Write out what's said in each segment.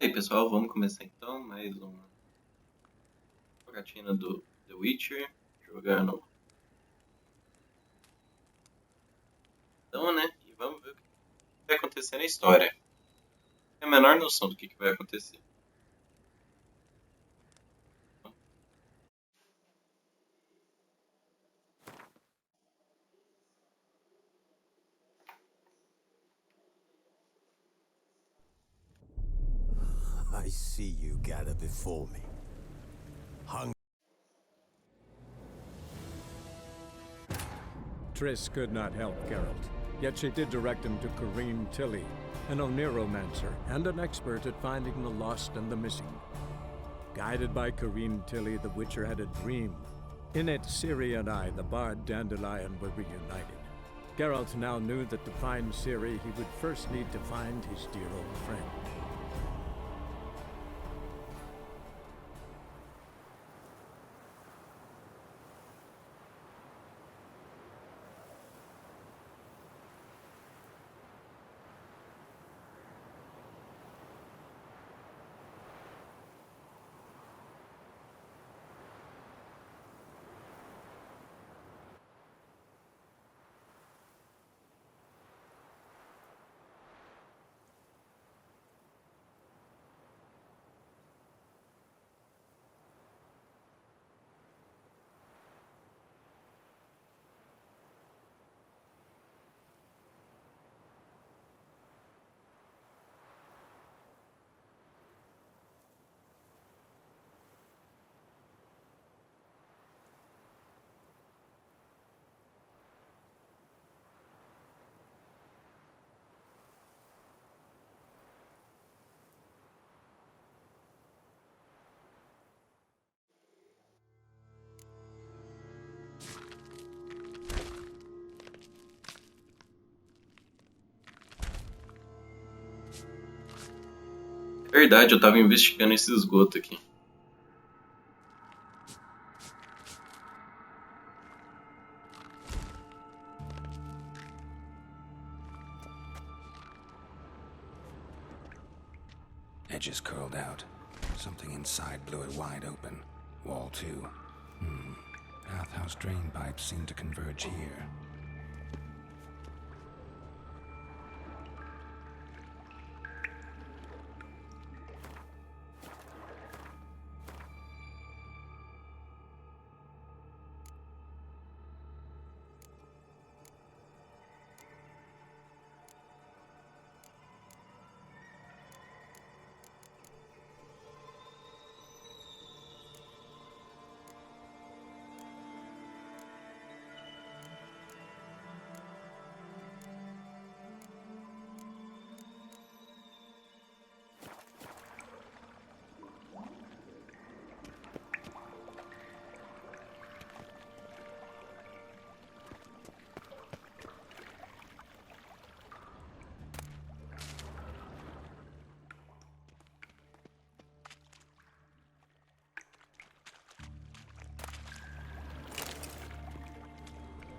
E aí pessoal, vamos começar então mais uma jogatina do The Witcher, jogando então, né? E vamos ver o que vai acontecer na história. Tem a menor noção do que vai acontecer. I see you gather before me. Triss could not help Geralt, yet she did direct him to Corrine Tilly, an Oniromancer and an expert at finding the lost and the missing. Guided by Corrine Tilly, the Witcher had a dream. In it, Ciri and I, the bard Dandelion, were reunited. Geralt now knew that to find Ciri, he would first need to find his dear old friend. É verdade, eu tava investigando esse esgoto aqui. Edges curled out. Something inside blew it wide open. Wall too. Bathhouse drain pipes seem to converge here.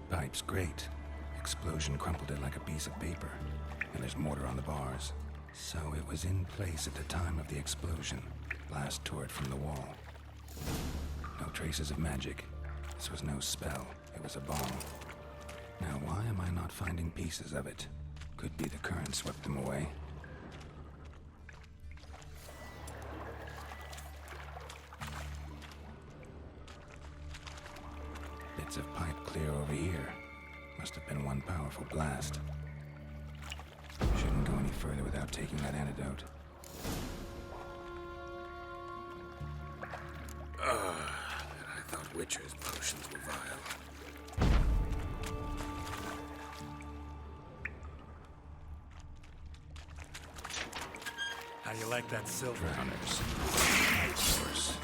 Pipe's great. Explosion crumpled it like a piece of paper. And there's mortar on the bars. So it was in place at the time of the explosion. Blast tore it from the wall. No traces of magic. This was no spell. It was a bomb. Now why am I not finding pieces of it? Could be the current swept them away. Bits of pipe clear over here. Must have been one powerful blast. Shouldn't go any further without taking that antidote. I thought Witcher's potions were vile. How you like that silver? Drowners. Of course.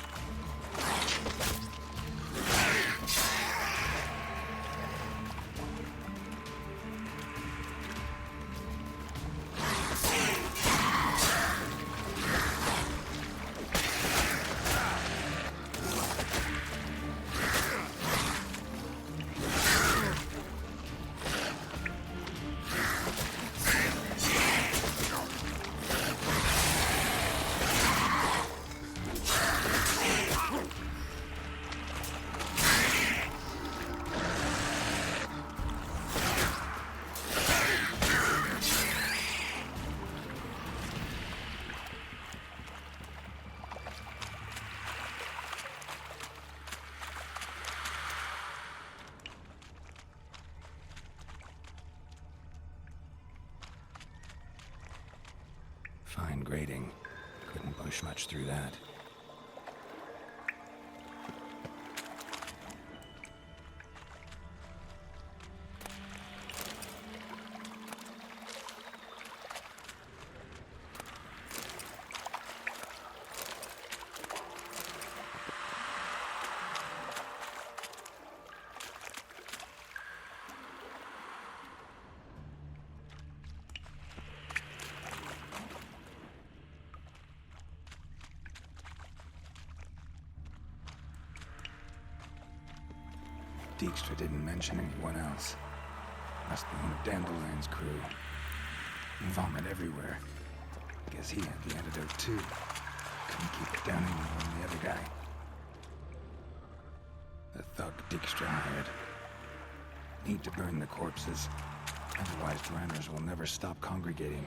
grating. Couldn't push much through that. Dijkstra didn't mention anyone else. Must be one of Dandelion's crew. Vomit everywhere. Guess he had the antidote too. Couldn't keep it down any more than the other guy. The thug Dijkstra hired. Need to burn the corpses. Otherwise, the runners will never stop congregating.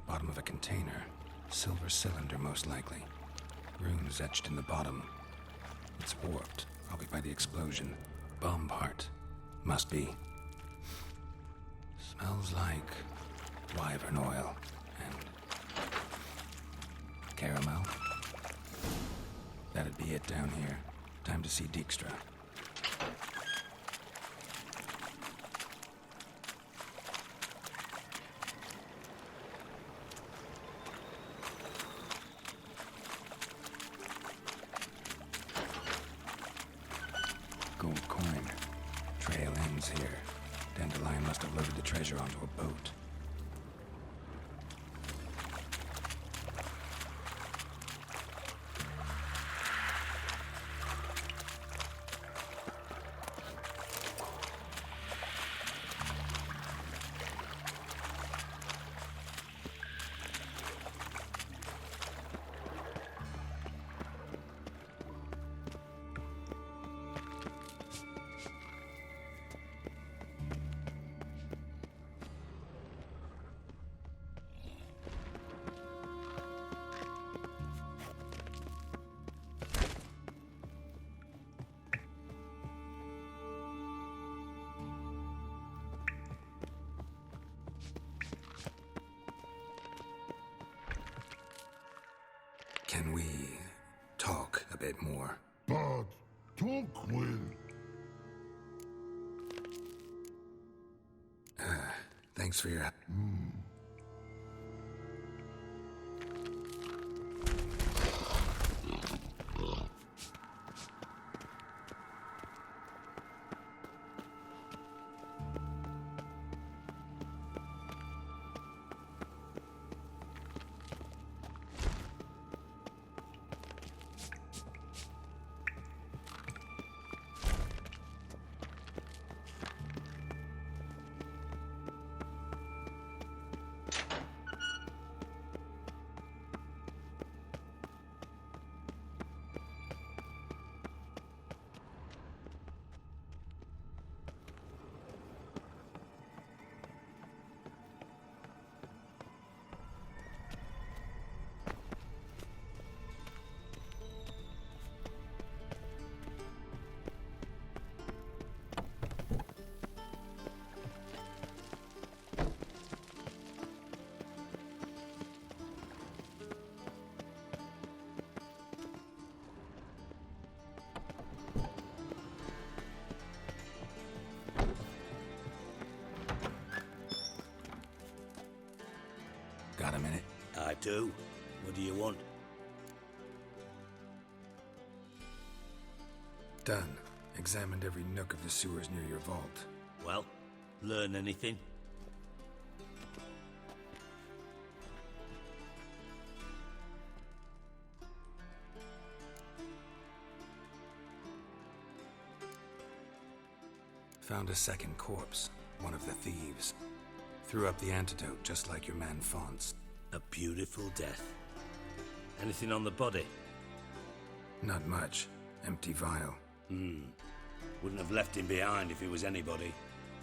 Bottom of a container. Silver cylinder, most likely. Runes etched in the bottom. It's warped, probably by the explosion. Bomb part. Must be. Smells like wyvern oil and caramel. That'd be it down here. Time to see Dijkstra. Gold coin. Trail ends here. Dandelion must have loaded the treasure onto a boat. Can we talk a bit more? But talk will. Thanks for your... Got a minute? I do. What do you want? Done. Examined every nook of the sewers near your vault. Well, learn anything? Found a second corpse, one of the thieves. Threw up the antidote just like your man Fonz. A beautiful death. Anything on the body? Not much. Empty vial. Wouldn't have left him behind if he was anybody.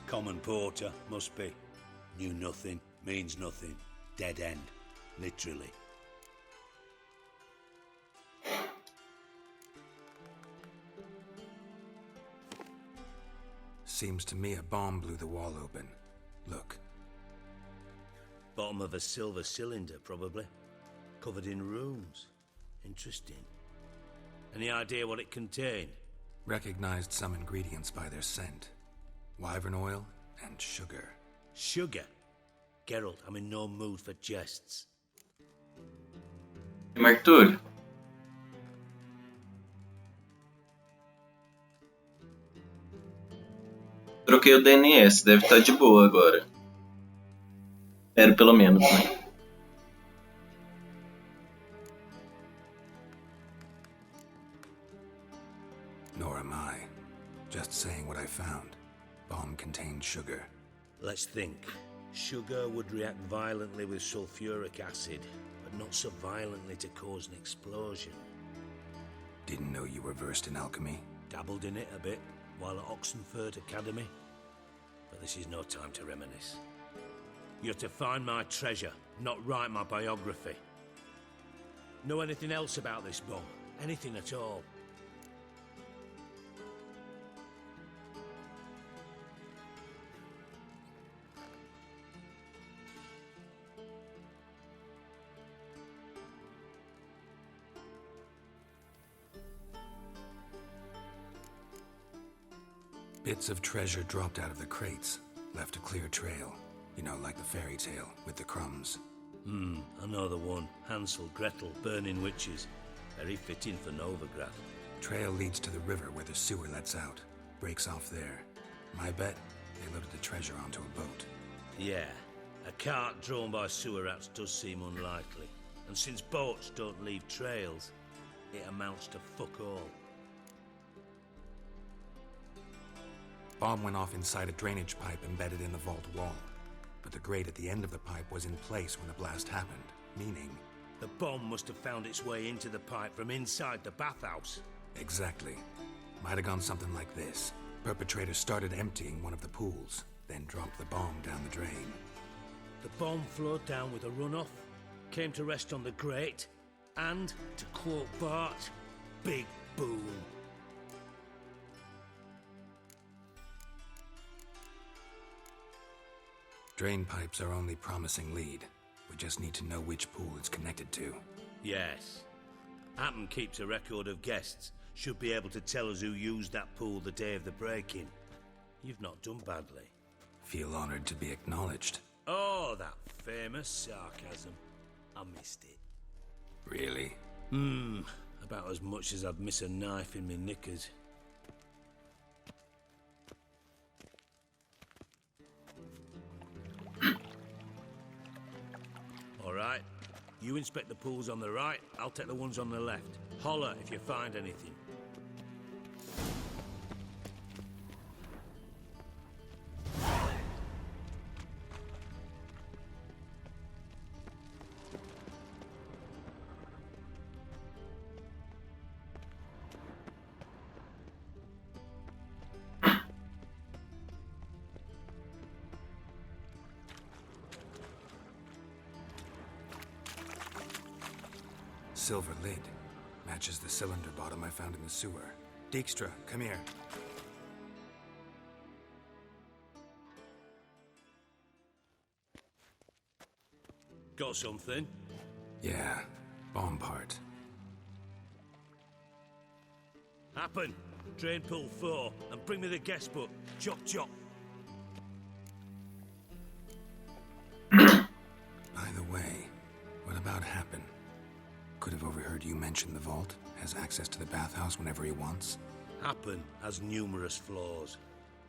Common porter, must be. Knew nothing, means nothing. Dead end. Literally. Seems to me a bomb blew the wall open. Look. Bottom of a silver cylinder, probably. Covered in runes. Interesting. Any idea what it contained? Recognized some ingredients by their scent. Wyvern oil and sugar. Sugar? Geralt, I'm in no mood for jests. Arthur, troquei o DNS, deve estar de boa agora. Espero pelo menos, né? Nor am I. Just saying what I found. Bomb contained sugar. Let's think. Sugar would react violently with sulfuric acid, but not so violently to cause an explosion. Didn't know you were versed in alchemy. Dabbled in it a bit while at Oxenford Academy. But this is no time to reminisce. You're to find my treasure, not write my biography. Know anything else about this bomb? Anything at all? Bits of treasure dropped out of the crates. Left a clear trail. You know, like the fairy tale, with the crumbs. I know the one. Hansel, Gretel, burning witches. Very fitting for Novigrad. Trail leads to the river where the sewer lets out. Breaks off there. My bet, they loaded the treasure onto a boat. Yeah, a cart drawn by sewer rats does seem unlikely. And since boats don't leave trails, it amounts to fuck all. Bomb went off inside a drainage pipe embedded in the vault wall. But the grate at the end of the pipe was in place when the blast happened, meaning... The bomb must have found its way into the pipe from inside the bathhouse. Exactly. Might have gone something like this. Perpetrator started emptying one of the pools, then dropped the bomb down the drain. The bomb flowed down with a runoff, came to rest on the grate, and, to quote Bart, big boom. Drain pipes are only promising lead. We just need to know which pool it's connected to. Yes. Appen keeps a record of guests. Should be able to tell us who used that pool the day of the break-in. You've not done badly. Feel honored to be acknowledged. Oh, that famous sarcasm. I missed it. Really? About as much as I'd miss a knife in me knickers. Alright, you inspect the pools on the right, I'll take the ones on the left. Holler if you find anything. Silver lid. Matches the cylinder bottom I found in the sewer. Dijkstra, come here. Got something? Yeah, bomb part. Happen. Drain pool 4 and bring me the guest book. Chop chop. By the way, about happen? Could have overheard you mention the vault, has access to the bathhouse whenever he wants. Happen has numerous flaws.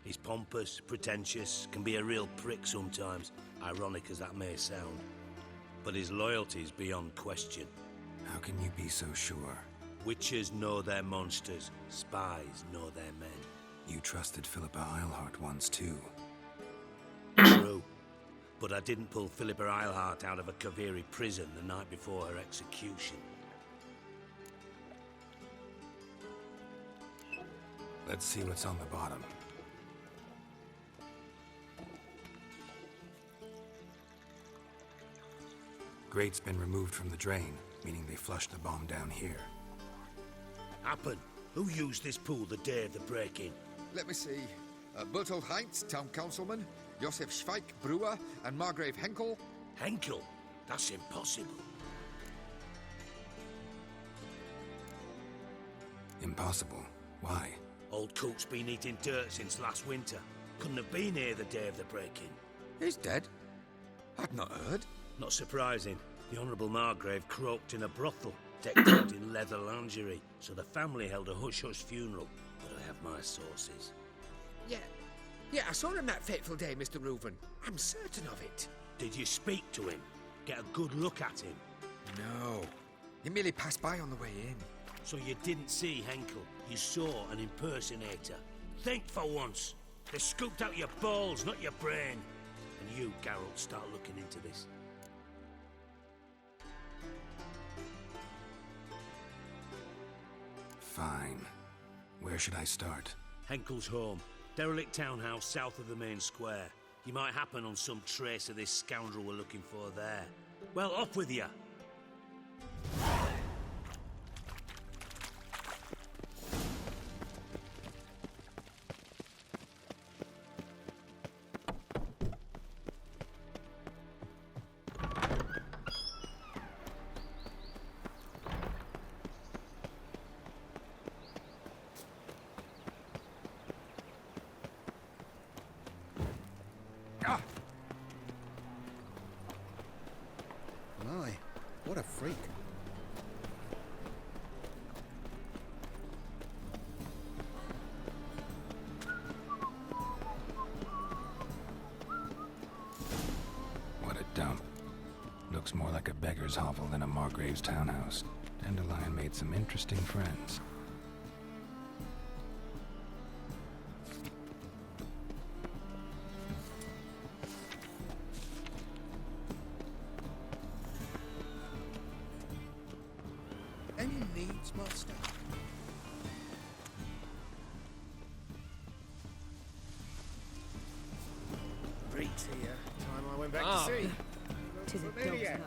He's pompous, pretentious, can be a real prick sometimes, ironic as that may sound. But his loyalty's beyond question. How can you be so sure? Witches know their monsters, spies know their men. You trusted Philippa Eilhart once too. True. But I didn't pull Philippa Eilhart out of a Kaviri prison the night before her execution. Let's see what's on the bottom. Grate's been removed from the drain, meaning they flushed the bomb down here. Happen. Who used this pool the day of the break-in? Let me see. Bertold Heinz, town councilman, Josef Schweik, brewer, and Margrave Henkel. Henkel? That's impossible. Impossible. Why? Old Coot's been eating dirt since last winter. Couldn't have been here the day of the break-in. He's dead? I'd not heard. Not surprising. The Honourable Margrave croaked in a brothel, decked out in leather lingerie, so the family held a hush-hush funeral. But I have my sources. Yeah, I saw him that fateful day, Mr. Reuven. I'm certain of it. Did you speak to him? Get a good look at him? No. He merely passed by on the way in. So you didn't see Henkel? You saw an impersonator? Think for once. They scooped out your balls, not your brain. And you, Geraldo, start looking into this. Fine. Where should I start? Henkel's home. Derelict townhouse south of the main square. You might happen on some trace of this scoundrel we're looking for there. Well, off with you! My, what a freak. What a dump. Looks more like a beggar's hovel than a Margrave's townhouse. Dandelion made some interesting friends. Any needs, master? Breach here. Time I went back to sea. Tis a dog's life.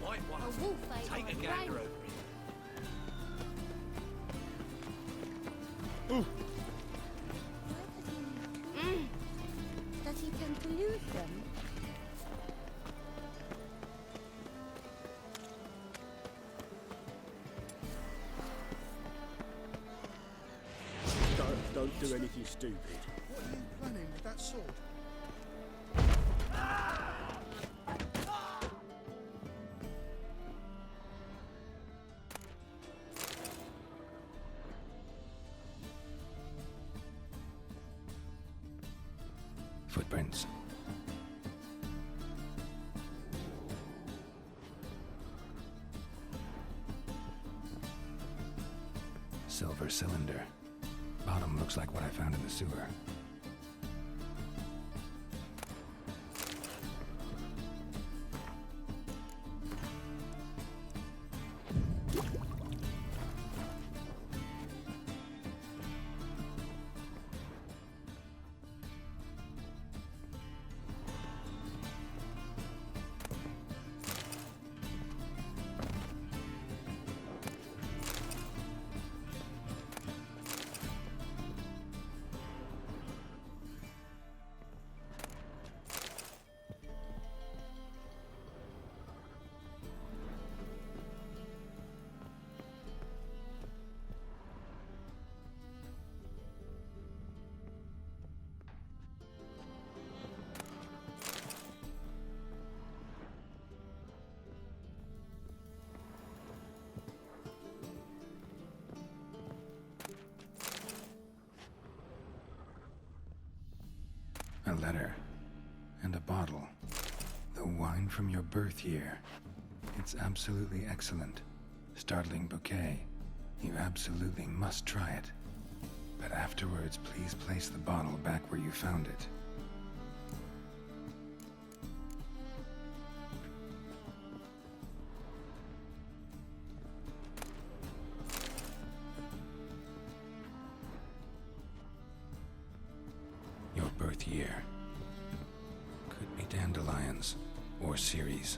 White one. A wolf ate Take my a gander brain. over Does he tend to lose them? Don't do anything stupid. What are you planning with that sword? Footprints. Silver cylinder. Bottom looks like what I found in the sewer. A letter. And a bottle. The wine from your birth year. It's absolutely excellent. Startling bouquet. You absolutely must try it. But afterwards, please place the bottle back where you found it. Your birth year. Could be dandelions or Ceres.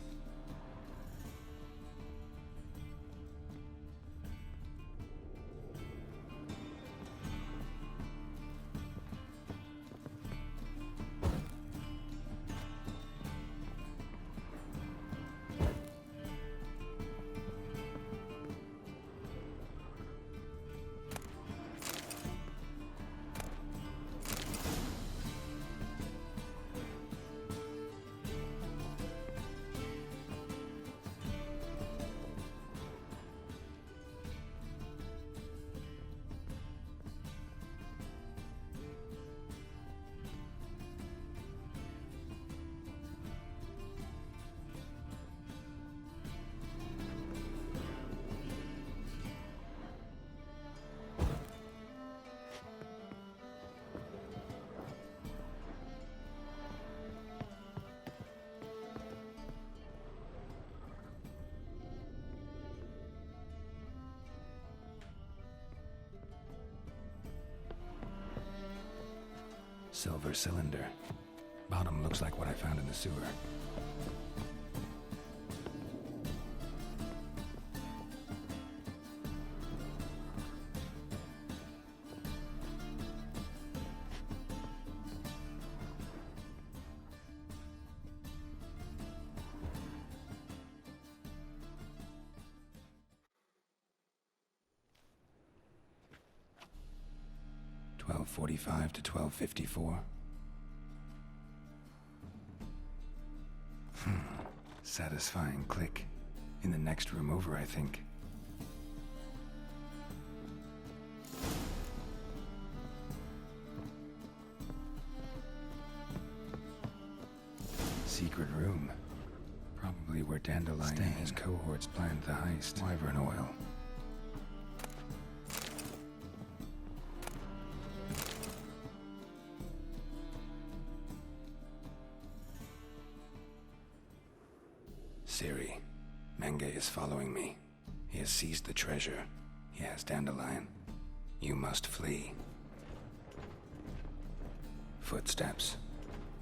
Silver cylinder. Bottom looks like what I found in the sewer. $12:45 to $12:54. Satisfying click. In the next room over, I think. Secret room. Probably where Dandelion and his cohorts planned the heist. Wyvern oil. Siri, Menge is following me. He has seized the treasure. He has Dandelion. You must flee. Footsteps.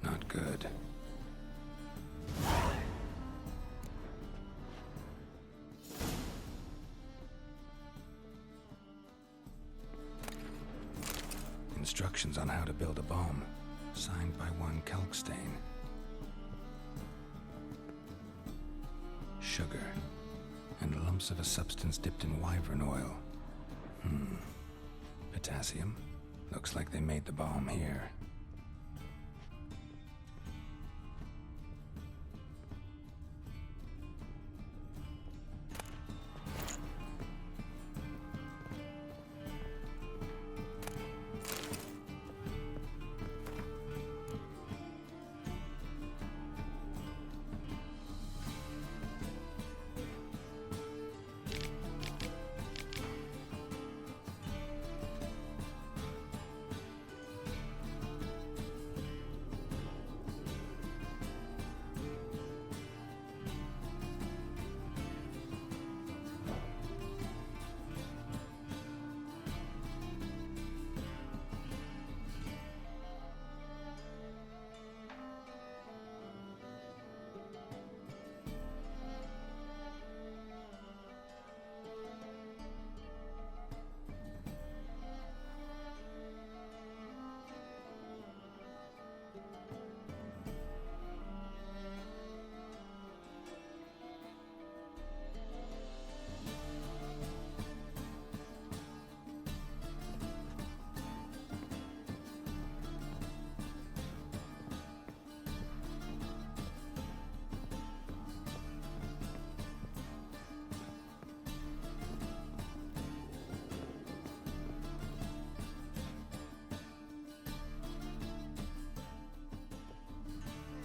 Not good. Instructions on how to build a bomb. Signed by one Kalkstain. Sugar, and lumps of a substance dipped in wyvern oil. Potassium? Looks like they made the bomb here.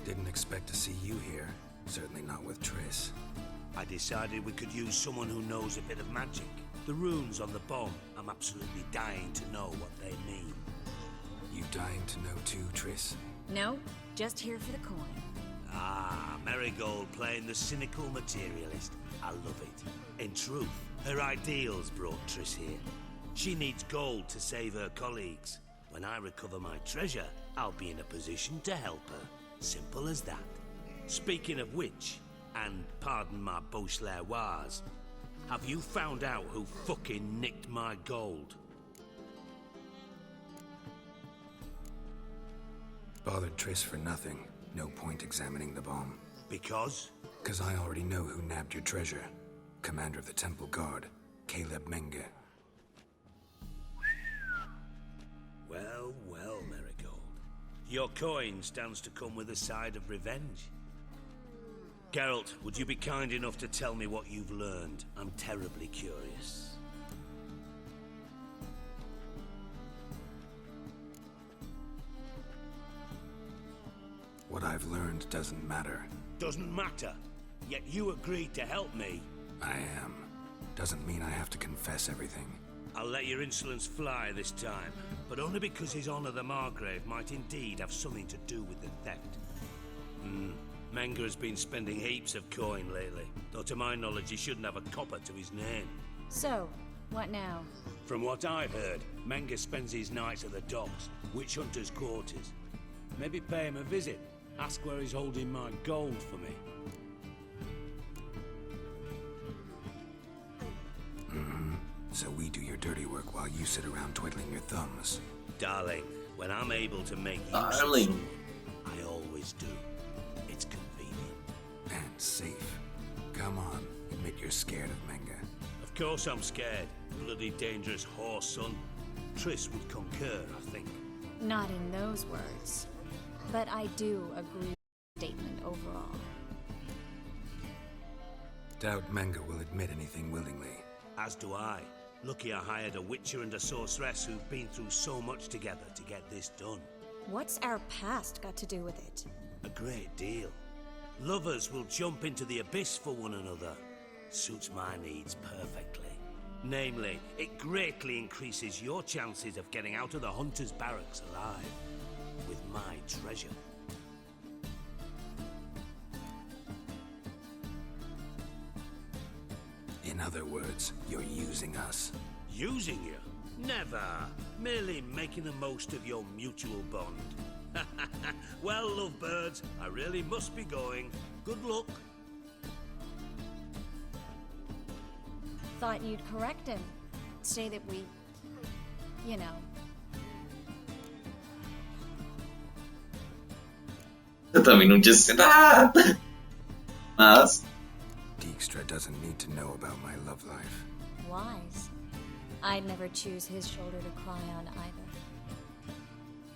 Didn't expect to see you here. Certainly not with Triss. I decided we could use someone who knows a bit of magic. The runes on the bomb, I'm absolutely dying to know what they mean. You dying to know too, Triss? No, just here for the coin. Ah, Marigold playing the cynical materialist. I love it. In truth, her ideals brought Triss here. She needs gold to save her colleagues. When I recover my treasure, I'll be in a position to help her. Simple as that. Speaking of which, and pardon my Beauclervois, have you found out who fucking nicked my gold? Bothered Triss for nothing. No point examining the bomb. Because? 'Cause I already know who nabbed your treasure. Commander of the Temple Guard, Caleb Menge. Well, well, Marigold. Your coin stands to come with a side of revenge. Geralt, would you be kind enough to tell me what you've learned? I'm terribly curious. What I've learned doesn't matter. Doesn't matter. Yet you agreed to help me. I am. Doesn't mean I have to confess everything. I'll let your insolence fly this time, but only because His Honor the Margrave might indeed have something to do with the theft. Menge has been spending heaps of coin lately, though to my knowledge he shouldn't have a copper to his name. So, what now? From what I've heard, Menge spends his nights at the docks, witch hunters' quarters. Maybe pay him a visit. Ask where he's holding my gold for me. So we do your dirty work while you sit around twiddling your thumbs. Darling, when I'm able to make use Darling. of someone, I always do. It's convenient. And safe. Come on, admit you're scared of Menge. Of course I'm scared. Bloody dangerous horse, son. Triss would concur, I think. Not in those words. But I do agree with the statement overall. Doubt Menge will admit anything willingly. As do I. Lucky I hired a witcher and a sorceress who've been through so much together to get this done. What's our past got to do with it? A great deal. Lovers will jump into the abyss for one another. Suits my needs perfectly. Namely, it greatly increases your chances of getting out of the hunter's barracks alive. With my treasure. In other words, you're using us. Using you? Never. Merely making the most of your mutual bond. Well, lovebirds, I really must be going. Good luck. Thought you'd correct him. Say that we... you know... Eu também não disse nada. Mas... Dijkstra doesn't need to know about my love life. wise. I'd never choose his shoulder to cry on either.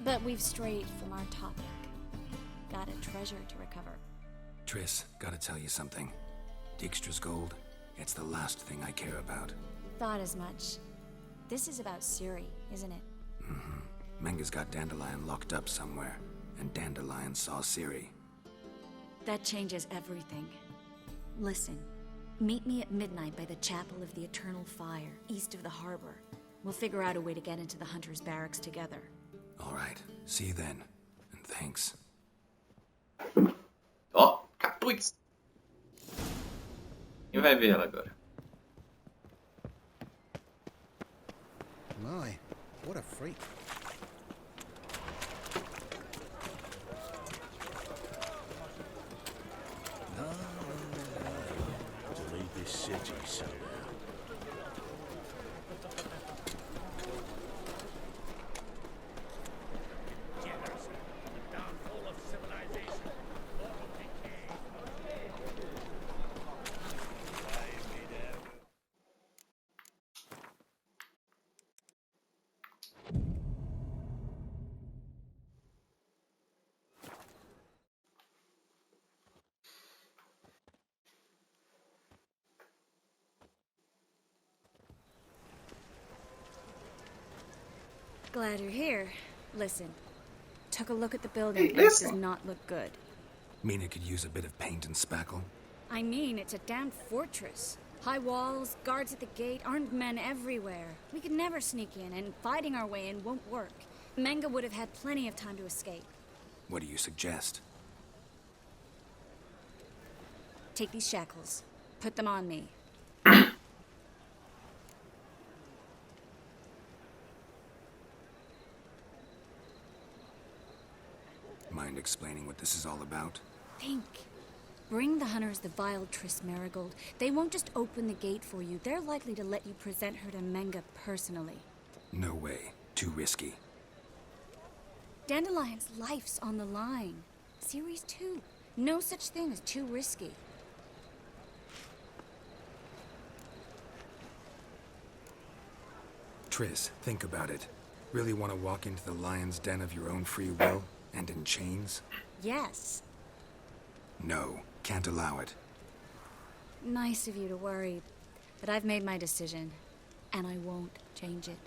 But we've strayed from our topic. Got a treasure to recover. Triss, gotta tell you something. Dijkstra's gold, it's the last thing I care about. Thought as much. This is about Ciri, isn't it? Menge's got Dandelion locked up somewhere, and Dandelion saw Ciri. That changes everything. Listen, meet me at midnight by the Chapel of the Eternal Fire, east of the harbor. We'll figure out a way to get into the Hunter's Barracks together. All right, see you then, and thanks. Ó, capuz! Quem vai ver ela agora? My, what a freak. To leave this city somehow. Glad you're here. Listen, took a look at the building and it listen. does not look good. Mean it could use a bit of paint and spackle? I mean, it's a damn fortress. High walls, guards at the gate, armed men everywhere. We could never sneak in, and fighting our way in won't work. Menga would have had plenty of time to escape. What do you suggest? Take these shackles. Put them on me. Mind explaining what this is all about? Think. Bring the hunters the vile Triss Marigold. They won't just open the gate for you. They're likely to let you present her to Menga personally. No way. Too risky. Dandelion's life's on the line. Series 2. No such thing as too risky. Triss, think about it. Really want to walk into the lion's den of your own free will? And in chains? Yes. No, can't allow it. Nice of you to worry, but I've made my decision, and I won't change it.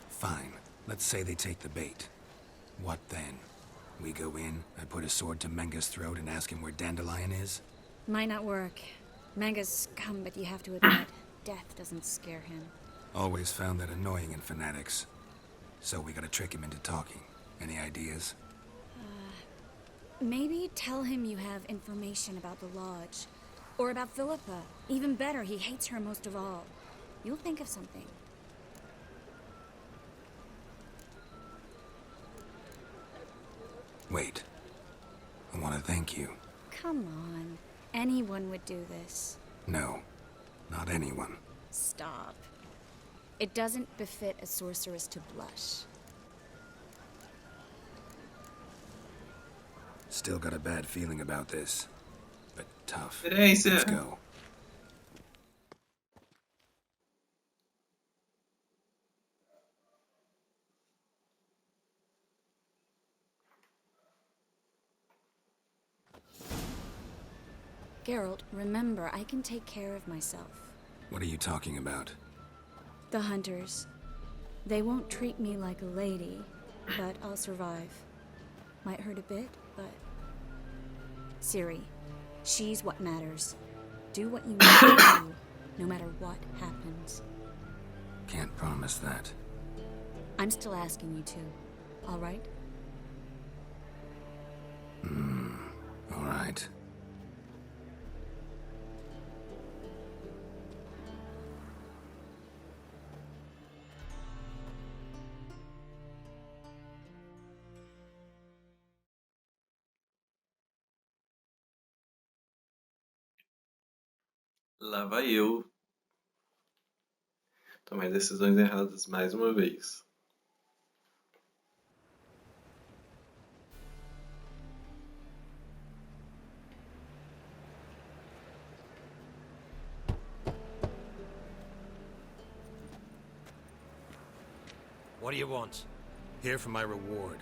Fine. Let's say they take the bait. What then? We go in, I put a sword to Menga's throat and ask him where Dandelion is? Might not work. Manga's scum, but you have to admit, death doesn't scare him. Always found that annoying in fanatics. So we gotta trick him into talking. Any ideas? Maybe tell him you have information about the Lodge. Or about Philippa. Even better, he hates her most of all. You'll think of something. Wait. I want to thank you. Come on. Anyone would do this. No. Not anyone. Stop. It doesn't befit a sorceress to blush. Still got a bad feeling about this. But tough. Merece. Let's go. Geralt, remember, I can take care of myself. What are you talking about? The hunters. They won't treat me like a lady, but I'll survive. Might hurt a bit, but... Ciri, she's what matters. Do what you need to do, no matter what happens. Can't promise that. I'm still asking you to, all right? All right. Lá vai eu. Tomei decisões erradas mais uma vez. What do you want? Here for my reward.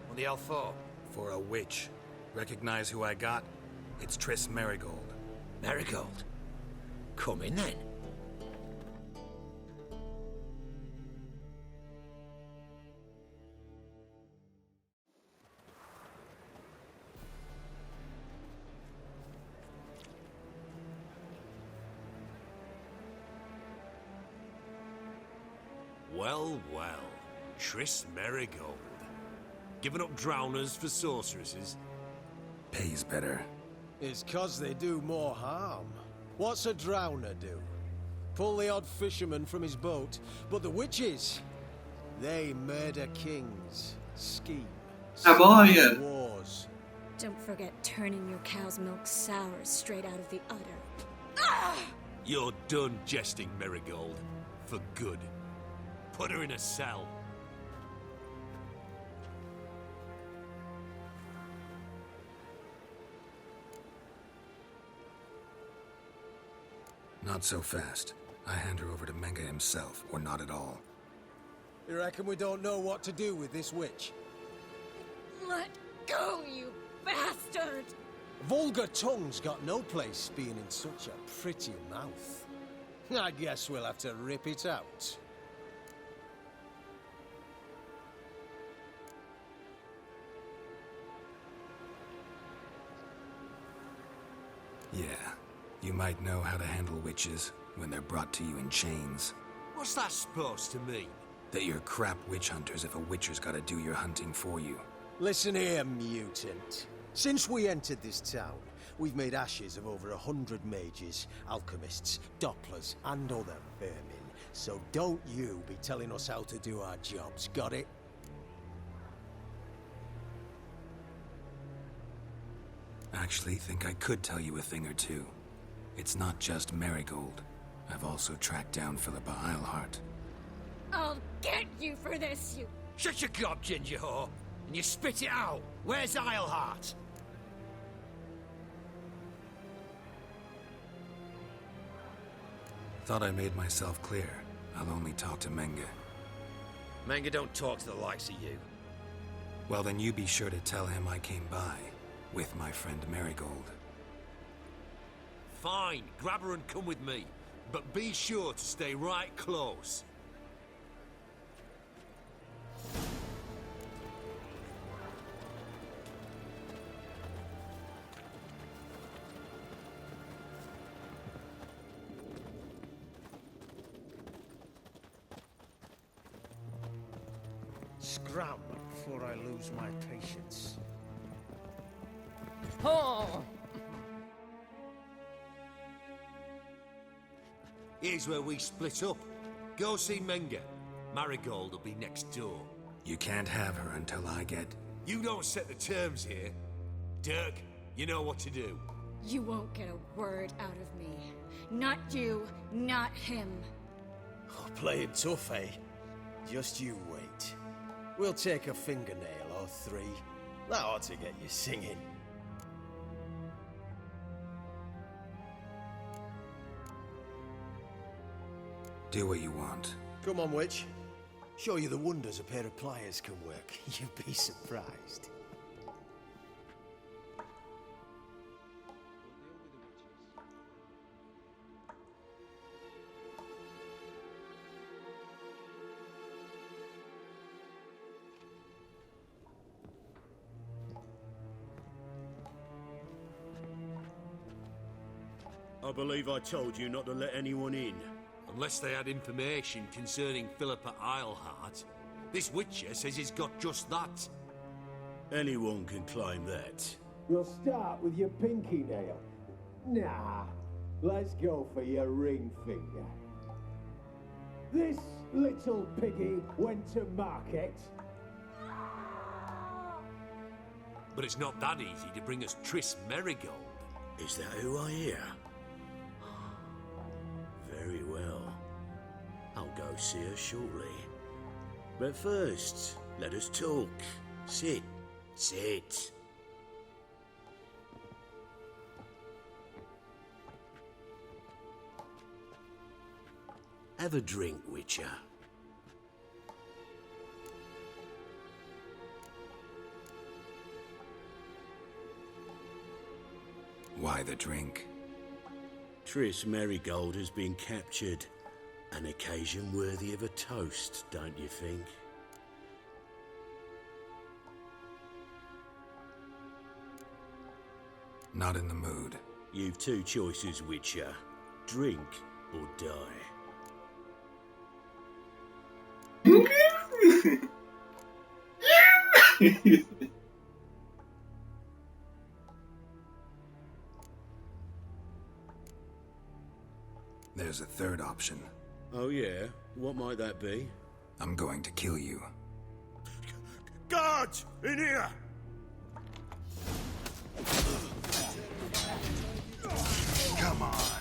What the hell for? For a witch. Recognize who I got? It's Triss Marigold. Marigold? Come in then. Well, well. Triss Marigold. Giving up drowners for sorceresses? Pays better. It's 'cause they do more harm. What's a drowner do? Pull the odd fisherman from his boat, but the witches, they murder kings, scheme, Boia. wars. Don't forget turning your cow's milk sour straight out of the udder. You're done jesting, Marigold. For good. Put her in a cell. Not so fast. I hand her over to Menga himself, or not at all. You reckon we don't know what to do with this witch? Let go, you bastard! Vulgar tongue's got no place being in such a pretty mouth. I guess we'll have to rip it out. You might know how to handle witches when they're brought to you in chains. What's that supposed to mean? That you're crap witch hunters if a witcher's gotta do your hunting for you. Listen here, mutant. Since we entered this town, we've made ashes of over 100 mages, alchemists, dopplers, and other vermin. So don't you be telling us how to do our jobs, got it? Actually, think I could tell you a thing or two. It's not just Marigold. I've also tracked down Philippa Eilhart. I'll get you for this, you... Shut your gob, ginger whore, and you spit it out. Where's Eilhart? Thought I made myself clear. I'll only talk to Menge. Manga don't talk to the likes of you. Well, then you be sure to tell him I came by, with my friend Marigold. Fine, grab her and come with me. But be sure to stay right close. Scram before I lose my patience. Oh! Here's where we split up. Go see Menga. Marigold will be next door. You can't have her until I get... You don't set the terms here. Dirk, you know what to do. You won't get a word out of me. Not you, not him. Oh, playing tough, eh? Just you wait. We'll take a fingernail or three. That ought to get you singing. Do what you want. Come on, witch. Show you the wonders a pair of pliers can work. You'd be surprised. I believe I told you not to let anyone in. Unless they had information concerning Philippa Eilhart. This Witcher says he's got just that. Anyone can claim that. We'll start with your pinky nail. Nah, let's go for your ring finger. This little piggy went to market. But it's not that easy to bring us Triss Merigold. Is that who I hear? Very well. I'll go see her shortly. But first, let us talk. Sit. Sit. Have a drink, Witcher. Why the drink? Triss Merigold has been captured. An occasion worthy of a toast, don't you think? Not in the mood. You've two choices, Witcher. Drink or die. There's a third option. Oh yeah? What might that be? I'm going to kill you. Guards! In here! Come on!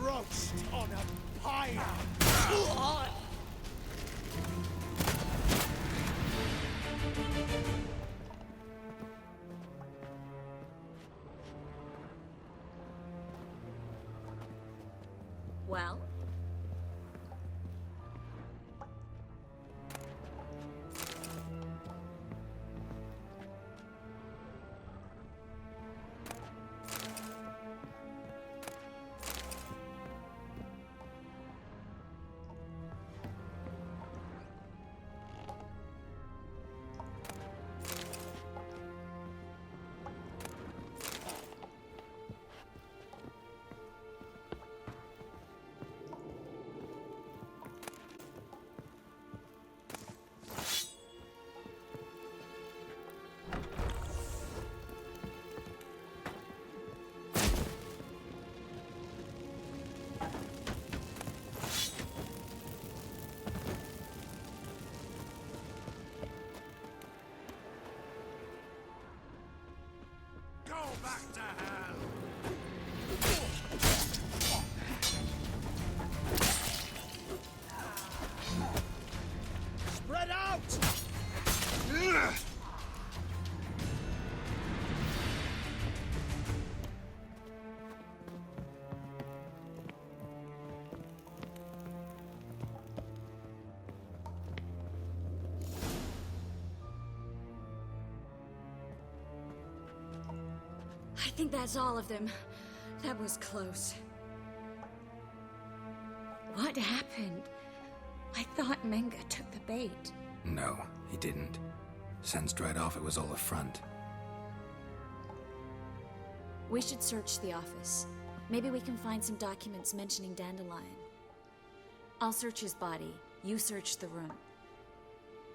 Roast on a pyre! Well? Back to hell! Spread out! I think that's all of them. That was close. What happened? I thought Menga took the bait. No, he didn't. Sensed right off it was all a front. We should search the office. Maybe we can find some documents mentioning Dandelion. I'll search his body. You search the room.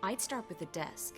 I'd start with the desk.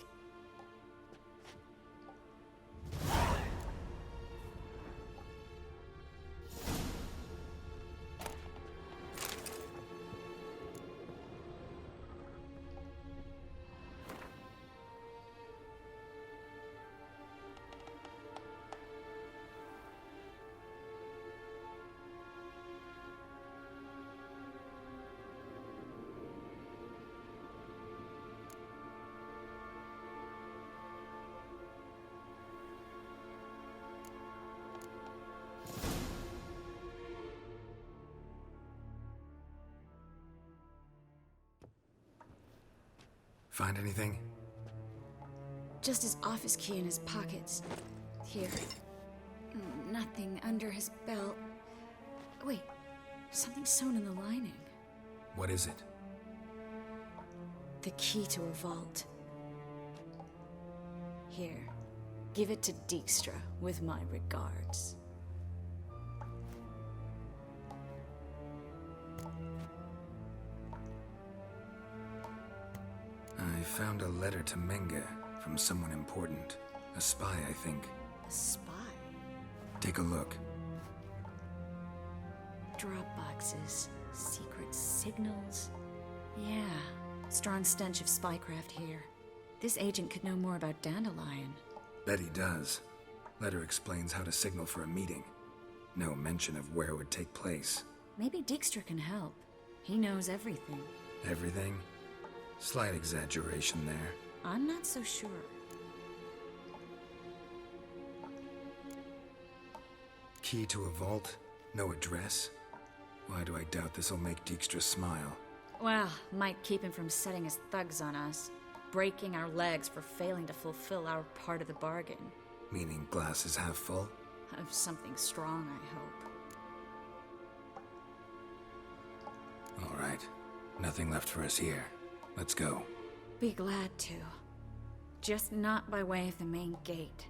Find anything? Just his office key in his pockets. Here. Nothing under his belt. Wait, something sewn in the lining. What is it? The key to a vault. Here, give it to Dijkstra with my regards. I found a letter to Menga from someone important. A spy, I think. A spy? Take a look. Drop boxes, secret signals. Yeah, strong stench of spycraft here. This agent could know more about Dandelion. Bet he does. Letter explains how to signal for a meeting. No mention of where it would take place. Maybe Dijkstra can help. He knows everything. Everything? Slight exaggeration there. I'm not so sure. Key to a vault? No address? Why do I doubt this'll make Dijkstra smile? Well, might keep him from setting his thugs on us. Breaking our legs for failing to fulfill our part of the bargain. Meaning glass is half full? Of something strong, I hope. All right. Nothing left for us here. Let's go. Be glad to. Just not by way of the main gate.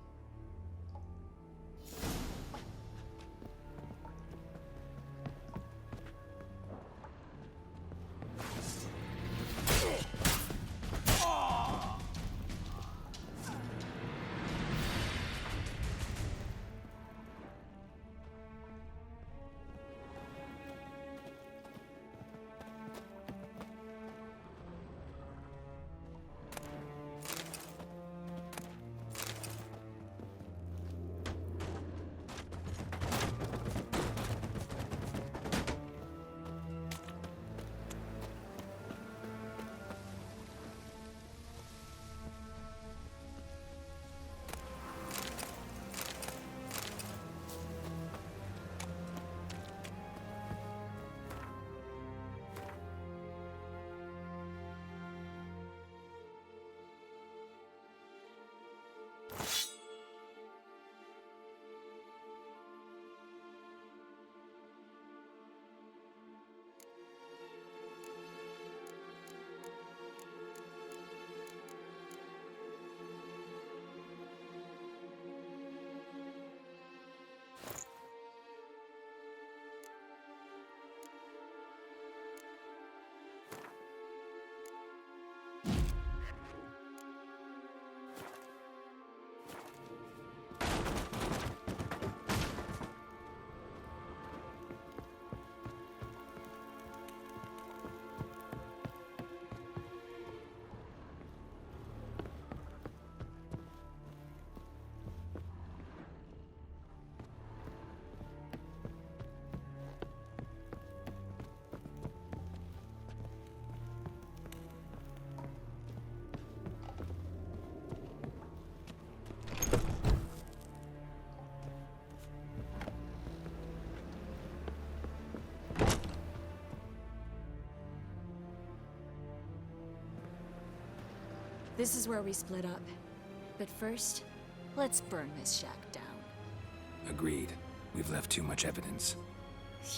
This is where we split up. But first, let's burn this shack down. Agreed. We've left too much evidence.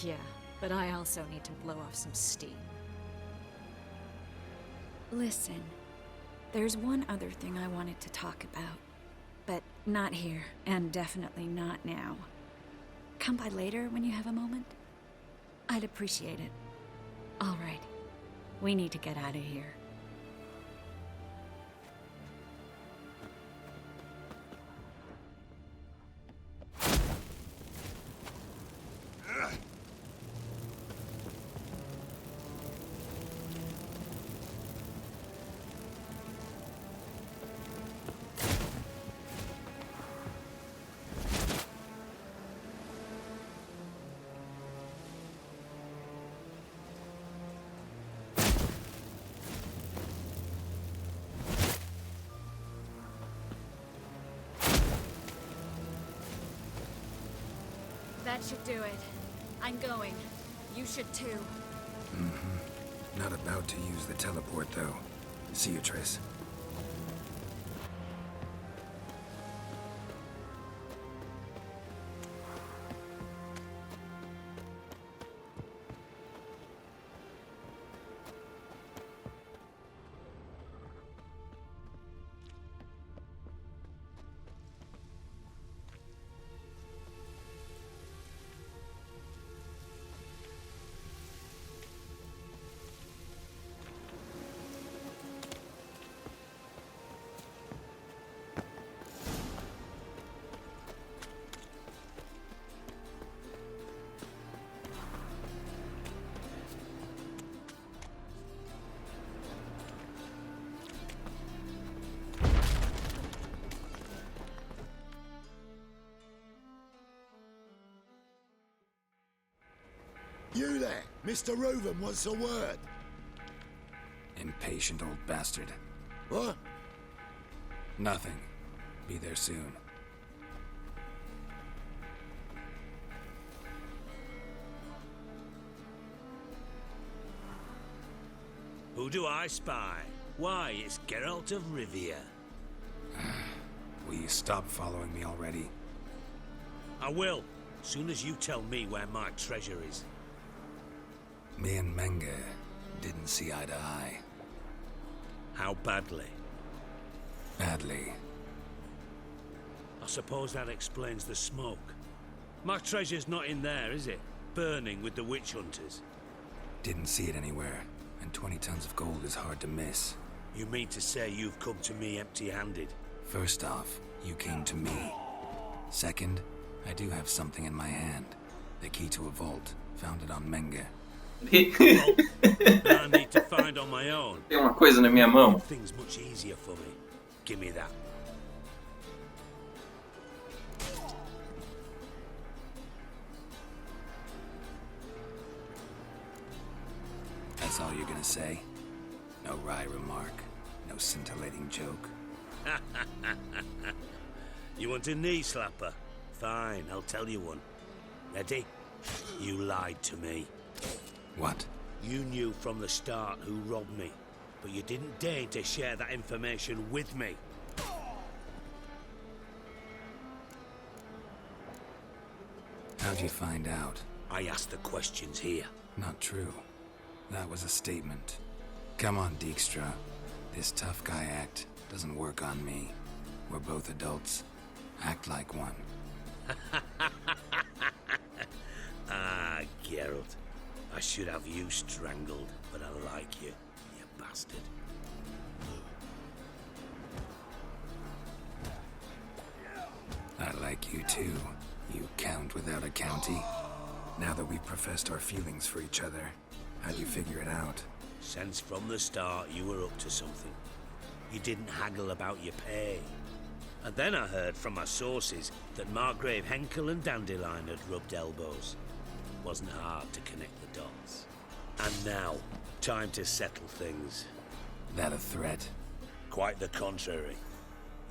Yeah, but I also need to blow off some steam. Listen, there's one other thing I wanted to talk about. But not here, and definitely not now. Come by later when you have a moment? I'd appreciate it. All right. We need to get out of here. That should do it. I'm going. You should too. Mm-hmm. Not about to use the teleport, though. See you, Triss. You there, Mr. Reuven wants a word. Impatient old bastard. What? Nothing. Be there soon. Who do I spy? Why, it's Geralt of Rivia. Will you stop following me already? I will, soon as you tell me where my treasure is. Me and Menge didn't see eye to eye. How badly? Badly. I suppose that explains the smoke. My treasure's not in there, is it? Burning with the witch hunters. Didn't see it anywhere, and 20 tons of gold is hard to miss. You mean to say you've come to me empty-handed? First off, you came to me. Second, I do have something in my hand. The key to a vault, found it on Menge. That I need to find on my own. Tem uma coisa na minha mão. Things much easier for me. Give me that. That's all you're gonna say? No wry remark, no scintillating joke. You want a knee slapper? Fine, I'll tell you one. Ready? You lied to me. What? You knew from the start who robbed me, but you didn't deign to share that information with me. How'd you find out? I asked the questions here. Not true. That was a statement. Come on, Dijkstra. This tough guy act doesn't work on me. We're both adults. Act like one. Ah, Geralt. I should have you strangled, but I like you, you bastard. I like you too, you count without a county. Now that we've professed our feelings for each other, how'd you figure it out? Since from the start you were up to something. You didn't haggle about your pay. And then I heard from my sources that Margrave Henkel and Dandelion had rubbed elbows. Wasn't hard to connect the dots. And now, time to settle things. That a threat? Quite the contrary.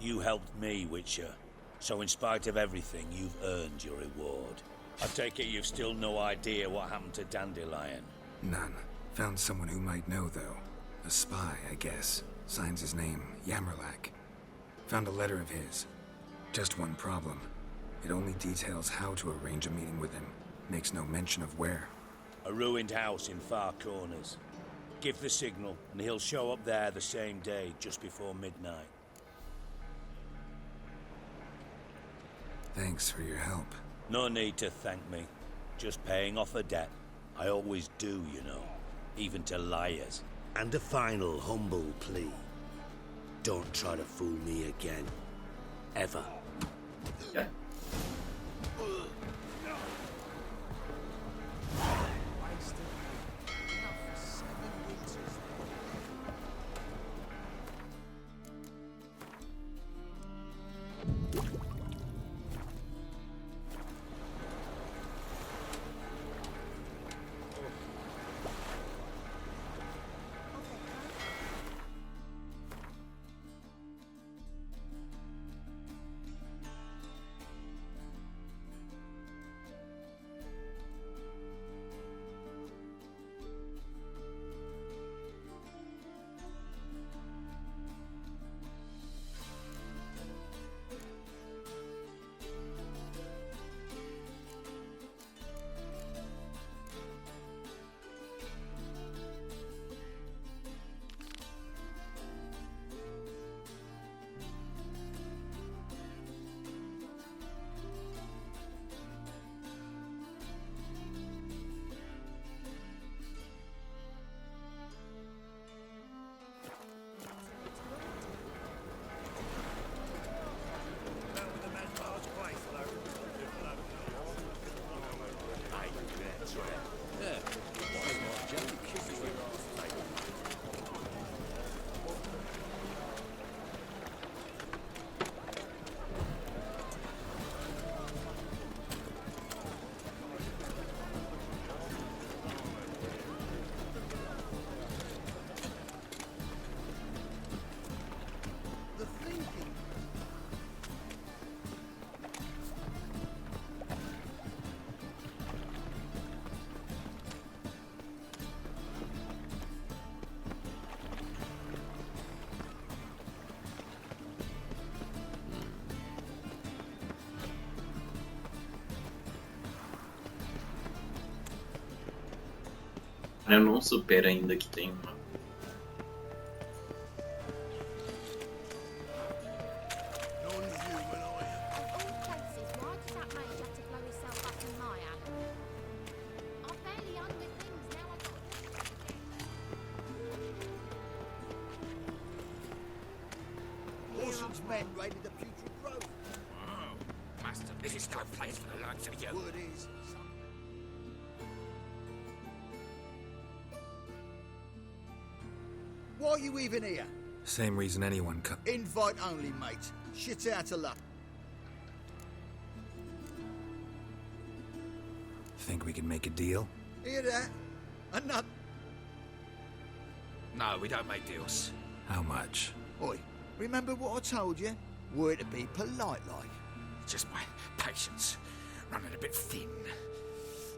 You helped me, Witcher. So in spite of everything, you've earned your reward. I take it you've still no idea what happened to Dandelion? None. Found someone who might know, though. A spy, I guess. Signs his name, Yammerlack. Found a letter of his. Just one problem. It only details how to arrange a meeting with him. Makes no mention of where. A ruined house in Far Corners. Give the signal, and he'll show up there the same day, just before midnight. Thanks for your help. No need to thank me. Just paying off a debt. I always do, you know. Even to liars. And a final humble plea. Don't try to fool me again. Ever. Yeah. Eu não supero ainda que tem uma. Men raided the putrid grove. Oh, Master, this is no place for the likes of you. Word is. Why are you even here? Same reason anyone could. Invite only, mate. Shit out of luck. Think we can make a deal? Hear that? Another. No, we don't make deals. How much? Oi, remember what I told you? We're to be polite like. Just my patience running a bit thin.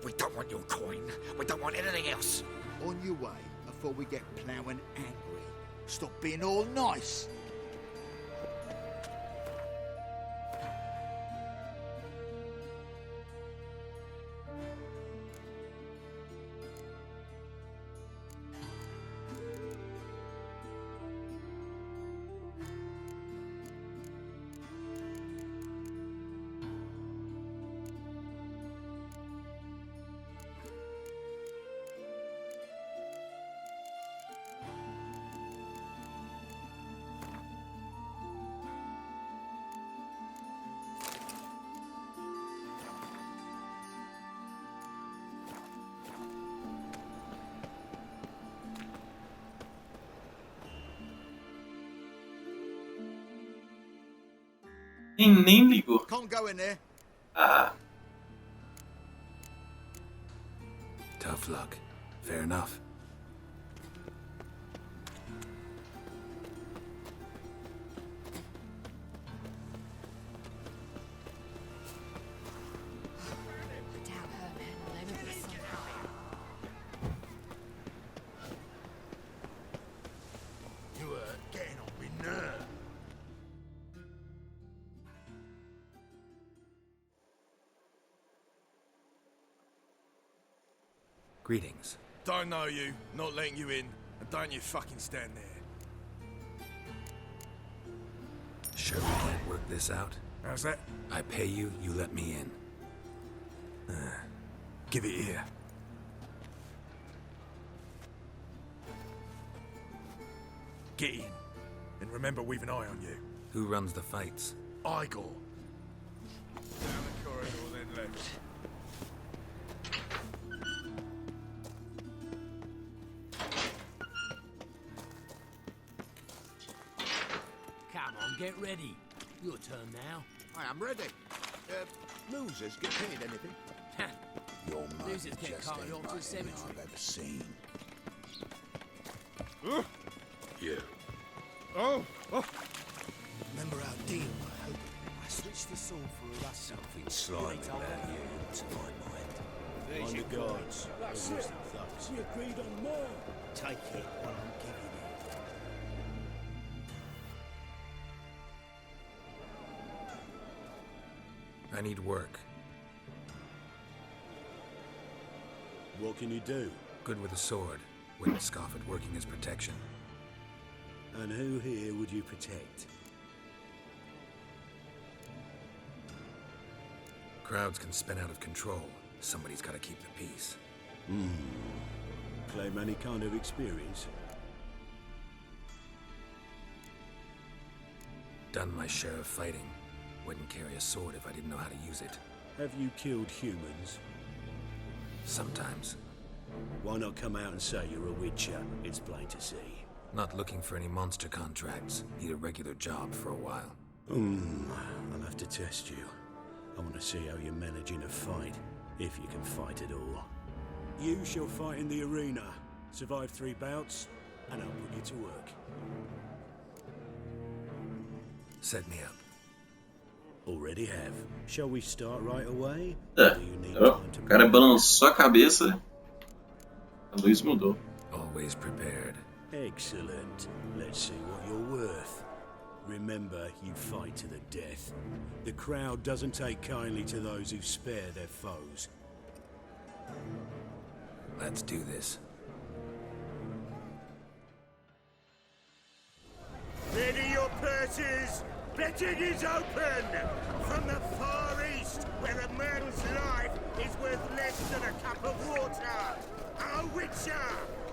We don't want your coin. We don't want anything else. On your way before we get ploughing angry. Stop being all nice. E nem ligou. Can't go in there. Ah, Tough luck. Fair enough. You are getting on me nerve. Greetings. Don't know you, not letting you in, and don't you fucking stand there. Sure we can't work this out? How's that? I pay you, you let me in. Give it here. Get in. And remember, we've an eye on you. Who runs the fights? Igor. Down the corridor, then left. Come on, get ready. Your turn now. I am ready. Losers get paid anything? Your mind Losers get just carted ain't off to the like anything cemetery. I've ever seen. Yeah. Oh! Remember our deal, I hope. I switched the sword for a rust. Something slimy about you, to my mind. On the guards. That's it. Thugs. We agreed on more. Take it while I'm giving it. I need work. What can you do? Good with a sword. Wouldn't scoff at working as protection. And who here would you protect? Crowds can spin out of control. Somebody's got to keep the peace. Claim any kind of experience? Done my share of fighting. Wouldn't carry a sword if I didn't know how to use it. Have you killed humans? Sometimes. Why not come out and say you're a witcher? It's plain to see. Not looking for any monster contracts. Need a regular job for a while. I'll have to test you. I want to see how you manage in a fight, if you can fight at all. You shall fight in the arena, survive 3 bouts, and I'll put you to work. Set me up. Already have. Shall we start right away? É. Do you need Ó, time to o cara balançou a cabeça. A luz mudou. Always prepared. Excellent. Let's see what you're worth. Remember, you fight to the death. The crowd doesn't take kindly to those who spare their foes. Let's do this. Ready your purses. Betting is open. From the far east, where a man's life is worth less than a cup of water. A witcher,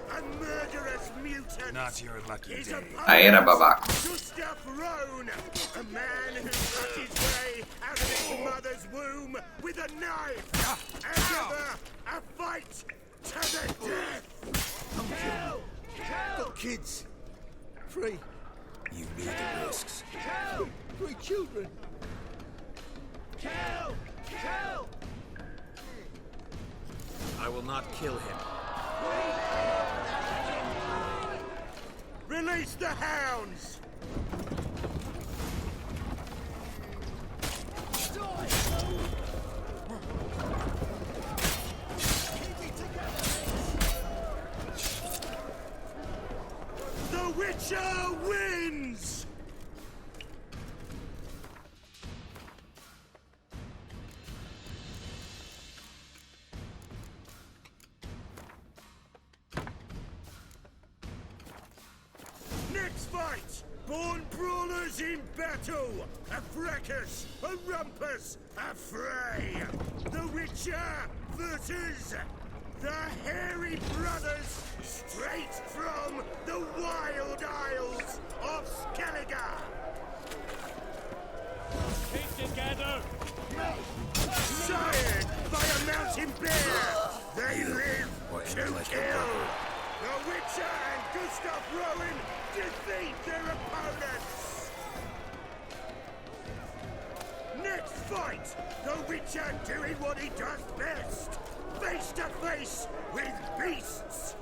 a murderous mutant. Not your lucky day. Aí era babaca. Gustav Rohn, a man who cut his way out of his mother's womb with a knife. As ever, a fight to the death. Got kids. Free. You need the risks. 3 children. I will not kill him. Release the hounds. The Witcher wins! Next fight! Born brawlers in battle! A fracas, a rumpus, a fray! The Witcher versus the Hairy Brothers, straight from the Wild Isles of Skellige! Keep together! Sired by a mountain bear, they live to kill! The Witcher and Gustav Rowan defeat their opponents! Next fight, the Witcher doing what he does best! Face to face with beasts!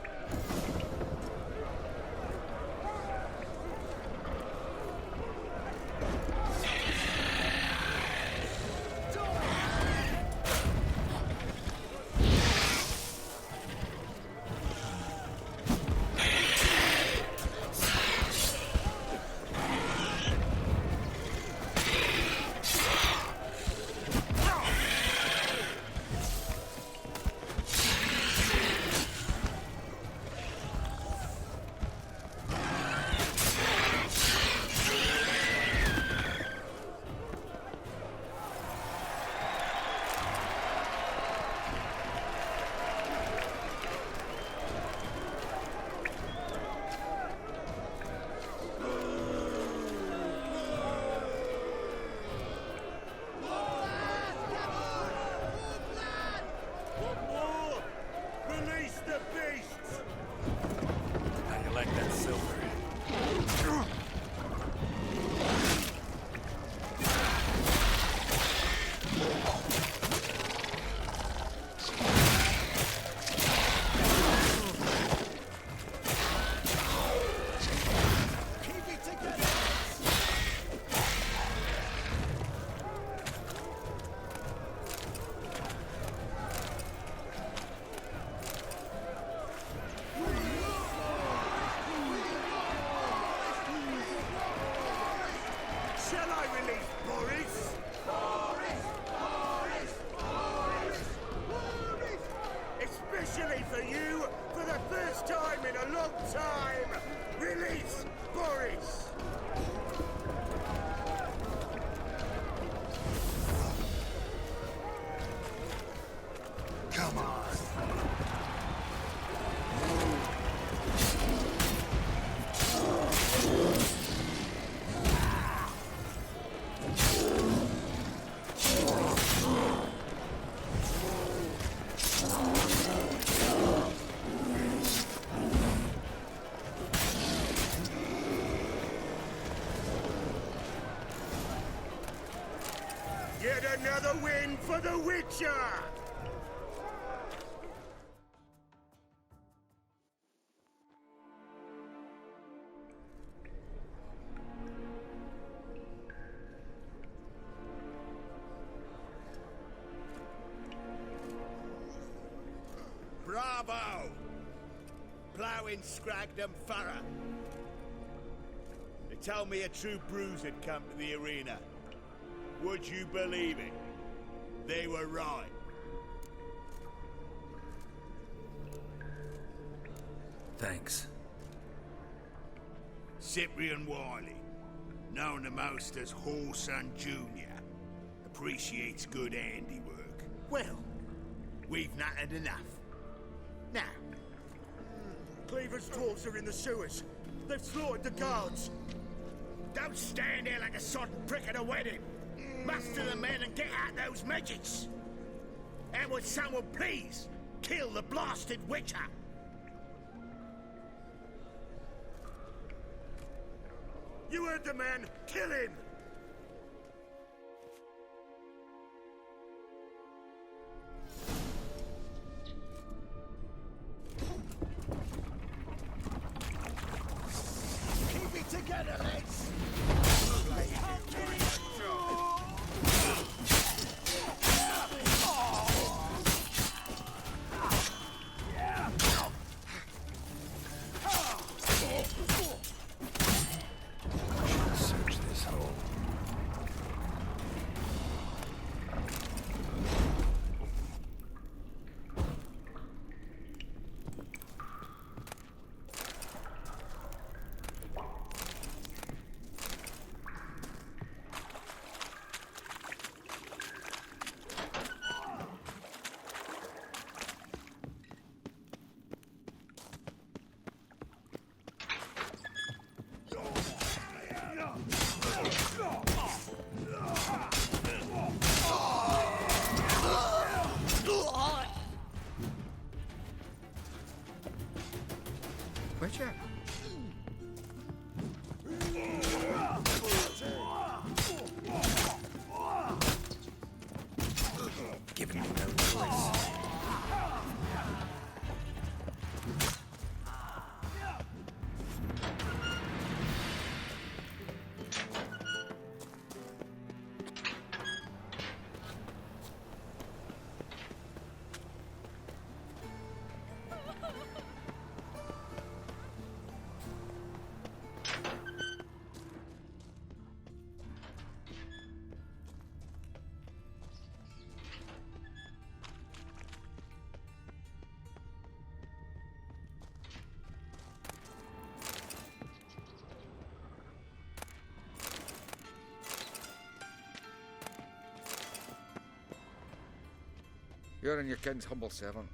Yet another win for the Witcher! Bravo! Ploughing Scragdom Furrow. They told me a true bruise had come to the arena. Would you believe it? They were right. Thanks. Cyprian Wiley, known the most as Whoreson Jr., appreciates good handiwork. Well, we've nattered enough. Now, Cleaver's dwarves are in the sewers. They've slaughtered the guards. don't stand there like a sodden prick at a wedding. Muster the men and get out those midgets. And would someone please kill the blasted witcher? You heard the man. Kill him! Keep it together, lads! Search this hole. Witcher? Giving you no choice. You're in your king's humble servant.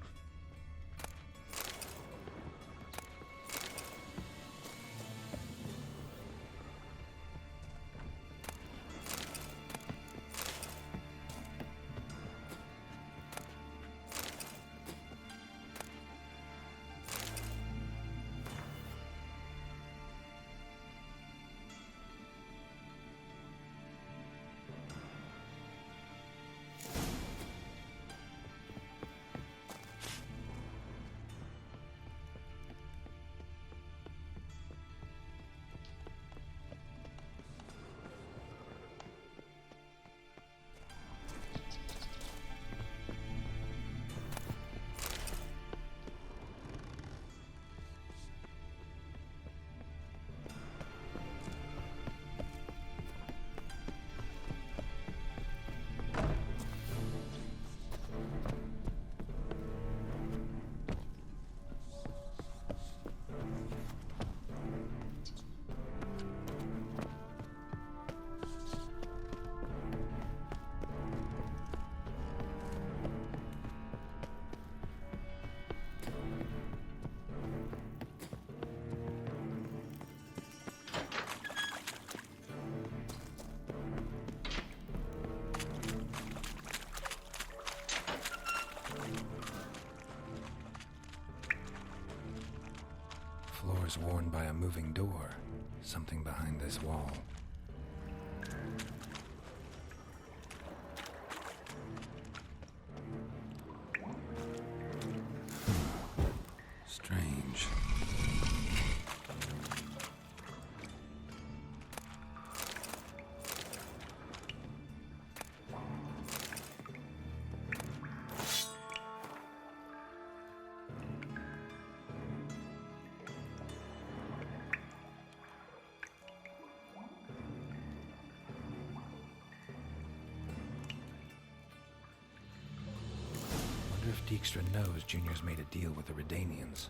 Floors worn by a moving door. Something behind this wall. Strange. If Dijkstra knows Junior's made a deal with the Redanians.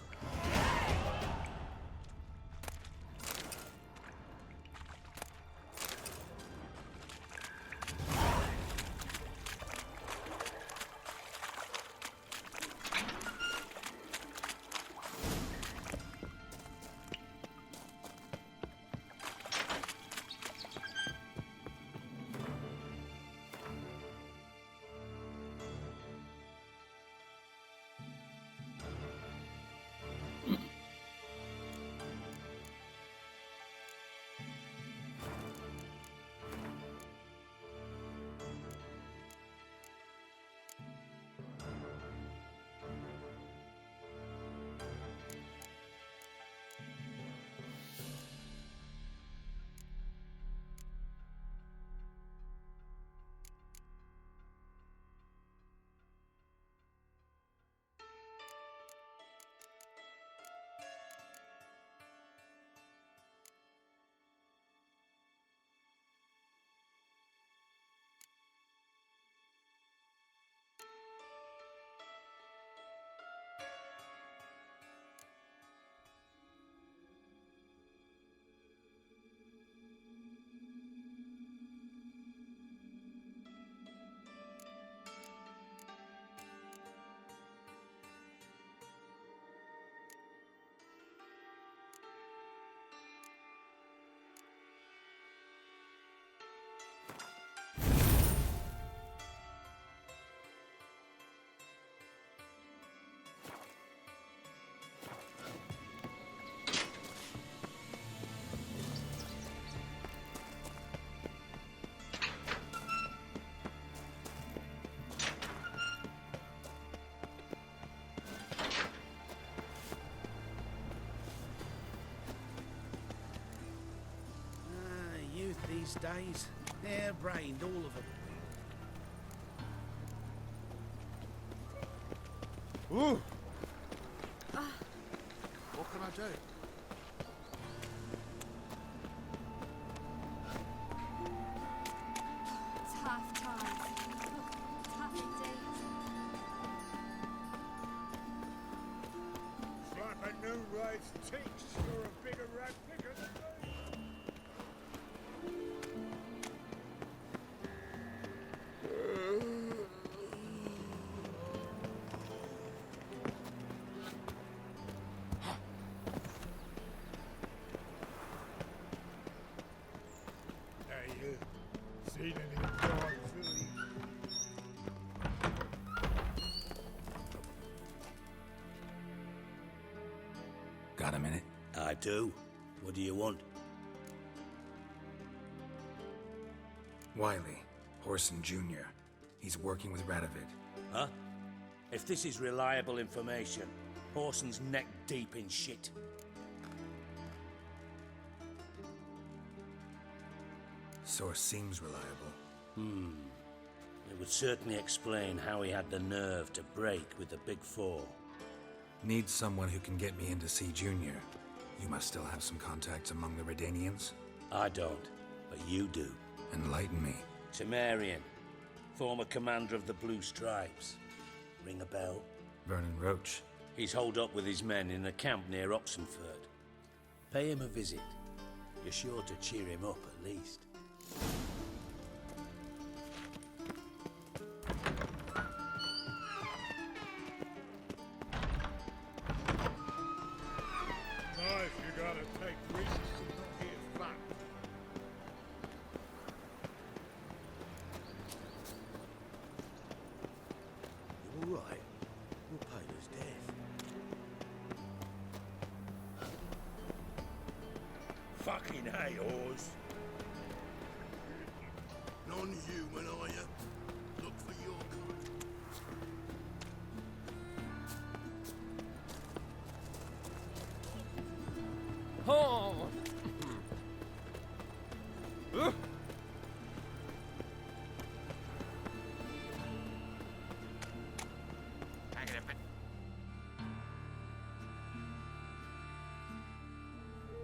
days. Hair-brained, all of them. Ooh! What can I do? Tough times. Tough indeed. It's like a new race teach for a bigger rat picker than me. Hey, you seen any dog Philly? Got a minute? I do. What do you want? Wiley, Horson Jr. He's working with Radovid. Huh? If this is reliable information, Horson's neck deep in shit. Source seems reliable. It would certainly explain how he had the nerve to break with the Big Four. Need someone who can get me in to see Junior. You must still have some contacts among the Redanians? I don't, but you do. Enlighten me. Temerian, former commander of the Blue Stripes. Ring a bell? Vernon Roach. He's holed up with his men in a camp near Oxenford. Pay him a visit. You're sure to cheer him up at least. Nice, you gotta take risks and not hit flat. You all right? We'll pay his death. Fucking hey, Oz. Non-human, are you? Look for your kind. Oh!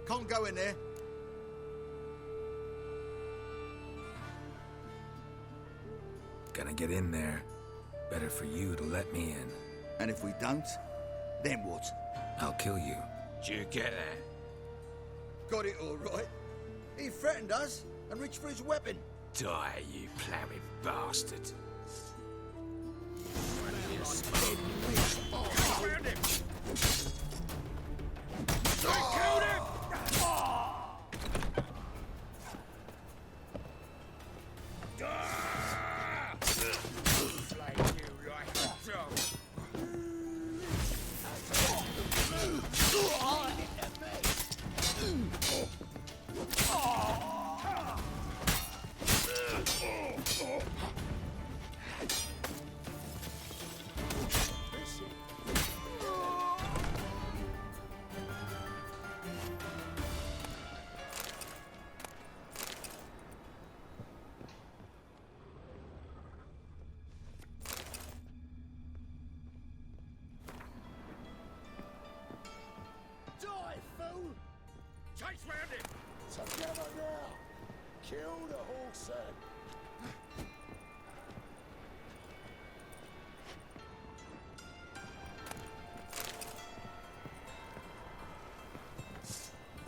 Can't go in there. Gonna get in there. Better for you to let me in. And if we don't, then what? I'll kill you. Did you get that? Got it all right. He threatened us and reached for his weapon. Die, you ploughing bastard. Die, fool! Chase round him! Together now! Kill the horse then!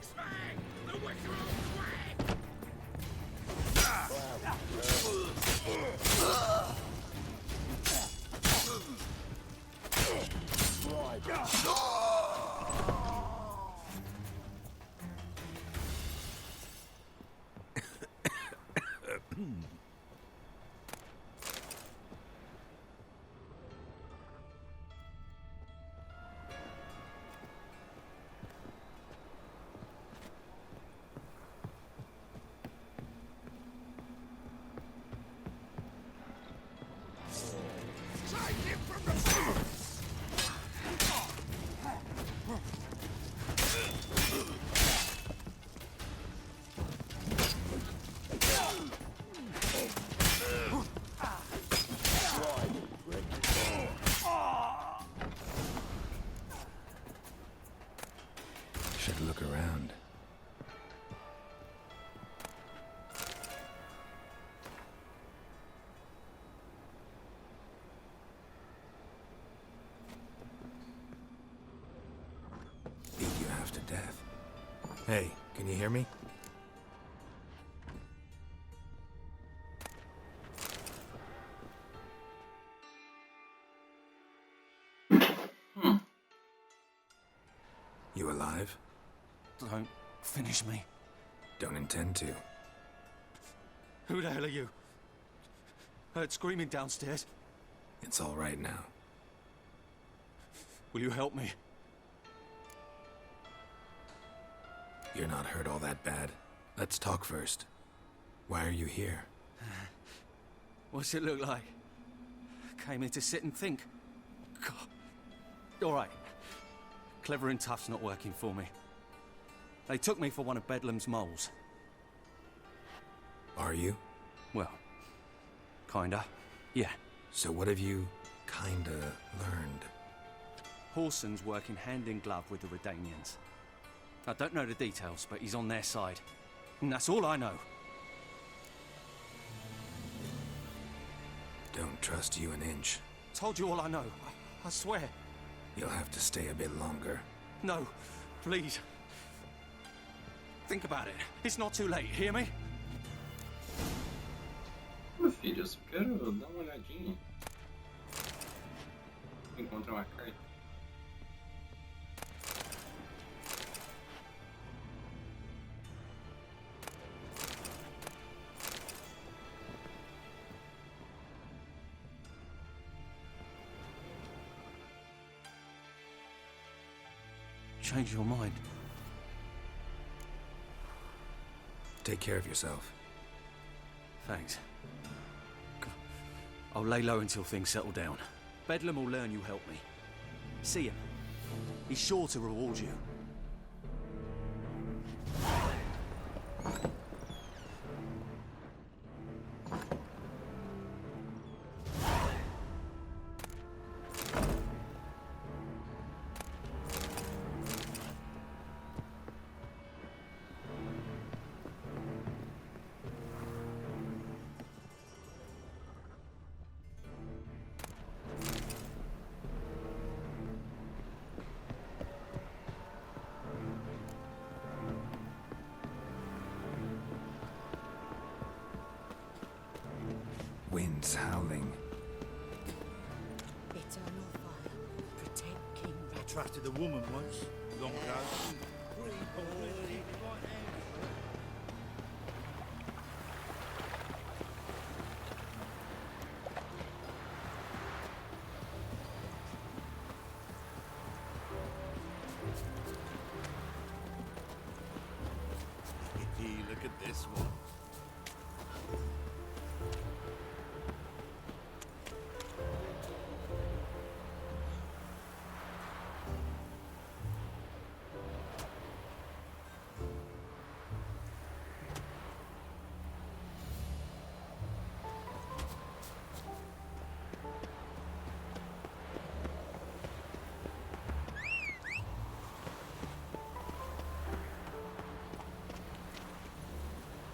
Swag! The whistle! Swag! death. Hey, can you hear me? You alive? Don't finish me. Don't intend to. Who the hell are you? Heard screaming downstairs. It's all right now. Will you help me? You're not hurt all that bad. Let's talk first. Why are you here? What's it look like? Came in to sit and think. God. All right. Clever and tough's not working for me. They took me for one of Bedlam's moles. Are you? Well, kinda. Yeah. So what have you kinda learned? Horson's working hand in glove with the Redanians. I don't know the details, but he's on their side. And that's all I know. Don't trust you an inch. Told you all I know. I swear. You'll have to stay a bit longer. No, please. Think about it. It's not too late, hear me? Meu filho, eu só quero dar uma olhadinha. Encontrar uma carta. Change your mind. Take care of yourself. Thanks. I'll lay low until things settle down. Bedlam will learn you helped me. See him. He's sure to reward you. Wind's howling. Eternal fire. Protect King I trusted a woman once, long ago. Look at this one.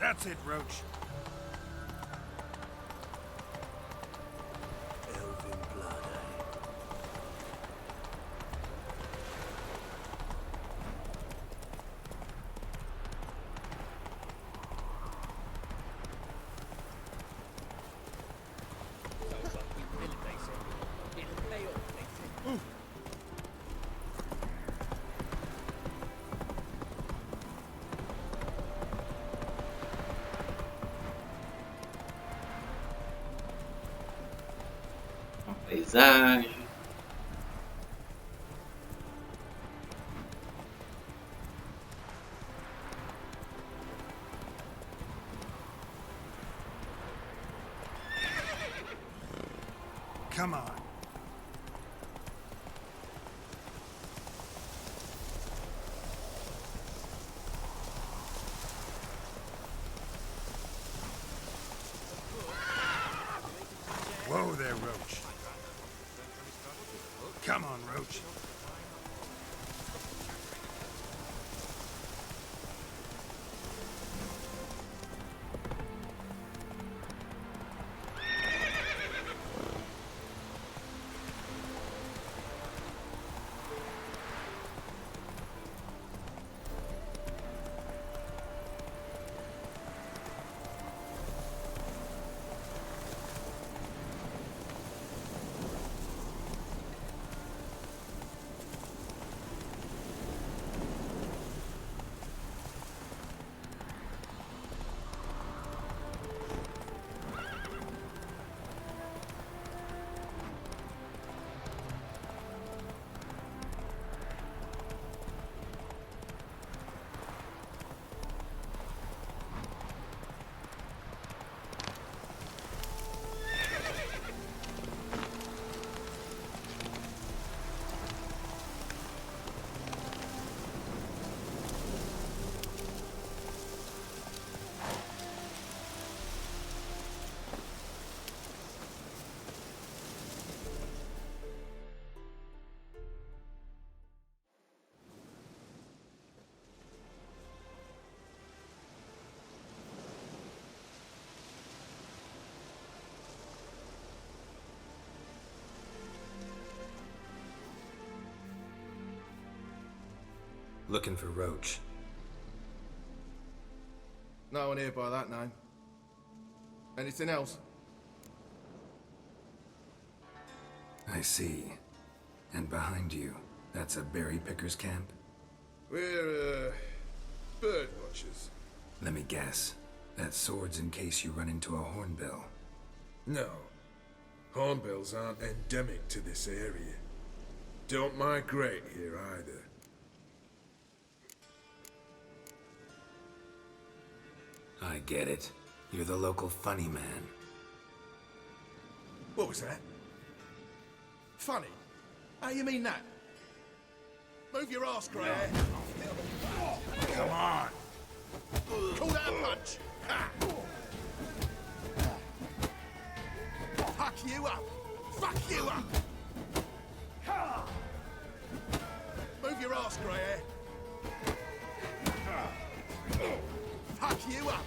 That's it, Roach. Elven blood, eh? Paisagem. Come on. Whoa there, Roach. Come on, Roach. Looking for Roach. No one here by that name. Anything else? I see. And behind you, that's a berry picker's camp? We're, bird watchers. Let me guess. That sword's in case you run into a hornbill. No. Hornbills aren't endemic to this area. Don't migrate here either. I get it. You're the local funny man. What was that? Funny? How you mean that? Move your ass, grey hair. Come on. Call that a punch. Ha. Fuck you up. Fuck you up. Move your ass, grey hair. Fuck you up.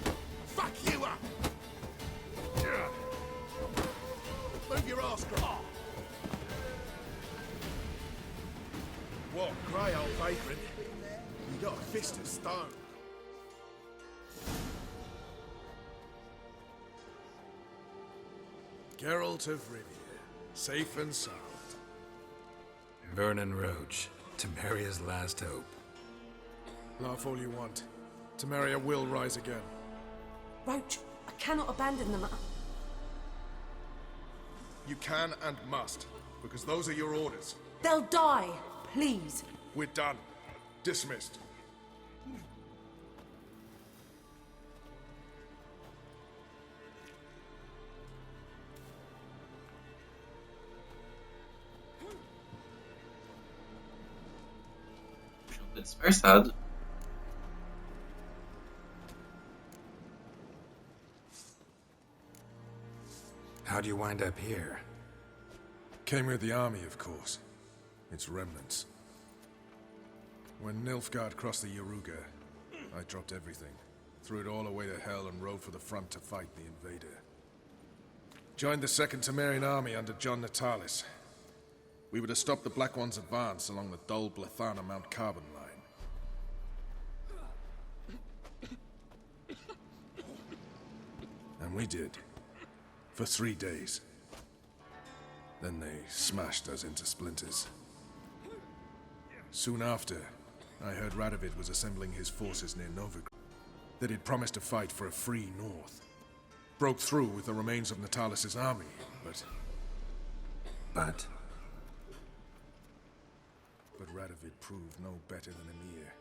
Fuck you up. Move your ass, grey. What, grey old vagrant? You got a fist of stone. Geralt of Rivia, safe and sound. Vernon Roach, Temeria's last hope. Laugh all you want. Temeria will rise again. Roach, I cannot abandon them. You can and must, because those are your orders. They'll die, please. We're done. Dismissed. Dispersado. How'd you wind up here? Came with the army, of course. Its remnants. When Nilfgaard crossed the Yaruga, I dropped everything. Threw it all away to hell and rode for the front to fight the invader. Joined the Second Temerian Army under John Natalis. We were to stop the Black One's advance along the Dol Blathana Mount Carbon line. And we did. For 3 days. Then they smashed us into splinters. Soon after, I heard Radovid was assembling his forces near Novigrad. That he'd promised to fight for a free north. Broke through with the remains of Natalis' army, but... But Radovid proved no better than Emir.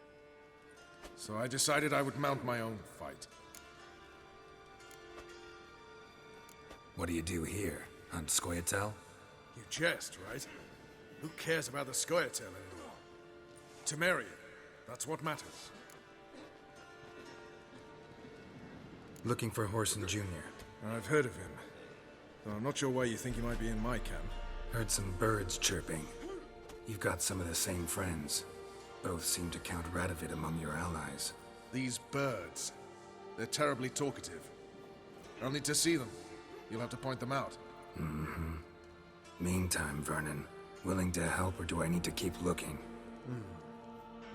So I decided I would mount my own fight. what do you do here? Hunt Scoia'tael? You jest, right? Who cares about the Scoia'tael anymore? Temeria, that's what matters. Looking for Whoreson Jr. I've heard of him. Though I'm not sure why you think he might be in my camp. Heard some birds chirping. You've got some of the same friends. Both seem to count Radovid among your allies. These birds. They're terribly talkative. I'll need to see them. You'll have to point them out. Mm-hmm. Meantime, Vernon, willing to help or do I need to keep looking?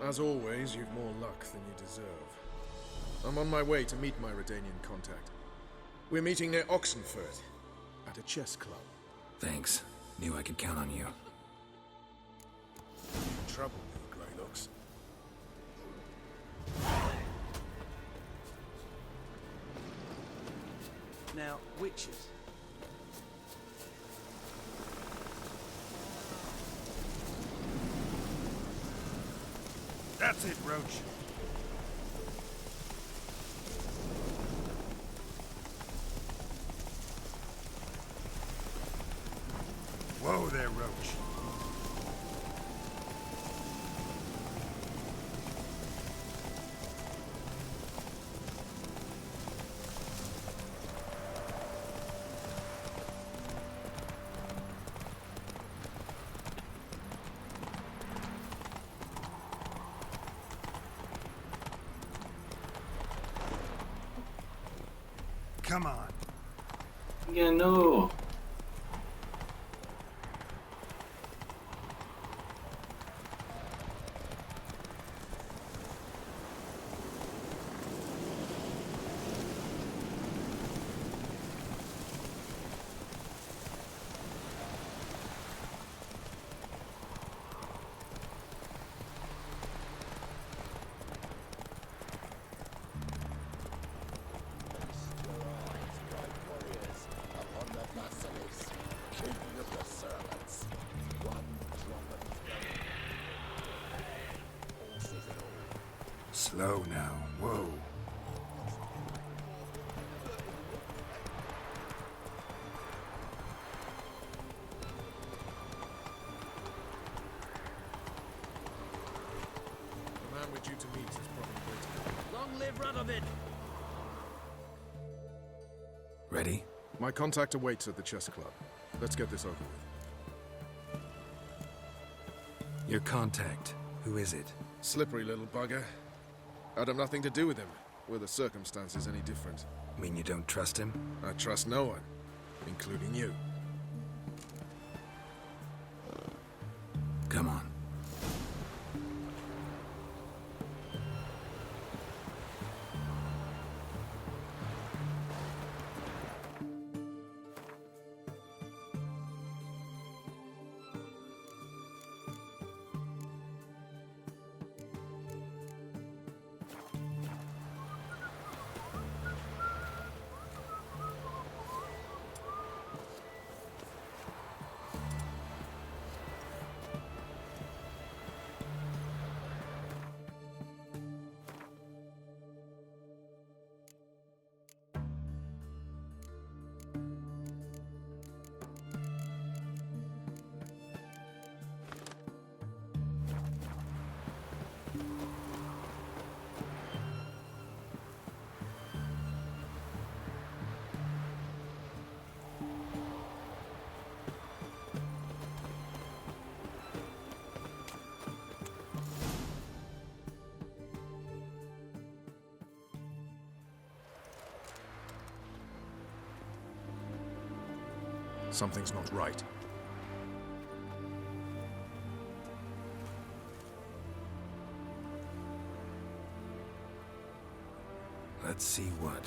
As always, you've more luck than you deserve. I'm on my way to meet my Redanian contact. We're meeting near Oxenford, at a chess club. Thanks. Knew I could count on you. Trouble me, Greylocks. Now, witches. That's it, Roach. Whoa there, Roach. Come on. Yeah, no. Slow now. Whoa. The man we're due to meet is probably waiting. Long live Radovid! Ready? My contact awaits at the chess club. Let's get this over with. Your contact. Who is it? Slippery little bugger. I'd have nothing to do with him. Were the circumstances any different? Mean you don't trust him? I trust no one, including you. Come on. Something's not right. Let's see what.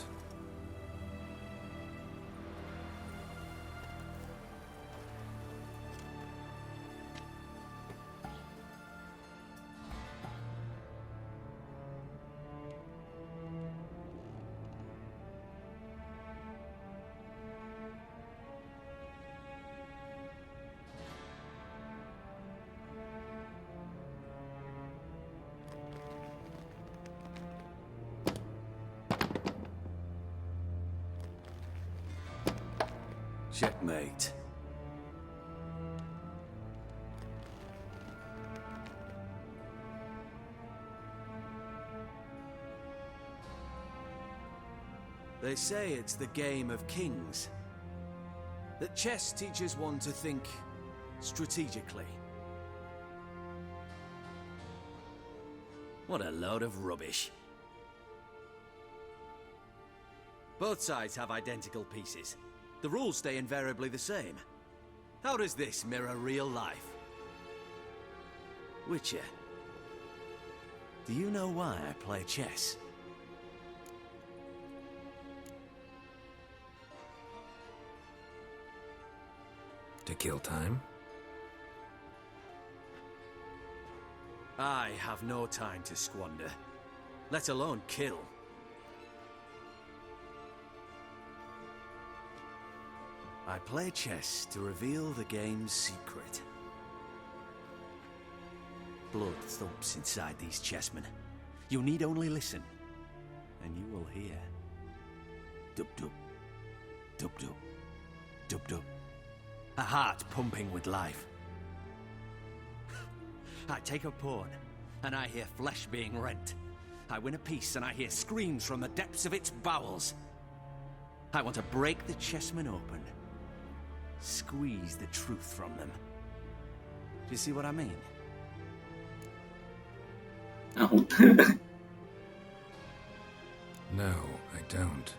Checkmate. They say it's the game of kings. That chess teaches one to think strategically. What a load of rubbish. Both sides have identical pieces. The rules stay invariably the same. How does this mirror real life? Witcher, do you know why I play chess? To kill time? I have no time to squander, let alone kill. I play chess to reveal the game's secret. Blood thumps inside these chessmen. You need only listen, and you will hear. Dub-dub, dub-dub, dub-dub. A heart pumping with life. I take a pawn, and I hear flesh being rent. I win a piece, and I hear screams from the depths of its bowels. I want to break the chessmen open. Squeeze the truth from them. Do you see what I mean? No. No, I don't.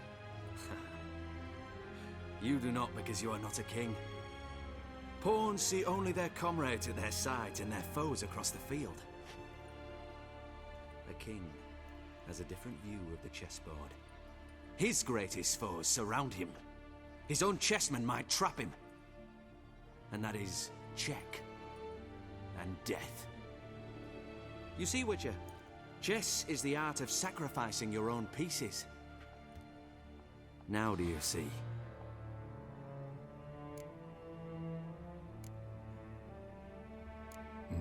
You do not because you are not a king. Pawns see only their comrades at their sides and their foes across the field. A king has a different view of the chessboard. His greatest foes surround him. His own chessmen might trap him. And that is check and death. You see, Witcher, chess is the art of sacrificing your own pieces. Now do you see?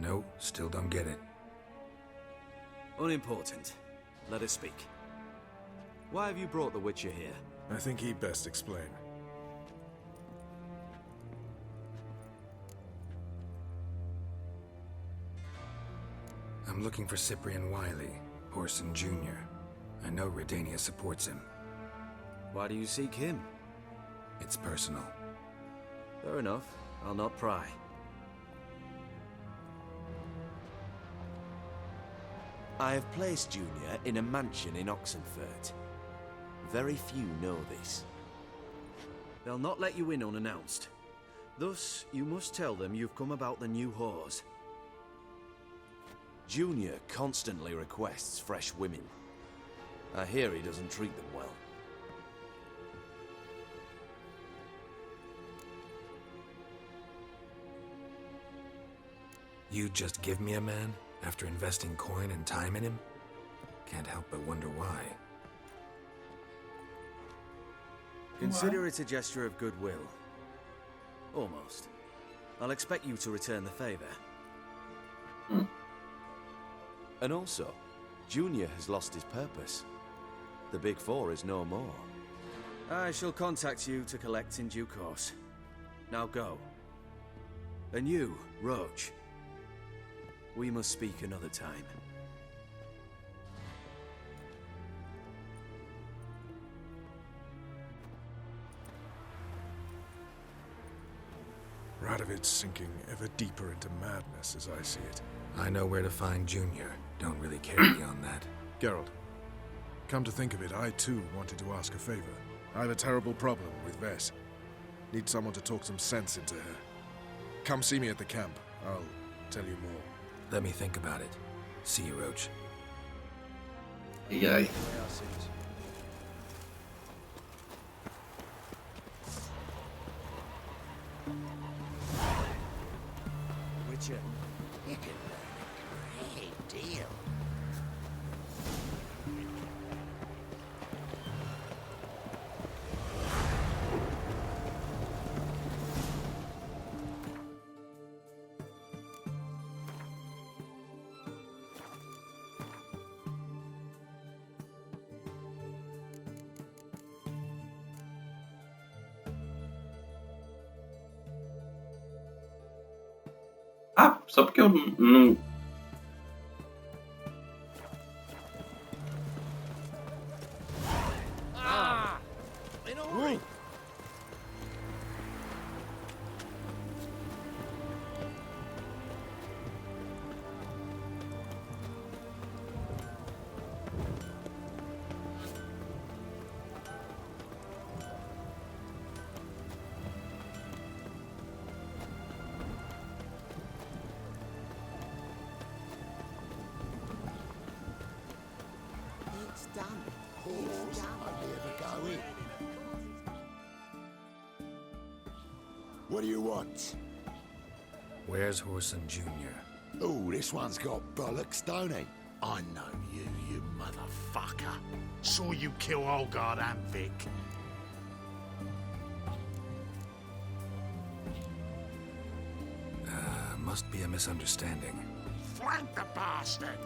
No, still don't get it. Unimportant. let us speak. Why have you brought the Witcher here? I think he'd best explain. I'm looking for Cyprian Wiley, Orson Jr. I know Redania supports him. Why do you seek him? It's personal. Fair enough. I'll not pry. I have placed Junior in a mansion in Oxenfurt. Very few know this. They'll not let you in unannounced. Thus, you must tell them you've come about the new whores. Junior constantly requests fresh women. I hear he doesn't treat them well. You just give me a man after investing coin and time in him? Can't help but wonder why. Consider it a gesture of goodwill. Almost. I'll expect you to return the favor. And also, Junior has lost his purpose. The Big Four is no more. I shall contact you to collect in due course. Now go. And you, Roach. We must speak another time. Radovid's sinking ever deeper into madness as I see it. I know where to find Junior. Don't really care beyond that. Gerald, come to think of it, I too wanted to ask a favor. I have a terrible problem with Vess. Need someone to talk some sense into her. Come see me at the camp. I'll tell you more. Let me think about it. See you, Roach. Yay. Witcher, you can learn a great deal. Ah, só porque eu não... It's done. It's done. I never go in. What do you want? Where's Orson Jr.? Oh, this one's got bollocks, don't he? I know you, you motherfucker. Saw you kill Olgard and Vic. Must be a misunderstanding. Flank the bastard!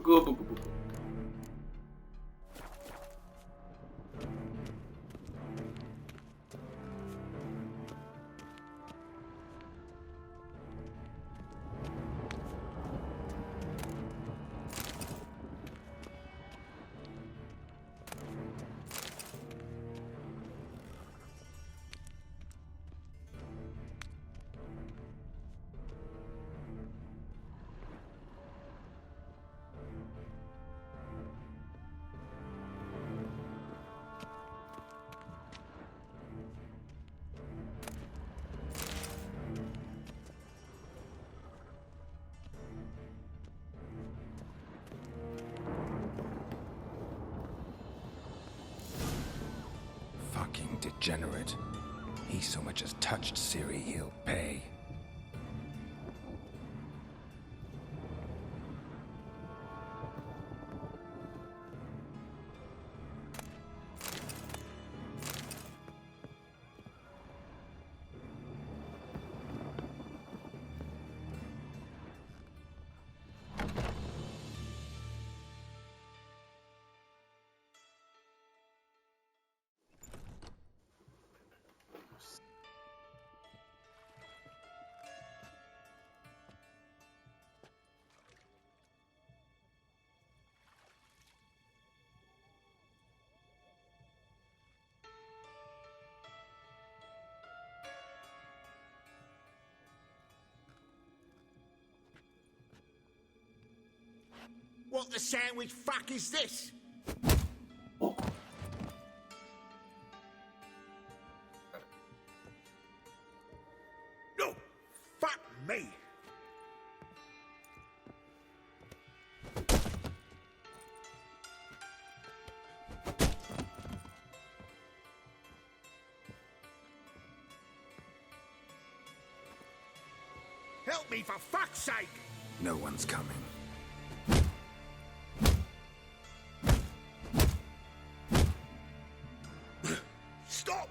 Bugou, bugou, bugou. Fucking degenerate. He so much as touched Ciri, he'll pay. What the sandwich fuck is this? No, fuck me. Help me for fuck's sake! No one's coming. Stop!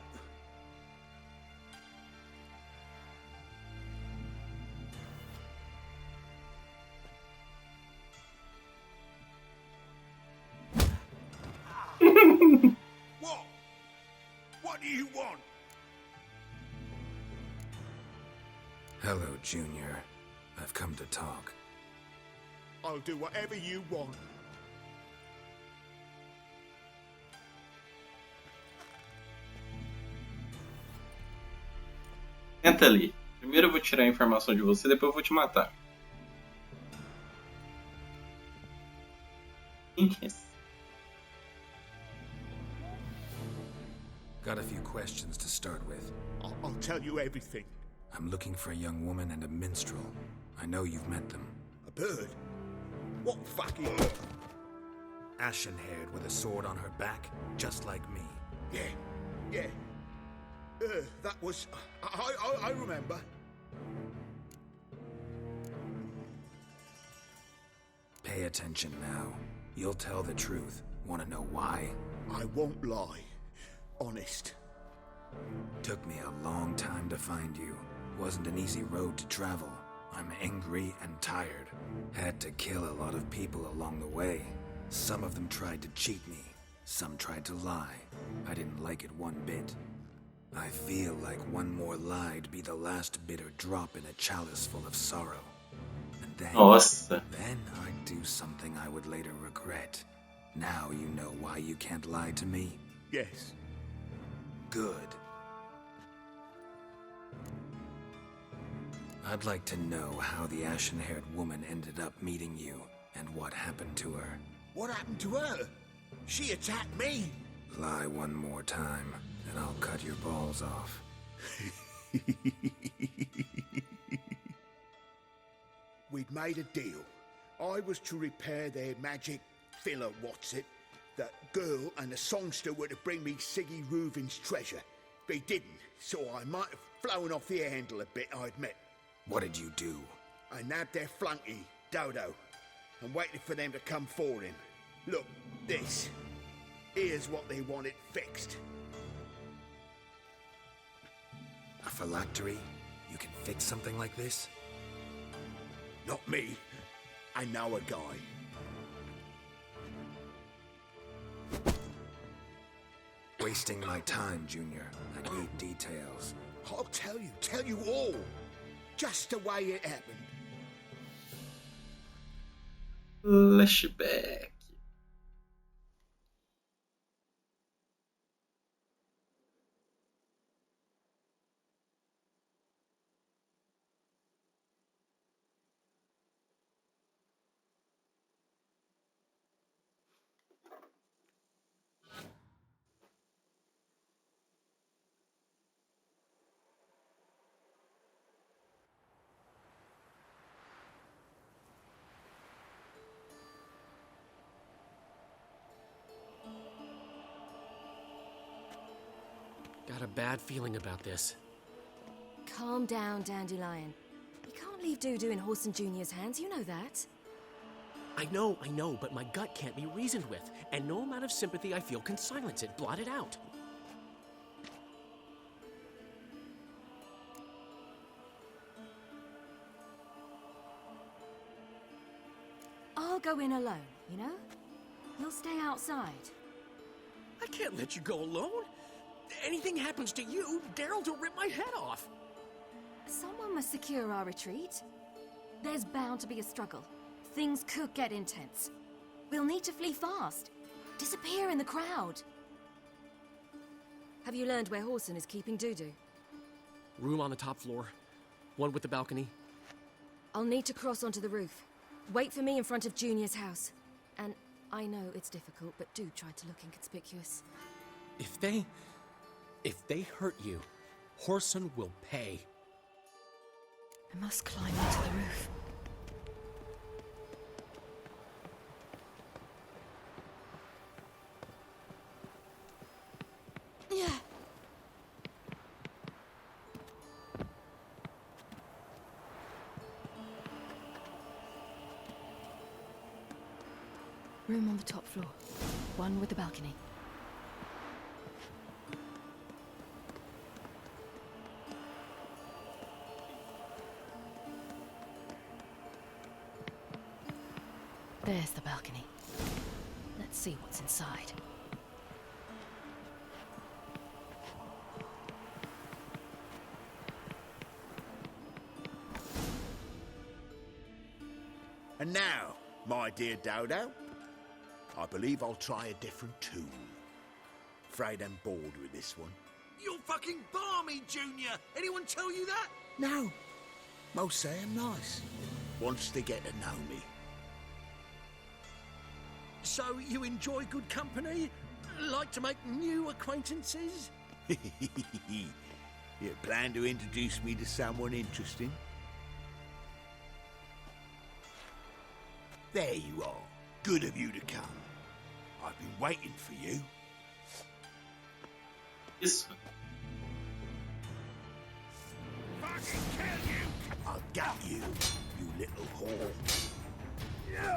What? What do you want? Hello, Junior. I've come to talk. I'll do whatever you want. Senta ali. Primeiro eu vou tirar a informação de você, depois eu vou te matar. Yes. Got a few questions to start with. I'll tell you everything. I'm looking for a young woman and a minstrel. I know you've met them. A bird? What fucking bird? Ashen-haired with a sword on her back, just like me. Yeah. That was... I remember. Pay attention now. You'll tell the truth. Want to know why? I won't lie. Honest. Took me a long time to find you. Wasn't an easy road to travel. I'm angry and tired. Had to kill a lot of people along the way. Some of them tried to cheat me. Some tried to lie. I didn't like it one bit. I feel like one more lie'd be the last bitter drop in a chalice full of sorrow. And then I'd do something I would later regret. Now you know why you can't lie to me? Yes. Good. I'd like to know how the ashen-haired woman ended up meeting you, and what happened to her. What happened to her? She attacked me. Lie one more time, and I'll cut your balls off. We'd made a deal. I was to repair their magic filler, that girl and the songster were to bring me Siggy Reuven's treasure. They didn't, so I might have flown off the handle a bit, I admit. What did you do? I nabbed their flunky, Dodo, and waited for them to come for him. Look, this. Here's what they wanted fixed. A phylactery? You can fix something like this? Not me. I know a guy. wasting my time, Junior. I need details. I'll tell you all. Just the way it happened. Flashback. Got a bad feeling about this. Calm down, Dandelion. You can't leave Dudu in Horson Jr.'s hands, you know that. I know, but my gut can't be reasoned with, and no amount of sympathy I feel can silence it, blot it out. I'll go in alone, you know? You'll stay outside. I can't let you go alone. Anything happens to you, Geraldo will rip my head off. Someone must secure our retreat. There's bound to be a struggle. Things could get intense. We'll need to flee fast. Disappear in the crowd. Have you learned where Horson is keeping Dudu? Room on the top floor. One with the balcony. I'll need to cross onto the roof. Wait for me in front of Junior's house. And I know it's difficult, but do try to look inconspicuous. If they hurt you, Horson will pay. I must climb onto the roof. Yeah. Room on the top floor. One with the balcony. There's the balcony. Let's see what's inside. And now, my dear Dodo, I believe I'll try a different tool. Afraid I'm bored with this one. You're fucking balmy, Junior! Anyone tell you that? No. Most say I'm nice. Wants to get to know me. So you enjoy good company? Like to make new acquaintances? You plan to introduce me to someone interesting? There you are. Good of you to come. I've been waiting for you. Isso. Fucking kill you! I'll get you, you little whore. Yeah.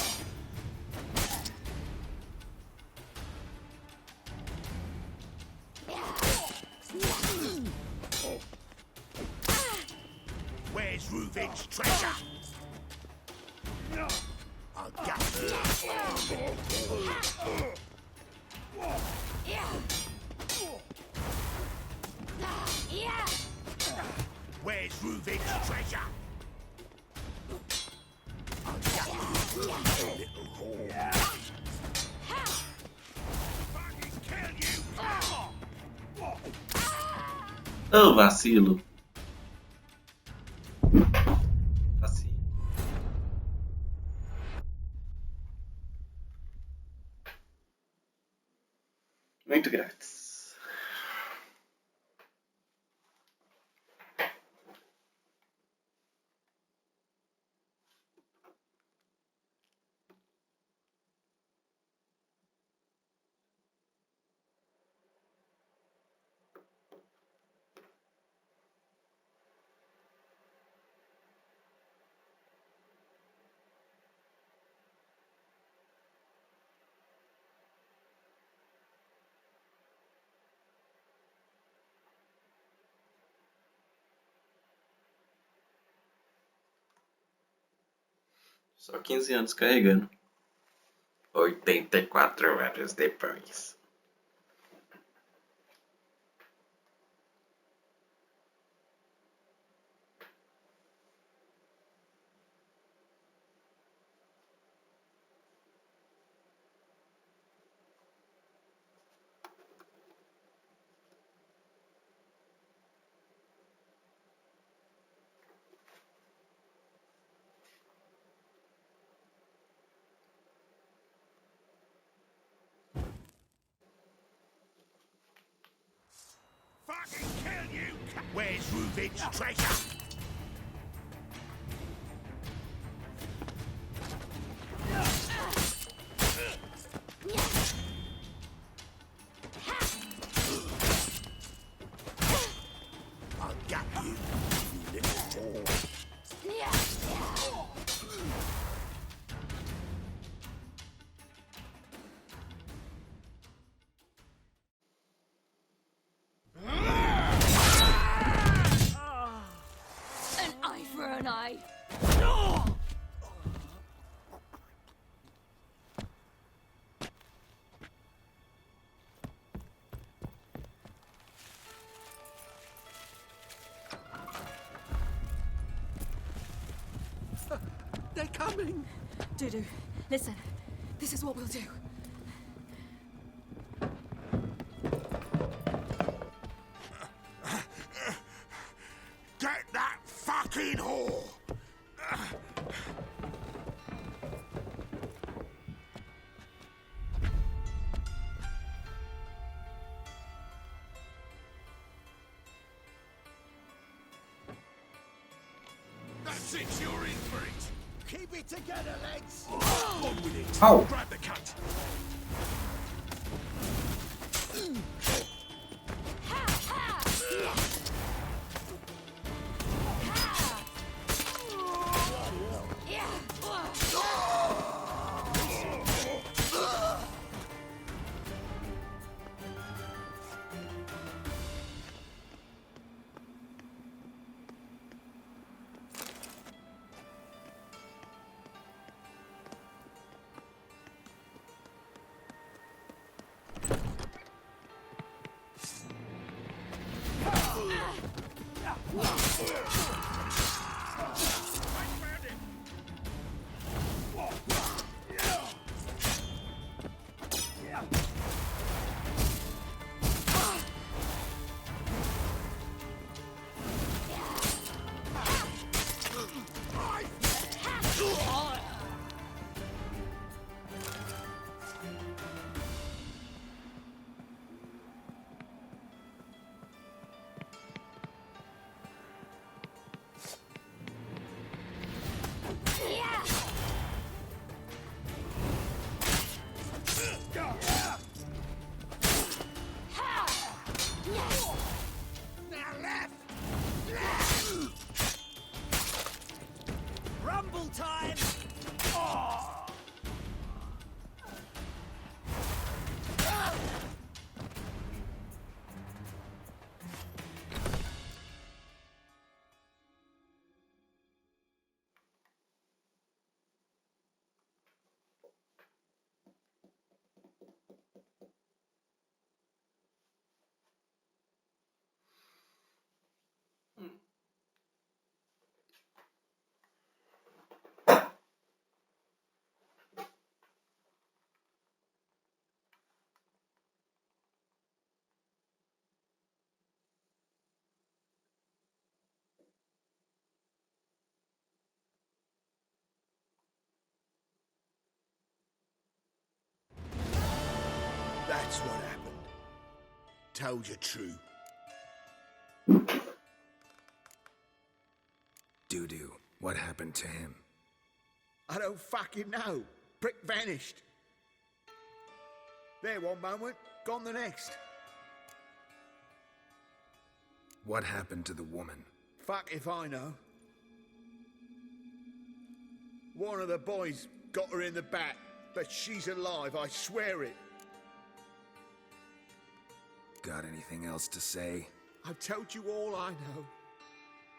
Where's Reuven's treasure? I'll get you. Where's Reuven's treasure? I'll get you, little whore. Fucking kill you! Ô, vacilo. Vacilo. Muito grátis. Só 15 anos carregando. 84 horas depois. Where's Reuben's treasure? I'll get you, you little fool. An eye for an eye. They're coming! Dudu, listen. This is what we'll do. Get that fucking whore! That's it, you're in for it! Keep it together, lads! On with it! Ow. Grab the cunt! Rumble time! That's what happened. Told you true. Dudu, what happened to him? I don't fucking know. Prick vanished. There one moment, gone the next. What happened to the woman? Fuck if I know. One of the boys got her in the back, but she's alive, I swear it. Got anything else to say? I've told you all I know.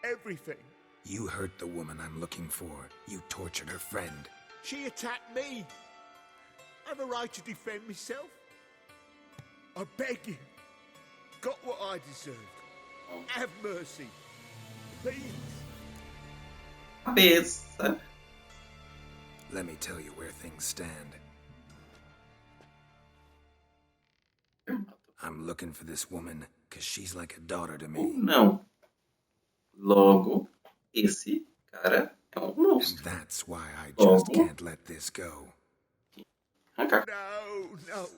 Everything. You hurt the woman I'm looking for. You tortured her friend. She attacked me. I have a right to defend myself. I beg you. Got what I deserved. Have mercy. Please. Cabeça. Let me tell you where things stand. I'm looking for this woman, cause she's like a daughter to me. Não. Logo, esse cara é monstro. And that's why I just can't let this go. No, no.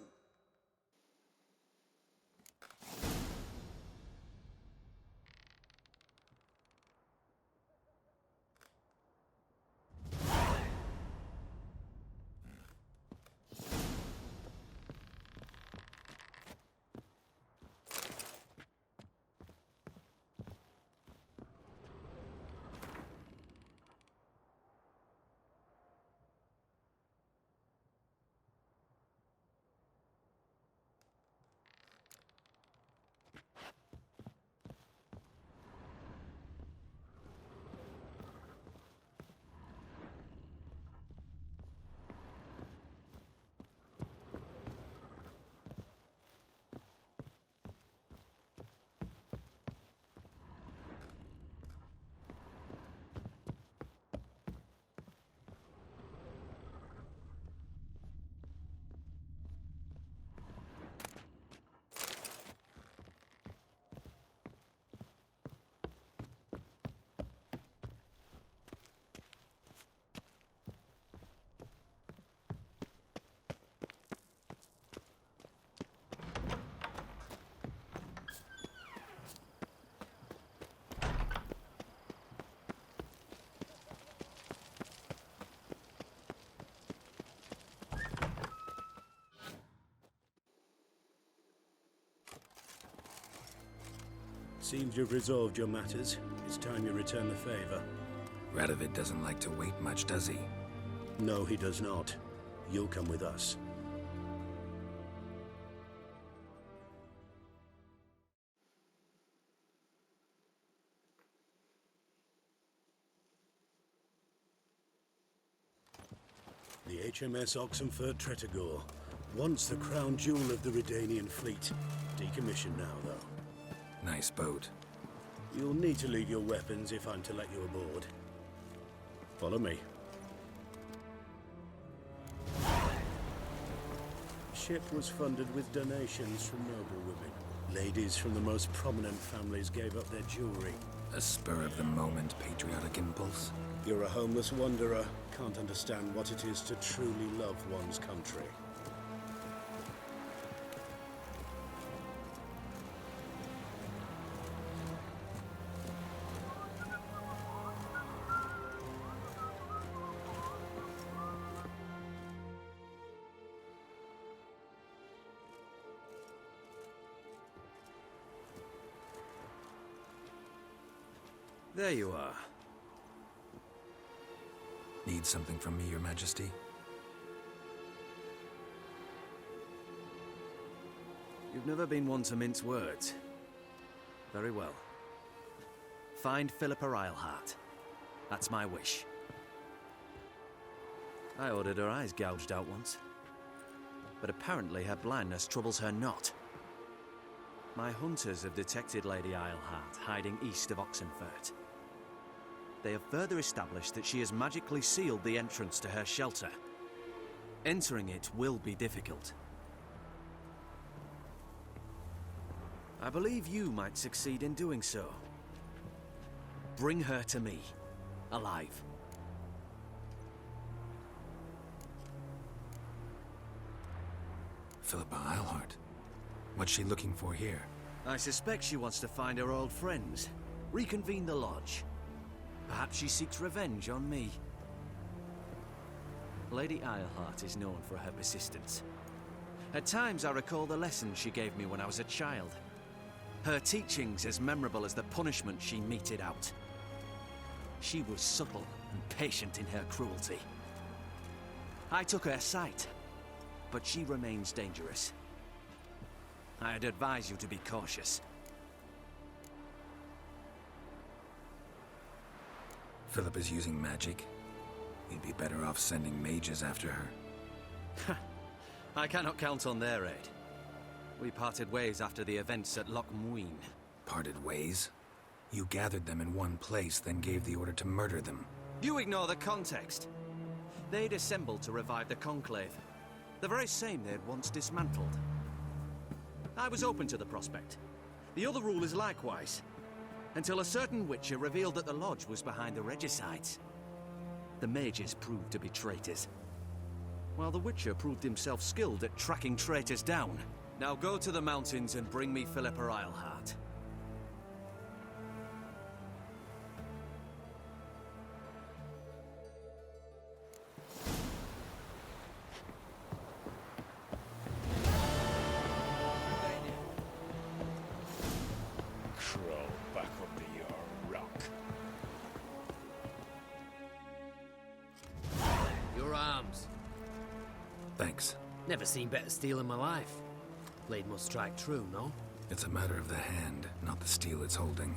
Seems you've resolved your matters. It's time you return the favor. Radovid doesn't like to wait much, does he? No, he does not. You'll come with us. The HMS Oxenford Tretogor. Once the crown jewel of the Redanian fleet. Decommissioned now, though. Nice boat. You'll need to leave your weapons if I'm to let you aboard. Follow me. The ship was funded with donations from noblewomen. Ladies from the most prominent families gave up their jewelry. A spur-of-the-moment patriotic impulse? You're a homeless wanderer. Can't understand what it is to truly love one's country. There you are. Need something from me, Your Majesty? You've never been one to mince words. Very well. Find Philippa Eilhart. That's my wish. I ordered her eyes gouged out once. But apparently her blindness troubles her not. My hunters have detected Lady Eilhart hiding east of Oxenfurt. They have further established that she has magically sealed the entrance to her shelter. Entering it will be difficult. I believe you might succeed in doing so. Bring her to me, alive. Philippa Eilhart? What's she looking for here? I suspect she wants to find her old friends, reconvene the lodge. Perhaps she seeks revenge on me. Lady Eilhart is known for her persistence. At times I recall the lessons she gave me when I was a child. Her teachings as memorable as the punishment she meted out. She was subtle and patient in her cruelty. I took her sight, but she remains dangerous. I'd advise you to be cautious. Philippa's using magic. You'd be better off sending mages after her. I cannot count on their aid. We parted ways after the events at Loch Muin. Parted ways? You gathered them in one place, then gave the order to murder them. You ignore the context. They'd assembled to revive the Conclave. The very same they'd once dismantled. I was open to the prospect. The other rulers likewise. Until a certain witcher revealed that the lodge was behind the regicides. The mages proved to be traitors. While the witcher proved himself skilled at tracking traitors down. Now go to the mountains and bring me Philippa Eilhart. Crawl back under your rock. Your arms. Thanks. Never seen better steel in my life. Blade must strike true, no? It's a matter of the hand, not the steel it's holding.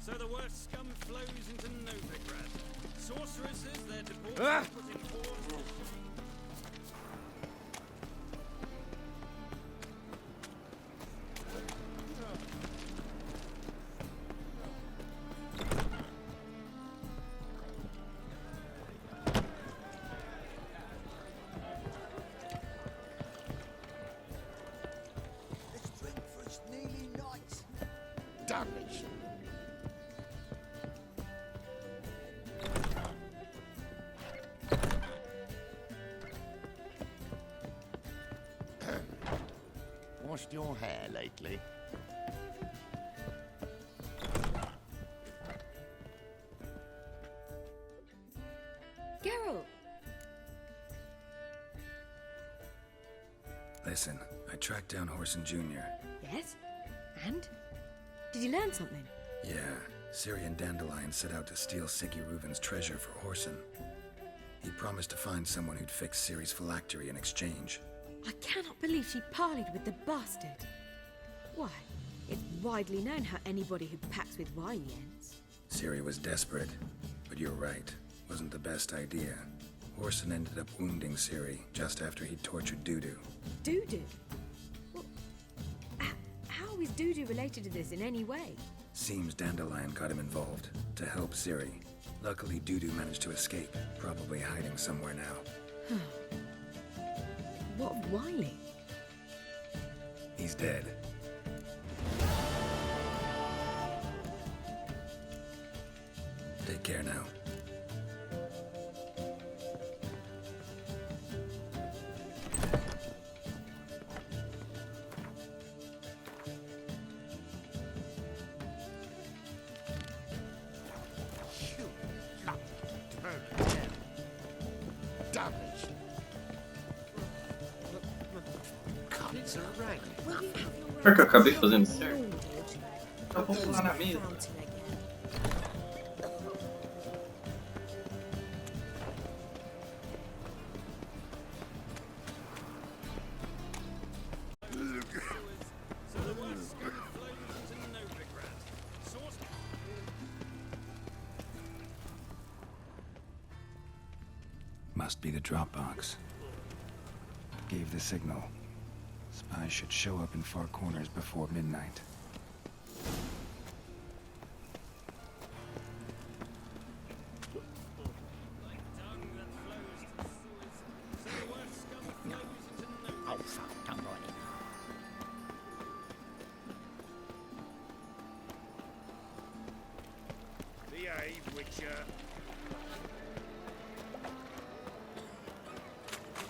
So the worst scum flows into Novigrad. Sorceresses, their deported put in force. Let's drink for it's nearly night. Damage. Washed your hair lately? Geralt! Listen, I tracked down Horson Jr. Yes? And? Did you learn something? Yeah, Ciri and Dandelion set out to steal Siggy Reuven's treasure for Horson. He promised to find someone who'd fix Ciri's phylactery in exchange. I cannot believe she parleyed with the bastard. Why, it's widely known how anybody who packs with wine ends. Ciri was desperate, but you're right. Wasn't the best idea. Horson ended up wounding Ciri just after he tortured Dudu. Dudu? Well, how is Dudu related to this in any way? Seems Dandelion got him involved to help Ciri. Luckily, Dudu managed to escape, probably hiding somewhere now. What of Wiley? He's dead. Take care now. Pior que eu acabei fazendo certo. Eu vou pular na mesa. Must be the drop box. Gave the signal. Spies should show up in far corners before midnight. Oh, fuck, don't write it. Behave, Witcher.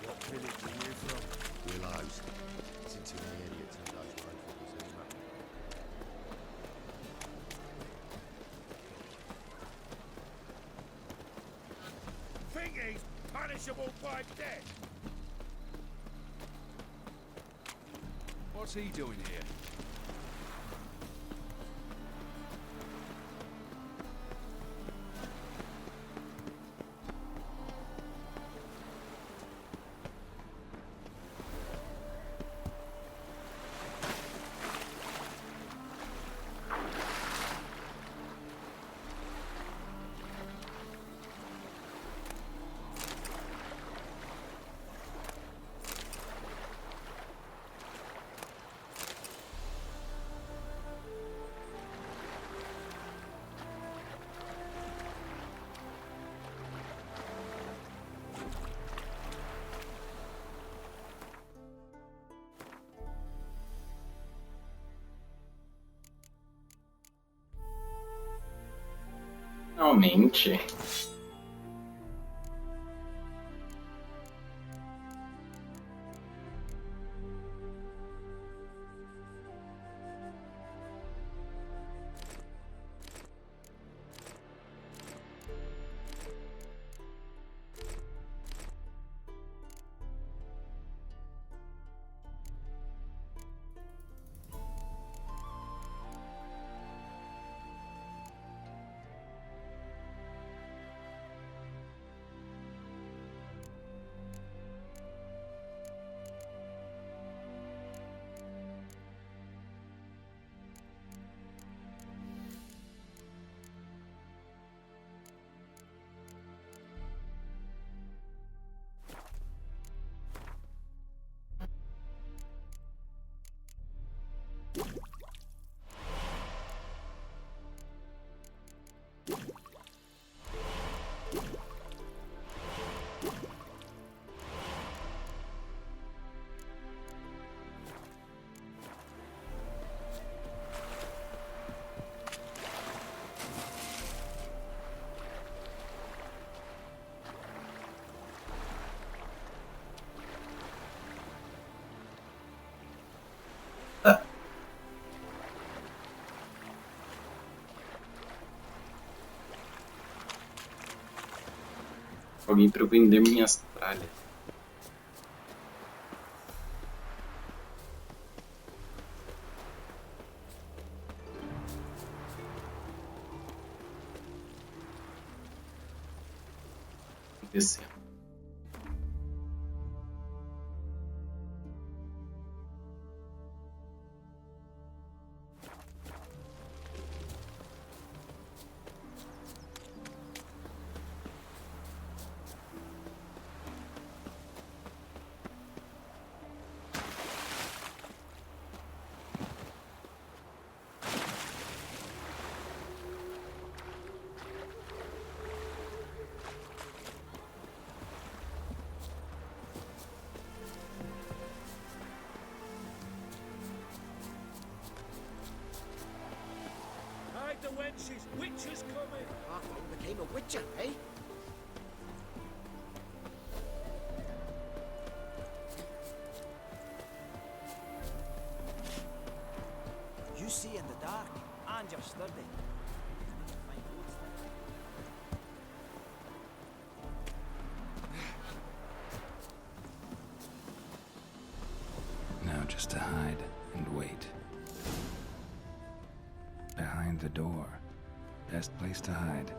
What village are you from? Willows. It's into the idiot and those roadholders anyway. Think he's punishable by death? What's he doing here? Realmente. alguém para eu vender minhas tralhas. Descendo. The wenches, witches coming! Half of them became a witcher, eh? You see in the dark, and you're sturdy. Now just to hide and wait. Behind the door. Best place to hide.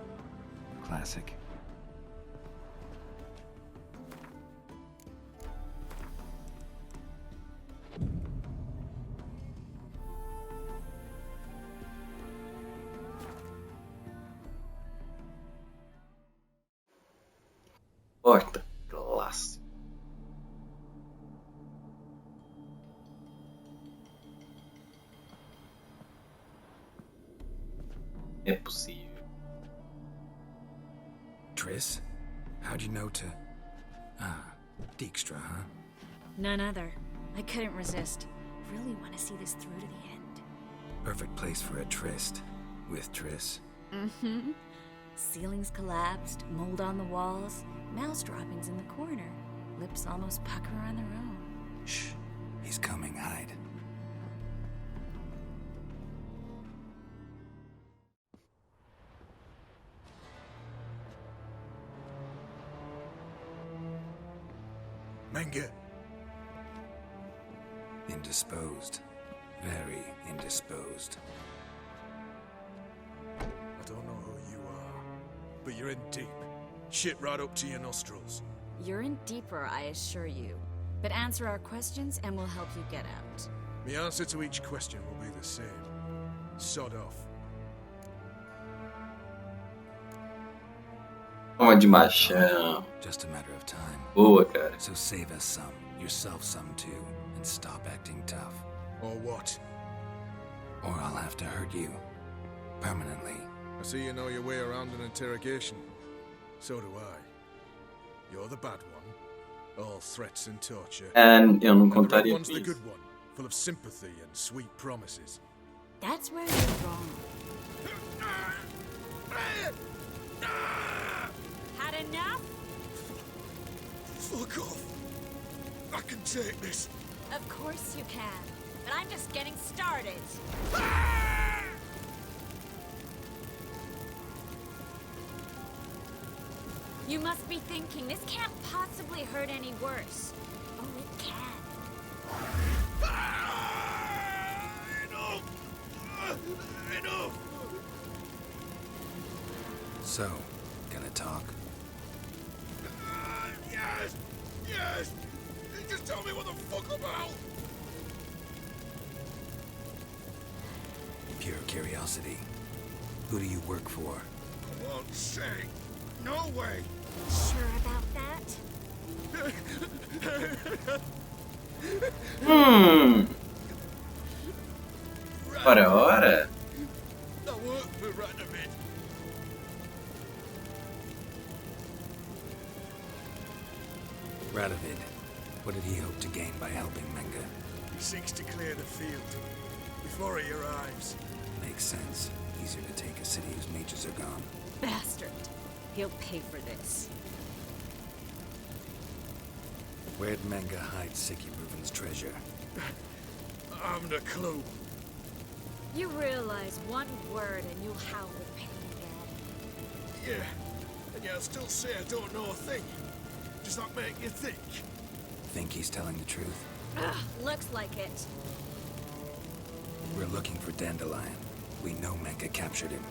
Classic. Porta. Clássico. É possível. Triss? How'd you know to... Ah, Dijkstra, huh? None other. I couldn't resist. Really want to see this through to the end. Perfect place for a tryst. With Triss. Mm-hmm. Ceilings collapsed, mold on the walls, mouse droppings in the corner. Lips almost pucker on their own. Shh. He's coming, hide. Menge. Indisposed. Very indisposed. I don't know who you are, but you're in deep. Shit right up to your nostrils. You're in deeper, I assure you. But answer our questions and we'll help you get out. The answer to each question will be the same. Sod off. Uma de machão. Just a matter of time. Boa, cara. So save us some, yourself some too, and stop acting tough. Or what? Or I'll have to hurt you. Permanently. I see you know your way around an interrogation. So do I. You're the bad one. All threats and torture. And eu não And the red contaria one's com the isso. good one, full of sympathy and sweet promises. That's where you're wrong. Had enough? Fuck off. I can take this. Of course you can. But I'm just getting started. You must be thinking, this can't possibly hurt any worse. Oh, it can. Enough! So, gonna talk? Yes! Yes! Just tell me what the fuck about! Pure curiosity. Who do you work for? I won't say. No way! Sure about that? Ora. I work for Radovid. Radovid. What did he hope to gain by helping Menge? He seeks to clear the field before he arrives. Makes sense. Easier to take a city whose mages are gone. Bastard. He'll pay for this. Where'd Menge hide Siggy Reuven's treasure? I haven't a clue. You realize one word and you'll howl with pain again. Yeah. And yet I still say I don't know a thing. Does that make you think? Think he's telling the truth? Ugh, looks like it. We're looking for Dandelion. We know Menka captured him.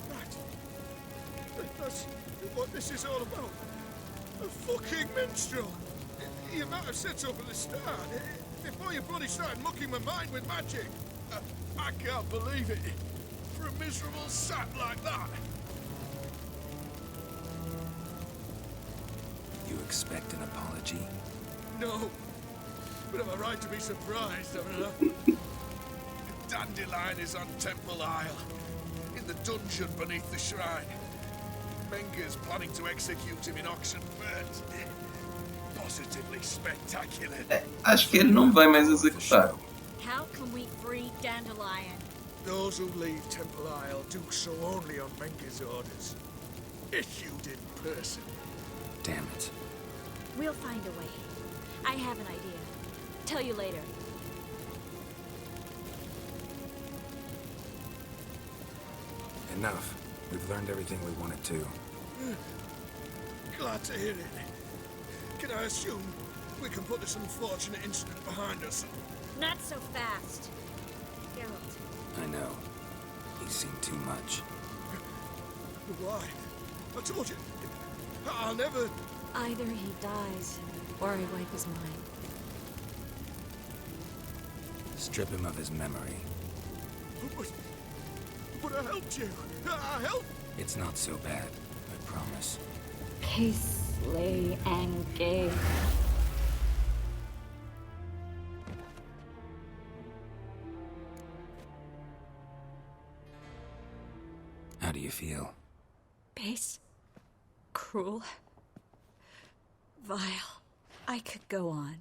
Right. That's what this is all about. A fucking minstrel. You might have said so from the start. Before you bloody started mucking my mind with magic. I can't believe it. For a miserable sap like that. You expect an apology? No. But am I right to be surprised, haven't I? Dandelion is on Temple Isle. In the dungeon beneath the shrine. Menka's planning to execute him in auction first. Positively spectacular. Acho que ele não vai mais executar. How can we free Dandelion? Those who leave Temple Isle do so only on Menka's orders. Issued in person. Damn it. We'll find a way. I have an idea. Tell you later. Enough. We've learned everything we wanted to. Glad to hear it. Can I assume we can put this unfortunate incident behind us? Not so fast. Geralt. I know. He's seen too much. Why? I told you. I'll never... Either he dies, or I wipe his mind. Strip him of his memory. But I helped you. I helped. It's not so bad, I promise. Paisley and Gay. How do you feel? Base. Cruel. Vile. I could go on.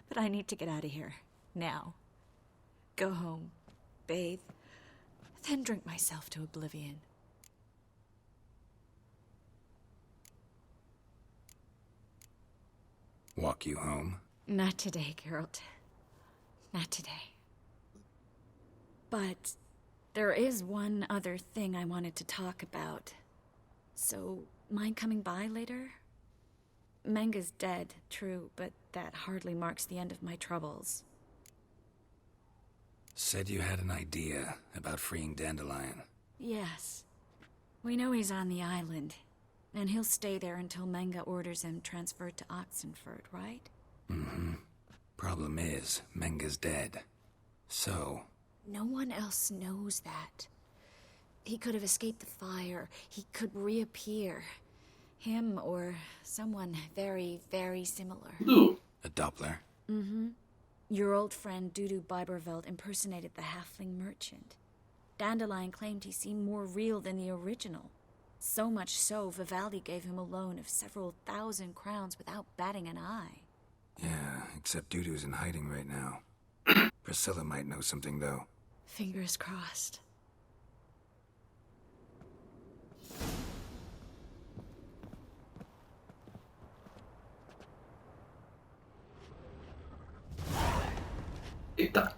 But I need to get out of here. Now. Go home. Bathe. Then drink myself to oblivion. Walk you home? Not today, Geralt. Not today. But there is one other thing I wanted to talk about. So, mind coming by later? Menga's dead, true, but that hardly marks the end of my troubles. Said you had an idea about freeing Dandelion. Yes. We know he's on the island, and he'll stay there until Menga orders him transferred to Oxenford, right? Mm-hmm. Problem is, Menga's dead. So... No one else knows that. He could have escaped the fire. He could reappear. Him or someone very, very similar. A Doppler? Mm-hmm. Your old friend Dudu Biberveld impersonated the halfling merchant. Dandelion claimed he seemed more real than the original. So much so, Vivaldi gave him a loan of several thousand crowns without batting an eye. Yeah, except Dudu's in hiding right now. Priscilla might know something, though. Fingers crossed. Eita.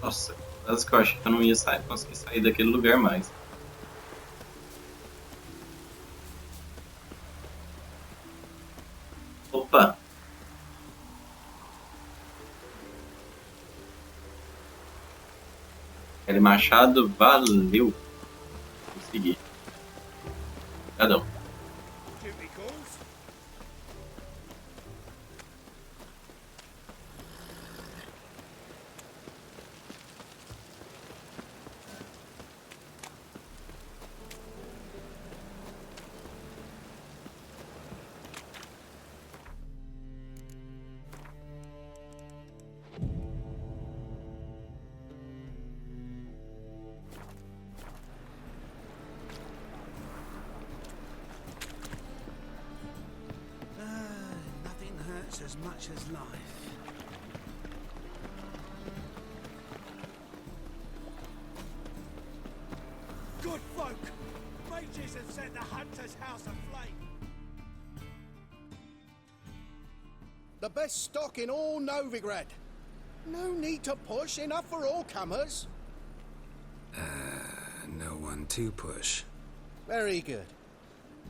Nossa, quase que eu acho que eu não ia conseguir sair daquele lugar mais. Opa! Machado, valeu. Consegui. Cadão. Duty calls. Nothing hurts as much as life. Good folk! Mages have set the hunter's house aflame. The best stock in all Novigrad. No need to push, enough for all comers. No one to push. Very good.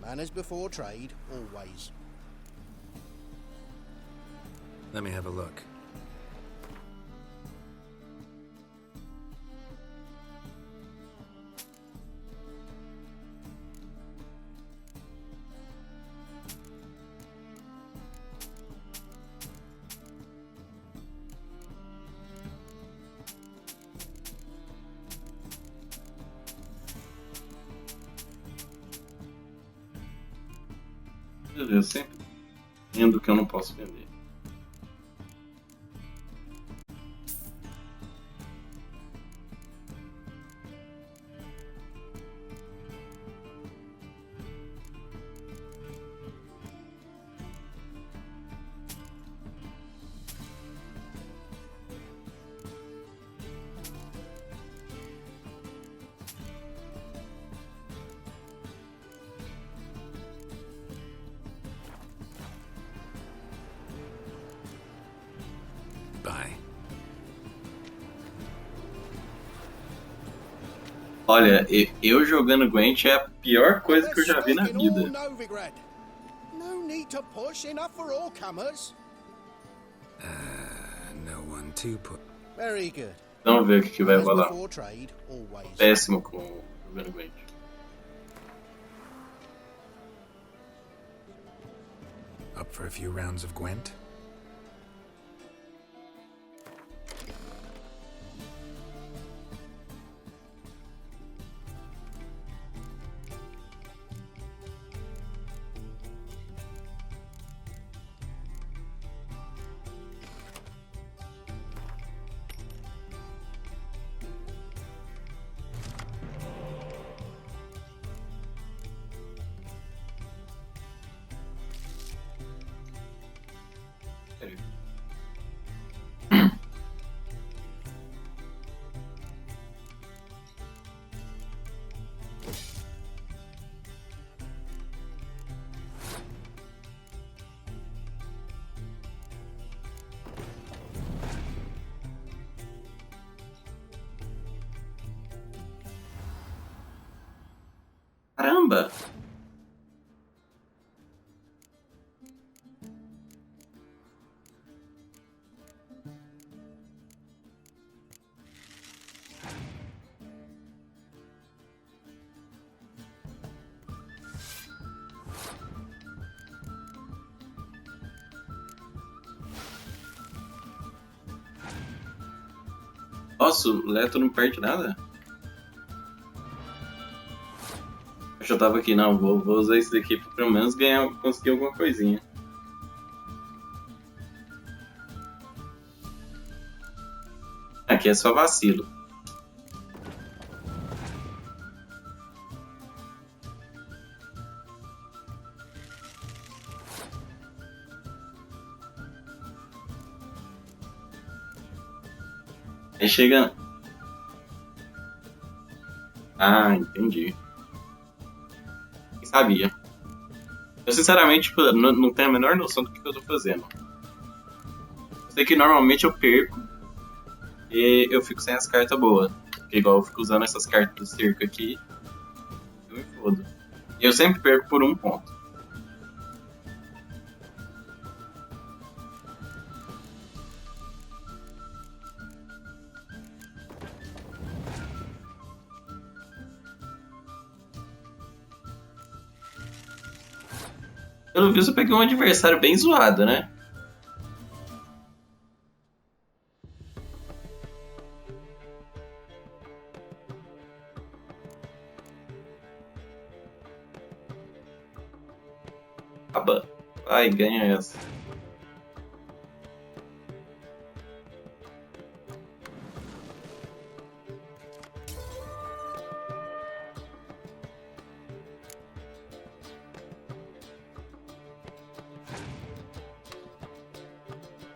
Manners before trade, always. Let me have a look. Eu sempre vendo que eu não posso vender. Bye. Olha, eu jogando Gwent é a pior coisa que eu já vi na vida. Novigrad. No need to push, enough for all comers. No one to push. Very good. Vamos ver o que vai Manners rolar. before trade, always. Péssimo com jogando Gwent. Up for a few rounds of Gwent? Caramba! Nossa, o Leto não perde nada? Eu já tava aqui, não, vou usar isso daqui pra pelo menos conseguir alguma coisinha. Aqui é só vacilo. Aí chega... Ah, entendi. Nem sabia. Eu sinceramente tipo, não tenho a menor noção do que eu tô fazendo. Eu sei que normalmente eu perco e eu fico sem as cartas boas. Porque igual eu fico usando essas cartas do cerco aqui, eu me fodo. E eu sempre perco por um ponto. Pelo visto eu peguei um adversário bem zoado, né? Acaba. Vai, ganha essa.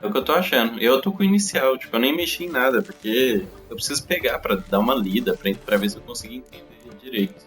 É o que eu tô achando. Eu tô com o inicial, tipo, eu nem mexi em nada, porque eu preciso pegar pra dar uma lida, pra ver se eu consigo entender direito.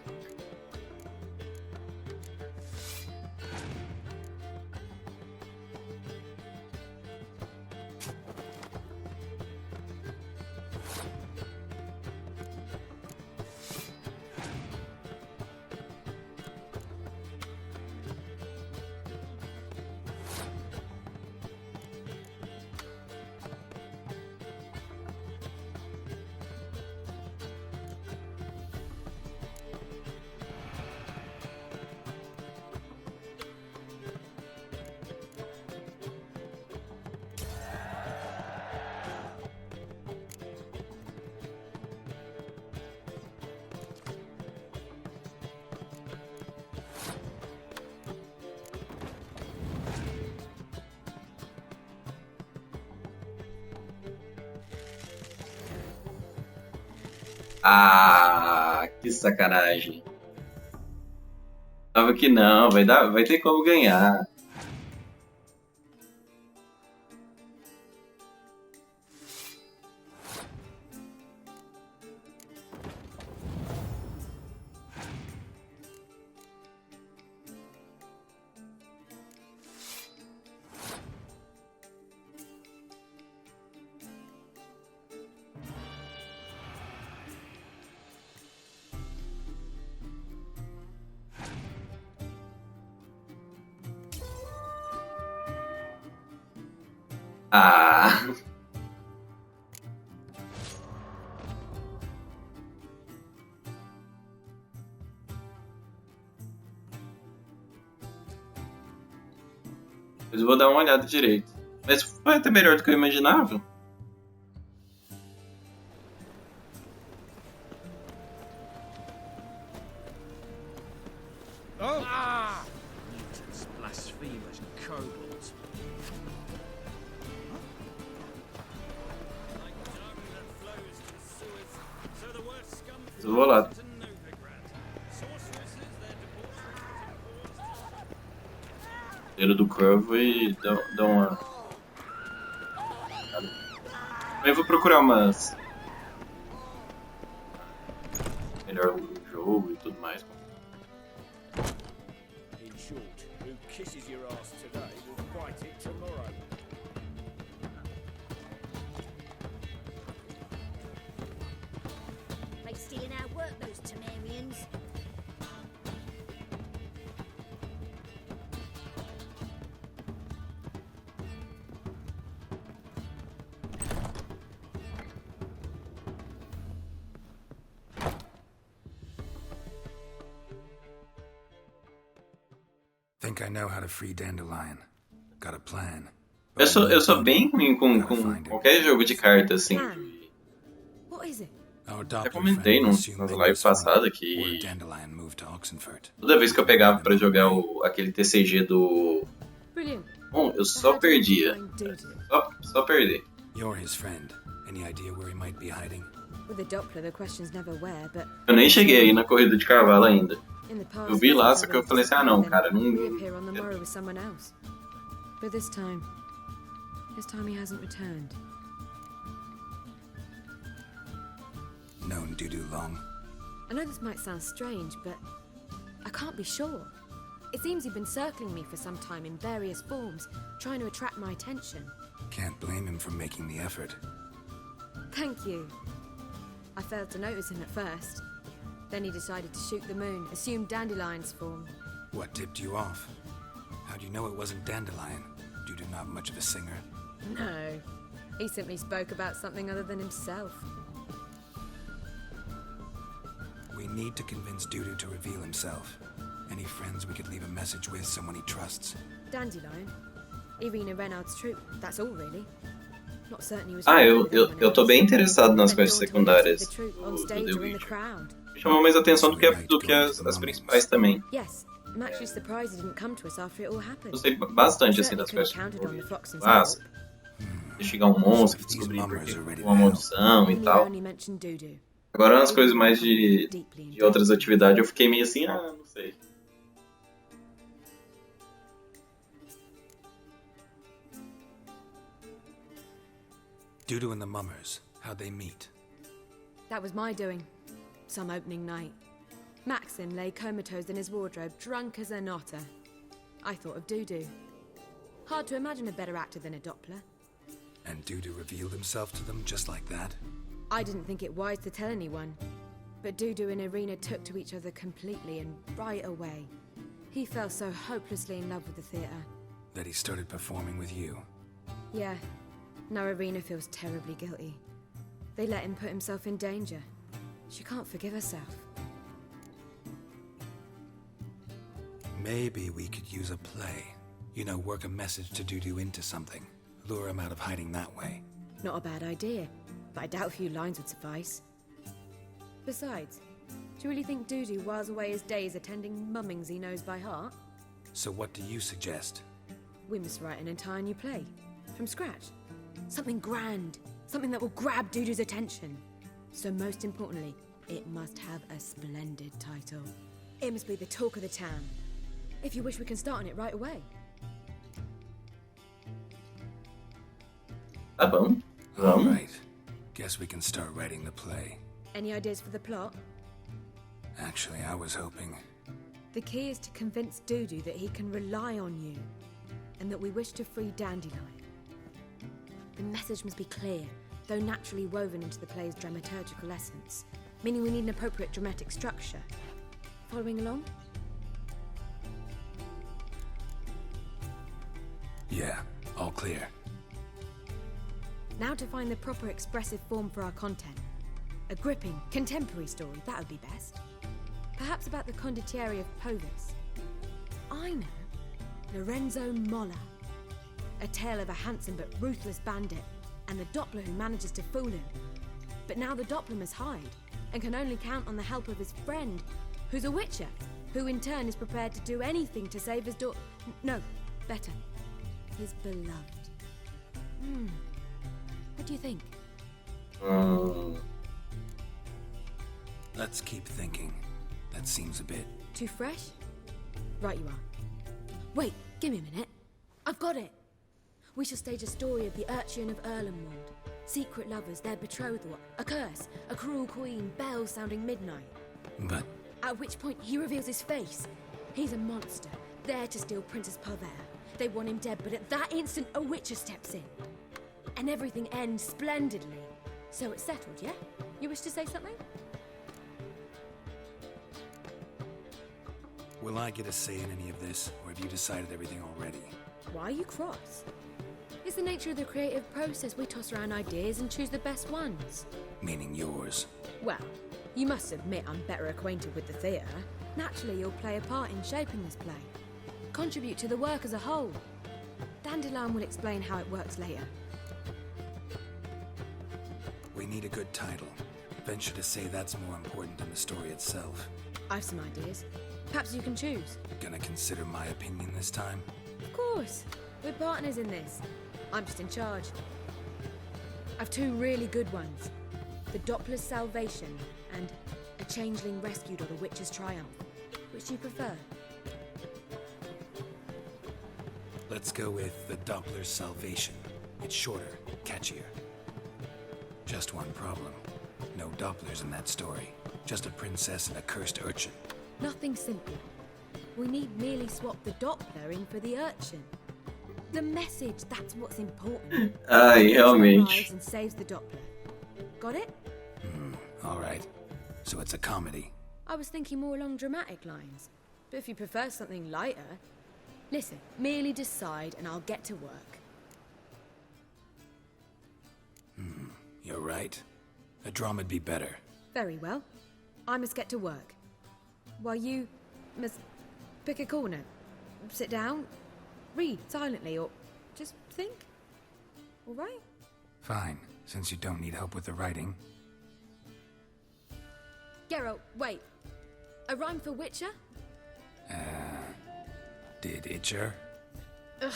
Ah, que sacanagem. Tava que não, vai ter como ganhar. Ah. Mas eu vou dar uma olhada direito. Mas foi até melhor do que eu imaginava. Ah! Mutants, blasphemers, kobolds. Mas eu vou lá. Cheiro do Curvo e dá uma. Eu vou procurar umas. Melhor o jogo e tudo mais. In short, who kisses your ass today will fight it tomorrow. They stealing our work, those Temerians. Think I know how to free Dandelion. Got a plan. Eu sou bem ruim com qualquer jogo de carta, assim. What is it? Já comentei nas lives passadas que toda vez que eu pegava pra jogar aquele TCG do... Bom, eu só perdia. Só perder. You're his friend. Any idea where he might be hiding? With the Doppler, the question's never where, but Eu nem cheguei aí na corrida de cavalo ainda. in the past, Eu vi lá, só que eu falei assim, ah não, cara, não... reappear on the morrow with someone else. But this time he hasn't returned. Known Dudu long? I know this might sound strange, but I can't be sure. It seems he'd been circling me for some time in various forms, trying to attract my attention. Can't blame him for making the effort. Thank you. I failed to notice him at first. Then he decided to shoot the moon, assumed Dandelion's form. What tipped you off? How do you know it wasn't Dandelion? Dudu not much of a singer. No. He simply spoke about something other than himself. We need to convince Dudu to reveal himself. Any friends we could leave a message with, someone he trusts? Dandelion. Irina Renard's troupe, that's all really. Not certain he was Eu tô bem interessado nas quests secundárias do The Witcher. Me chamou mais atenção do que as principais também. Yes, I'm actually surprised he didn't come to us after it all happened. Gostei bastante assim das quests clássicas. Investigar um monstro, descobrir uma maldição e tal. Agora nas coisas mais de outras atividades eu fiquei meio assim, não sei. Dudu and the mummers, how'd they meet? That was my doing. Some opening night. Maxim lay comatose in his wardrobe, drunk as an otter. I thought of Dudu. Hard to imagine a better actor than a Doppler. And Dudu revealed himself to them just like that? I didn't think it wise to tell anyone. But Dudu and Irina took to each other completely and right away. He fell so hopelessly in love with the theatre. That he started performing with you? Yeah. Now Irina feels terribly guilty. They let him put himself in danger. She can't forgive herself. Maybe we could use a play. You know, work a message to Dudu into something. Lure him out of hiding that way. Not a bad idea, but I doubt a few lines would suffice. Besides, do you really think Dudu whiles away his days attending mummings he knows by heart? So what do you suggest? We must write an entire new play. From scratch. Something grand. Something that will grab Dudu's attention. So most importantly, it must have a splendid title. It must be the talk of the town. If you wish, we can start on it right away. Tá bom. All right. Guess we can start writing the play. Any ideas for the plot? Actually, I was hoping... The key is to convince Dudu that he can rely on you, and that we wish to free Dandelion. The message must be clear, though naturally woven into the play's dramaturgical essence, meaning we need an appropriate dramatic structure. Following along? Yeah, all clear. Now to find the proper expressive form for our content. A gripping, contemporary story, that would be best. Perhaps about the condottieri of Povis. I know. Lorenzo Molla. A tale of a handsome but ruthless bandit, and the Doppler who manages to fool him. But now the Doppler must hide, and can only count on the help of his friend, who's a witcher, who in turn is prepared to do anything to save his no, better. His beloved. What do you think? Let's keep thinking. That seems a bit... Too fresh? Right you are. Wait, give me a minute. I've got it! We shall stage a story of the Urchin of Erlenwald. Secret lovers, their betrothal, a curse, a cruel queen, bells sounding midnight. But... At which point he reveals his face. He's a monster, there to steal Princess Pavere. They want him dead, but at that instant a witcher steps in. And everything ends splendidly. So it's settled, yeah? You wish to say something? Will I get a say in any of this, or have you decided everything already? Why are you cross? It's the nature of the creative process. We toss around ideas and choose the best ones. Meaning yours. Well, you must admit I'm better acquainted with the theatre. Naturally, you'll play a part in shaping this play. Contribute to the work as a whole. Dandelion will explain how it works later. We need a good title. Venture to say that's more important than the story itself. I've some ideas. Perhaps you can choose. Gonna consider my opinion this time? Of course. We're partners in this. I'm just in charge. I've two really good ones. The Doppler's Salvation and A Changeling Rescued or the Witch's Triumph. Which do you prefer? Let's go with The Doppler's Salvation. It's shorter, catchier. Just one problem. No Dopplers in that story. Just a princess and a cursed urchin. Nothing simple. We need merely swap the Doppler in for the urchin. The message, that's what's important. Realmente. And saves the Doppler. Got it? All right. So it's a comedy. I was thinking more along dramatic lines. But if you prefer something lighter... Listen, merely decide and I'll get to work. You're right. A drama'd be better. Very well. I must get to work. While you must Pick a corner. Sit down. Read silently or just think. All right? Fine, since you don't need help with the writing. Geralt, wait. A rhyme for Witcher? Did Itcher? Ugh.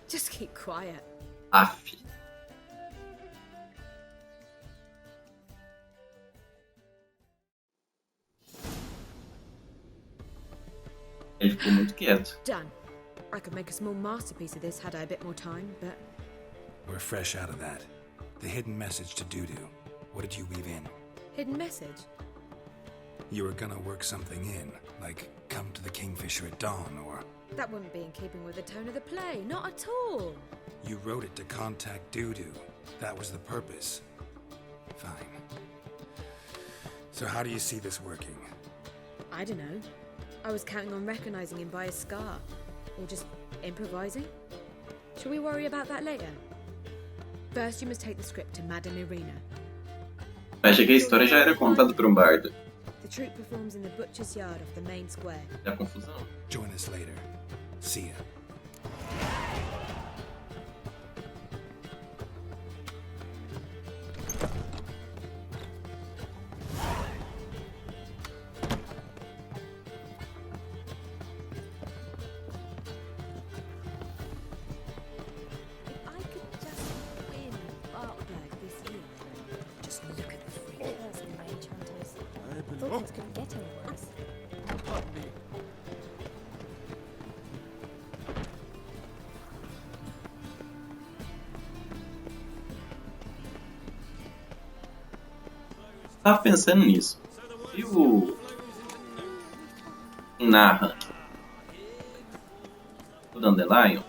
Just keep quiet. Aff. Ele ficou muito quieto. Done. I could make a small masterpiece of this had I a bit more time, but... We're fresh out of that. The hidden message to Dudu. What did you weave in? Hidden message? You were gonna work something in, like come to the Kingfisher at dawn, or... That wouldn't be in keeping with the tone of the play, not at all. You wrote it to contact Dudu. That was the purpose. Fine. So how do you see this working? I don't know. I was counting on recognizing him by his scar. Or just improvising. Shall we worry about that later? First, you must take the script to Madame Irina. Achei que a história já era contada por bardo. The troupe performs in the butcher's yard off the main square. Dá confusão. Join us later. See ya. Tava pensando nisso. E o narra o Dandelion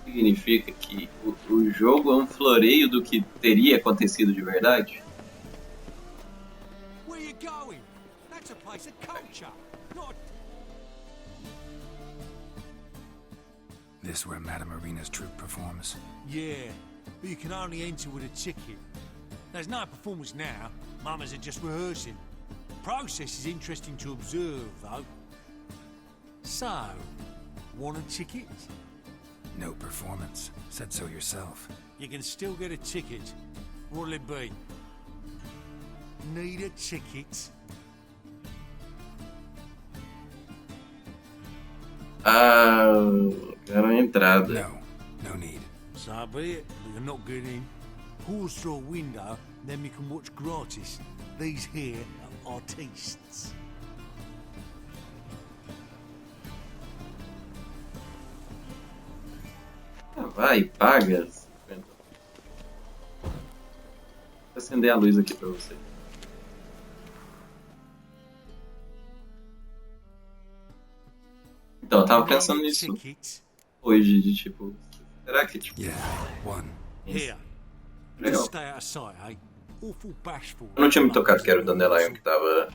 significa que o jogo é um floreio do que teria acontecido de verdade? Where you going? That's a place of culture, not... This where Madame Irina's troupe performs? Yeah, but you can only enter with a ticket. There's no performance now. Mamas are just rehearsing. The process is interesting to observe, though. So, want a ticket? No performance. Said so yourself. You can still get a ticket. What'll it be? Need a ticket? Quero uma entrada. No need. So be it, but you're not getting in. Pause through a window, then we can watch gratis. These here are artistes. Vai, paga. Vou acender a luz aqui pra você. Então, eu tava pensando nisso hoje, de tipo... Será que, tipo... Here. Legal. Stay out of sight, eh? Awful bashful. Eu não tinha me tocado que era o Dandelion que tava...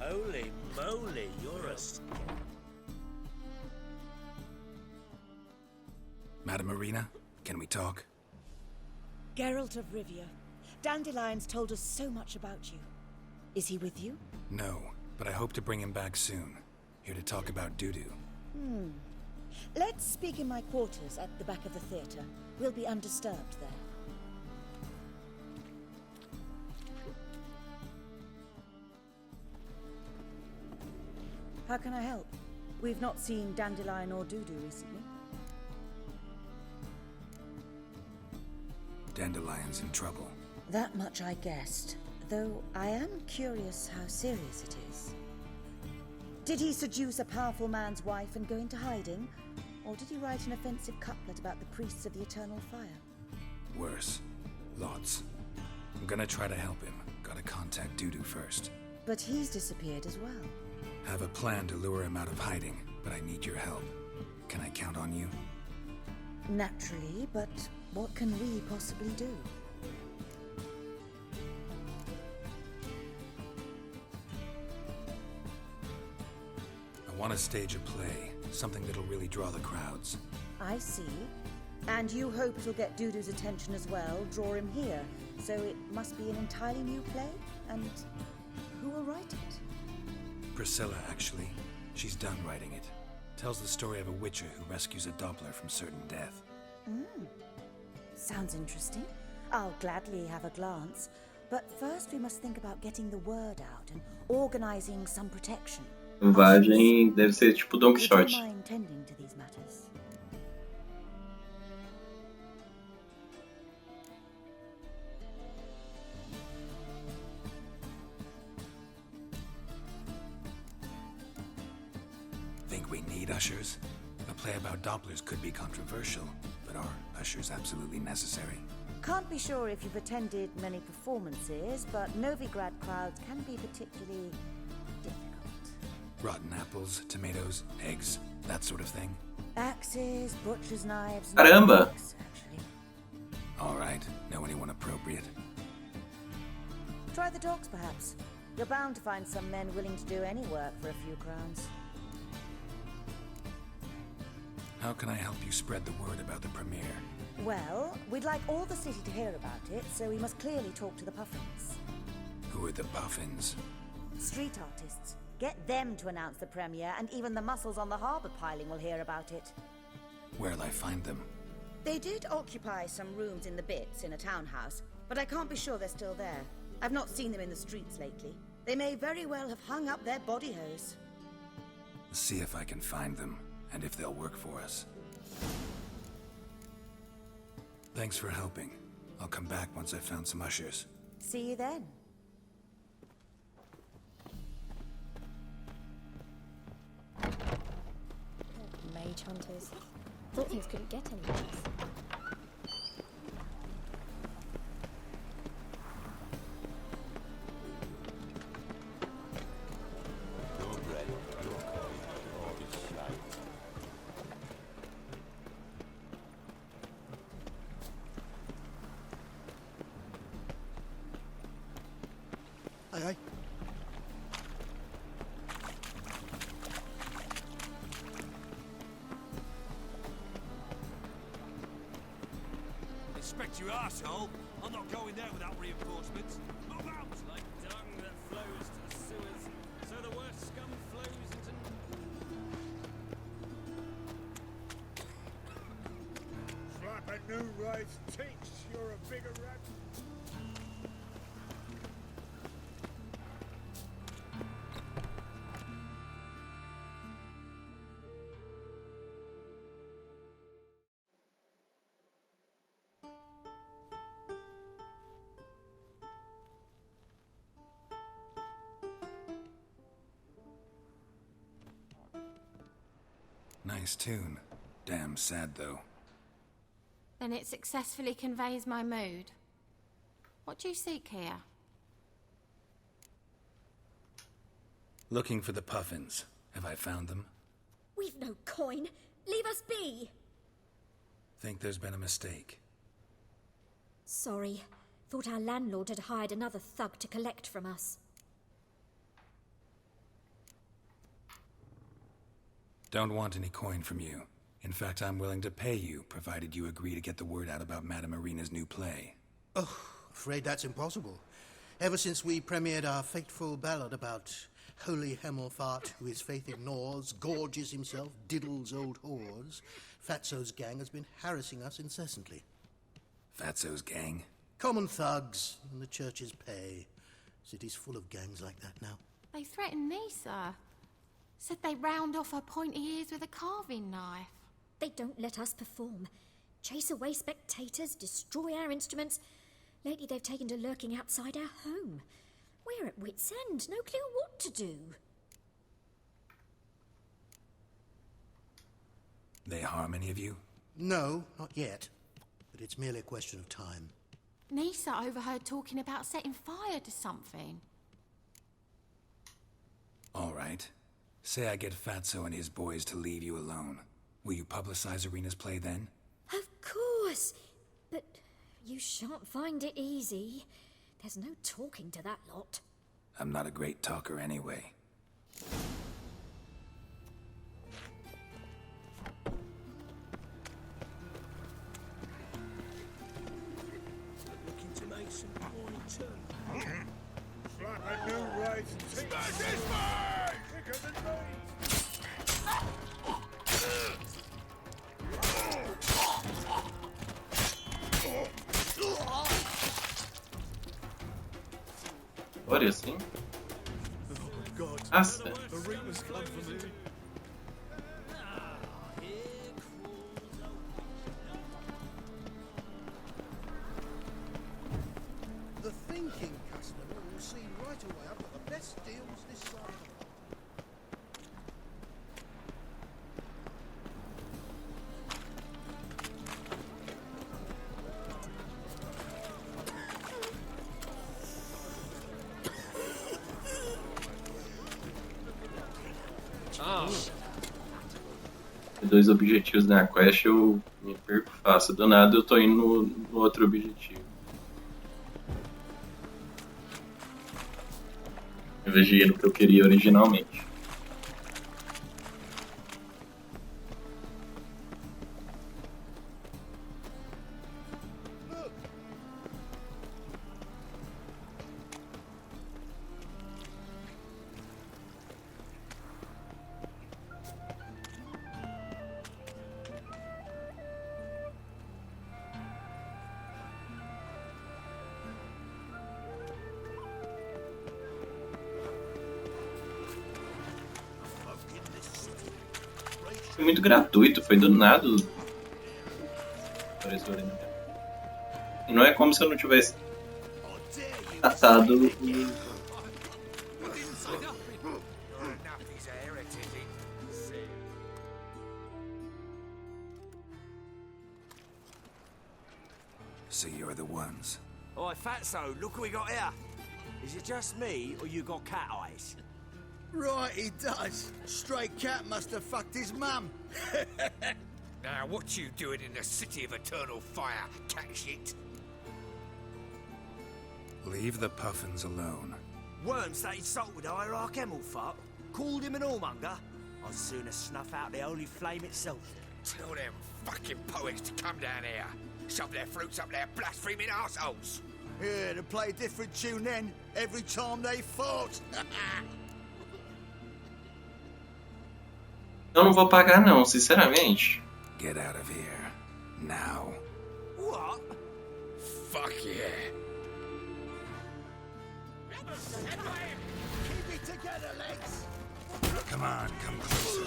Holy moly, you're a... Madame Irina, can we talk? Geralt of Rivia. Dandelion's told us so much about you. Is he with you? No, but I hope to bring him back soon. Here to talk about Dudu. Let's speak in my quarters at the back of the theatre. We'll be undisturbed there. How can I help? We've not seen Dandelion or Dudu recently. Dandelion's in trouble. That much I guessed, though I am curious how serious it is. Did he seduce a powerful man's wife and go into hiding? Or did he write an offensive couplet about the priests of the eternal fire? Worse. Lots. I'm gonna try to help him. Gotta contact Dudu first. But he's disappeared as well. Have a plan to lure him out of hiding, but I need your help. Can I count on you? Naturally, but what can we possibly do? I want to stage a play, something that'll really draw the crowds. I see. And you hope it'll get Dudu's attention as well, draw him here. So it must be an entirely new play? And who will write it? Priscilla, actually. She's done writing it. Tells the story of a witcher who rescues a Doppler from certain death. Sounds interesting. I'll gladly have a glance. But first we must think about getting the word out and organizing some protection. Vagem deve ser tipo Don Quixote. Mind tending to these matters? Think we need ushers? A play about Dopplers could be controversial, but are ushers absolutely necessary? Can't be sure if you've attended many performances, but Novigrad crowds can be particularly difficult. Rotten apples, tomatoes, eggs, that sort of thing? Axes, butcher's knives... Caramba! Knives, actually. Alright, know anyone appropriate? Try the dogs, perhaps. You're bound to find some men willing to do any work for a few crowns. How can I help you spread the word about the premiere? Well, we'd like all the city to hear about it, so we must clearly talk to the Puffins. Who are the Puffins? Street artists. Get them to announce the premiere, and even the muscles on the harbour piling will hear about it. Where'll I find them? They did occupy some rooms in the Bits in a townhouse, but I can't be sure they're still there. I've not seen them in the streets lately. They may very well have hung up their body hose. See if I can find them, and if they'll work for us. Thanks for helping. I'll come back once I've found some ushers. See you then. Mage hunters. Thought things couldn't get any worse. Aye, aye. Expect you, arsehole. I'm not going there without reinforcements. Move out! Like dung that flows to the sewers, so the worst scum flows into... Slap a new rice tinks, you're a bigger rat. Nice tune. Damn sad, though. Then it successfully conveys my mood. What do you seek here? Looking for the Puffins. Have I found them? We've no coin. Leave us be. Think there's been a mistake. Sorry. Thought our landlord had hired another thug to collect from us. Don't want any coin from you. In fact, I'm willing to pay you, provided you agree to get the word out about Madame Irina's new play. Oh, afraid that's impossible. Ever since we premiered our fateful ballad about Holy Hemmelfart, who his faith ignores, gorges himself, diddles old whores, Fatso's gang has been harassing us incessantly. Fatso's gang? Common thugs in the church's pay. City's full of gangs like that now. They threatened me, sir. Said they'd round off her pointy ears with a carving knife. They don't let us perform. Chase away spectators, destroy our instruments. Lately they've taken to lurking outside our home. We're at wit's end, no clue what to do. They harm any of you? No, not yet. But it's merely a question of time. Nisa overheard talking about setting fire to something. All right. Say I get Fatso and his boys to leave you alone. Will you publicize Irina's play then? Of course. But you shan't find it easy. There's no talking to that lot. I'm not a great talker anyway. Slap a new right and smash his face! Quicker than me! Olha assim. Nossa. The thinking customer will see right away I've got the best deals this side. Dois objetivos na quest eu me perco fácil. Do nada eu tô indo no outro objetivo. Em vez de ir no que eu queria originalmente. Foi muito gratuito, foi do nada. Apareceu ali. E não é como se eu não tivesse atado o... So you're the ones. Oi, Fatso, look what we got here. Is it just me, or you got cat eyes? Right, he does. Stray cat must have fucked his mum. Now, what you doing in the city of eternal fire, cat shit? Leave the puffins alone. Worms that insulted Hierarch Emelfart, called him an whoremonger. I'd sooner snuff out the holy flame itself. Tell them fucking poets to come down here. Shove their fruits up their blaspheming arseholes. Yeah, to play a different tune then, every time they fought. Eu não vou pagar não, sinceramente. Get out of here. Now. What? Fuck yeah. Keep it together, legs. Come on, come closer.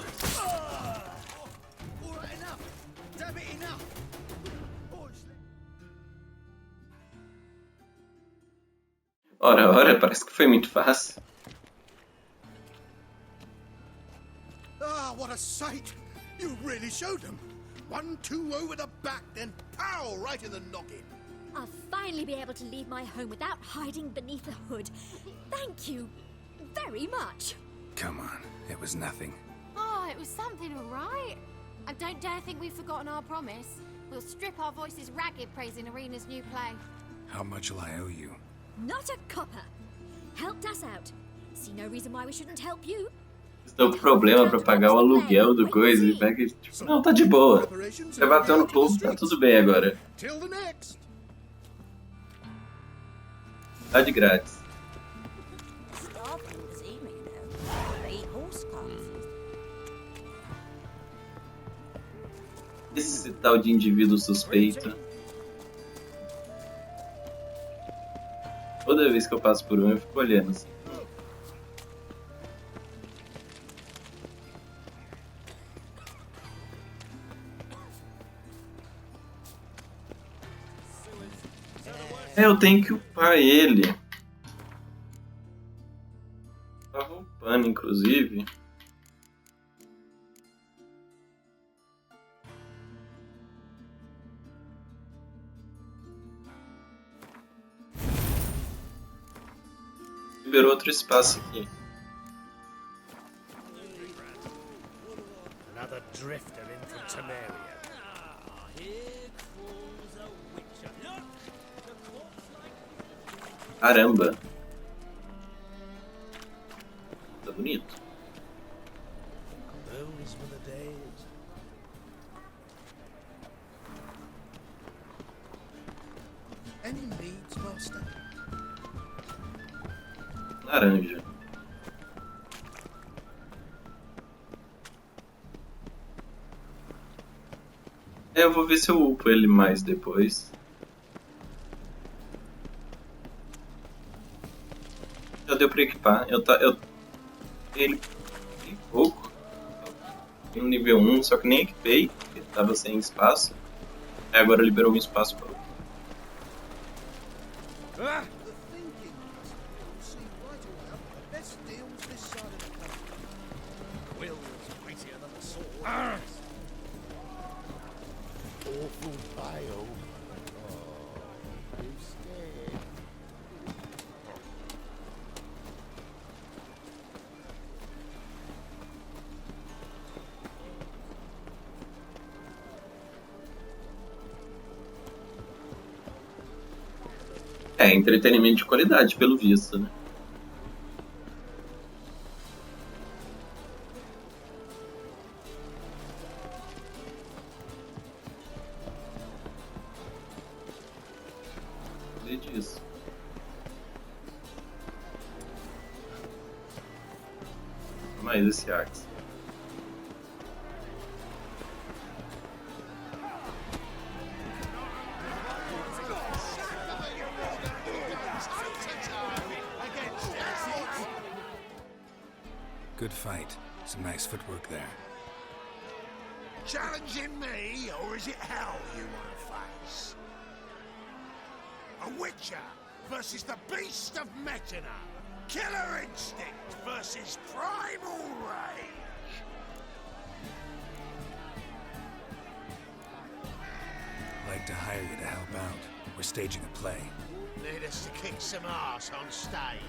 All right, enough. Damn it, enough. Ora, parece que foi muito fácil. Ah, what a sight! You really showed them. 1-2 over the back, then pow, right in the noggin. I'll finally be able to leave my home without hiding beneath a hood. Thank you very much. Come on, it was nothing. Oh, it was something, all right. I don't dare think we've forgotten our promise. We'll strip our voices ragged praising Arena's new play. How much will I owe you? Not a copper. Helped us out. See no reason why we shouldn't help you. Estou com problema pra pagar o aluguel do coisa e pega tipo, não, tá de boa. Você bateu no clube, tá tudo bem agora. Tá de grátis. Esse tal de indivíduo suspeito. Toda vez que eu passo por um, eu fico olhando assim. Eu tenho que upar ele. Tava upando, inclusive. Liberou outro espaço aqui. Another drifter in from Temeria. Caramba. Tá bonito. Those were the days. Any needs, master? Laranja. Eu vou ver se eu upo ele mais depois. Já deu pra equipar. Ele bem pouco. No nível 1, só que nem equipei, porque tava sem espaço. Aí agora liberou um espaço para o entretenimento de qualidade, pelo visto, né? Disso. Mais esse Axe. Good fight. Some nice footwork there. Challenging me, or is it hell you want to face? A witcher versus the beast of Metina. Killer instinct versus primal rage. I'd like to hire you to help out. We're staging a play. Need us to kick some ass on stage.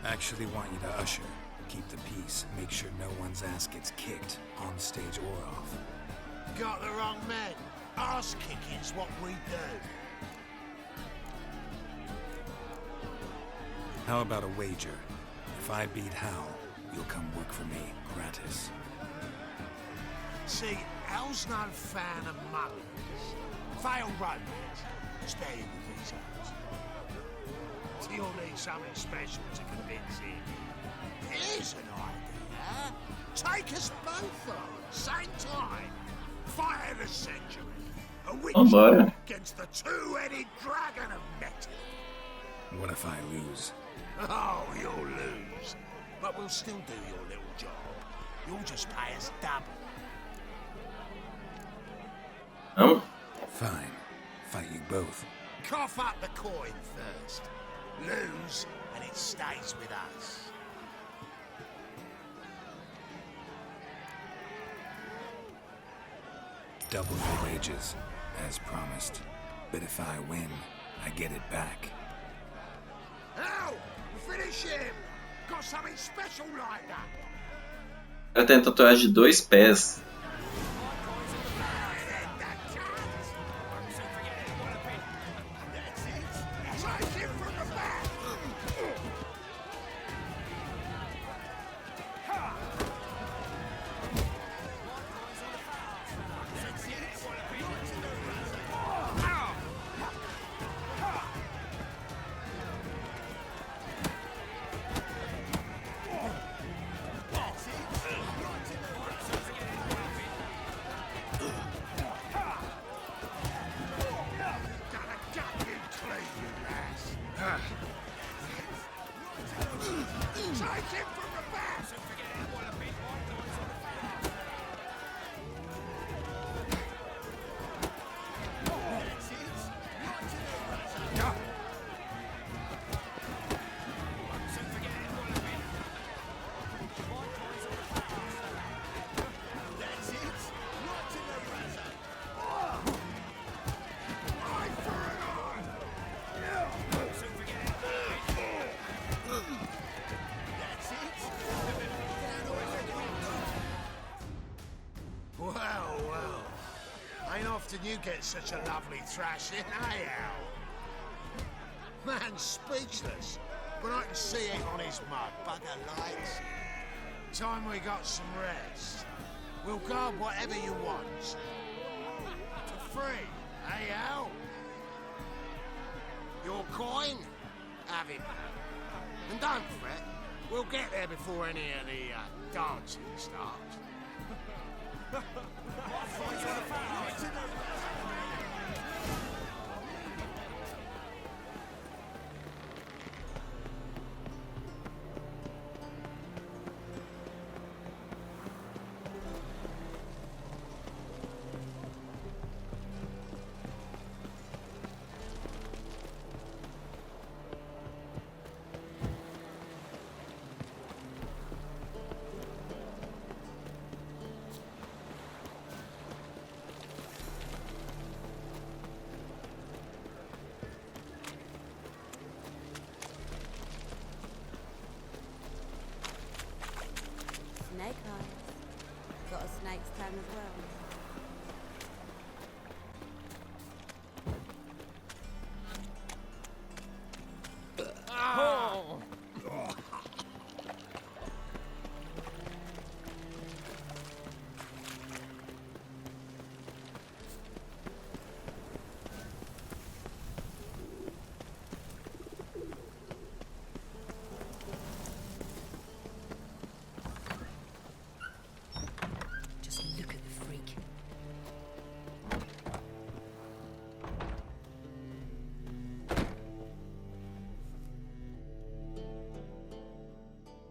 Actually want you to usher. Keep the peace. Make sure no one's ass gets kicked, on stage or off. Got the wrong men. Ass kicking's what we do. How about a wager? If I beat Hal, you'll come work for me, gratis. See, Hal's no fan of mullins. Failed romance. Spare you with these hours. You'll need something special to convince him. Here's an idea. Take us both on, same time. Fight of the century. A witch against the two-headed dragon of metal. What if I lose? Oh, you'll lose. But we'll still do your little job. You'll just pay us double. Oh? Fine. Fight you both. Cough up the coin first. Lose, and it stays with us. Double your wages, as promised. But if I win, I get it back. Ow! Finish him! Got something special like that. Ela tem tatuagem de 2 pés. You get such a lovely thrashing, eh, Al? Man's speechless, but I can see it on his mug. Bugger likes. Time we got some rest. We'll guard whatever you want. For free, eh, Al? Your coin? Have it. And don't fret, we'll get there before any of the dancing starts. Snake eyes. Got a snake's tongue as well. Oh. Just look at the freak.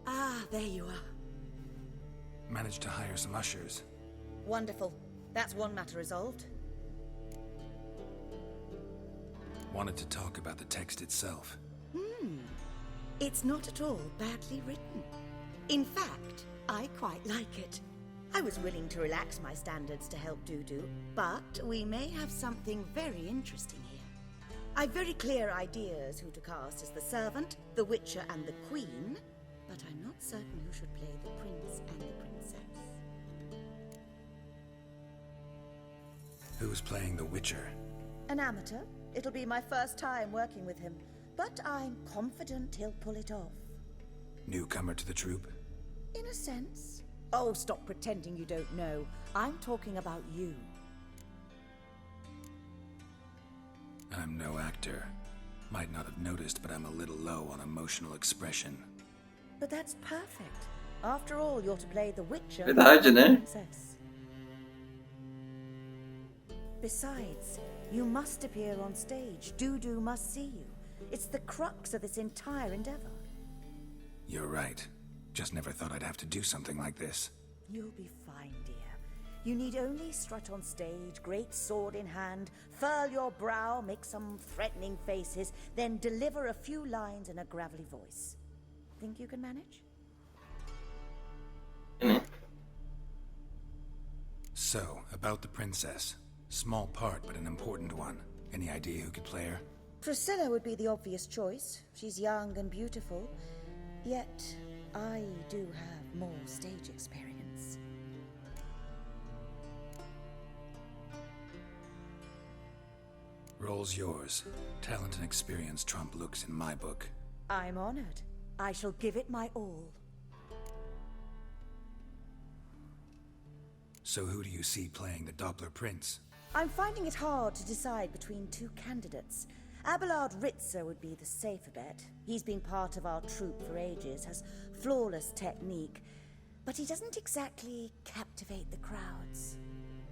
Ah, there you are. Managed to hire some ushers. Wonderful. That's one matter resolved. Wanted to talk about the text itself. It's not at all badly written. In fact, I quite like it. I was willing to relax my standards to help Dudu, but we may have something very interesting here. I've very clear ideas who to cast as the servant, the witcher, and the queen, but I'm not certain who should play the prince and the princess. Who's playing the Witcher? An amateur. It'll be my first time working with him, but I'm confident he'll pull it off. Newcomer to the troupe? In a sense. Oh, stop pretending you don't know. I'm talking about you. I'm no actor. Might not have noticed, but I'm a little low on emotional expression. But that's perfect. After all, you're to play the Witcher Verdade, and the né? princess. Besides, you must appear on stage. Dudu must see you. It's the crux of this entire endeavor. You're right. Just never thought I'd have to do something like this. You'll be fine, dear. You need only strut on stage, great sword in hand, furl your brow, make some threatening faces, then deliver a few lines in a gravelly voice. Think you can manage? So, about the princess. Small part, but an important one. Any idea who could play her? Priscilla would be the obvious choice. She's young and beautiful. Yet, I do have more stage experience. Role's yours. Talent and experience trump looks in my book. I'm honored. I shall give it my all. So who do you see playing the Doppler Prince? I'm finding it hard to decide between two candidates. Abelard Ritzer would be the safer bet. He's been part of our troupe for ages, has flawless technique, but he doesn't exactly captivate the crowds.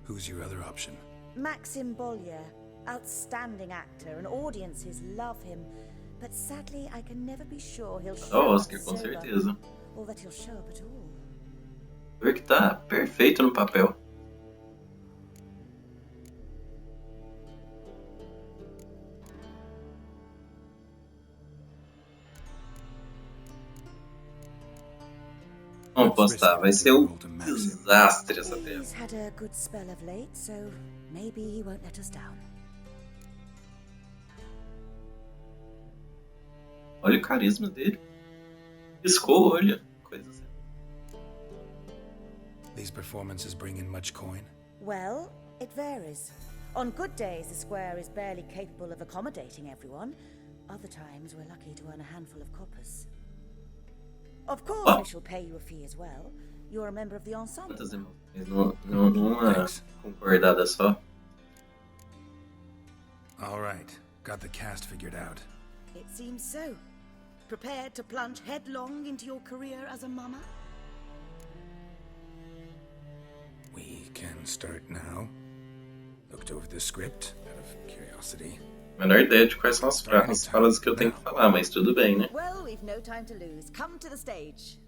Who's your other option? Maxim Bollier, outstanding actor, and audiences love him, but sadly I can never be sure he'll show up Oscar, com sober, certeza. or that he'll show up at all. Ver que tá perfeito no papel. Vamos postar, vai ser um desastre essa tela. He's had a good spell of late, so maybe he won't let us down. Olha o carisma dele. Piscou o olho. Coisa assim. These performances bring in much coin? Well, it varies. On good days, the square is barely capable of accommodating everyone. Other times, we're lucky to earn a handful of coppers. Of course, we shall pay you a fee as well. You're a member of the ensemble. Quantas emoções numa concordada só? All right. Got the cast figured out. It seems so. Prepared to plunge headlong into your career as a mama? We can start now. Looked over the script out of curiosity. Menor ideia de quais são as falas que eu tenho que falar, mas tudo bem, né? Well, we've no time to lose. Come to the stage.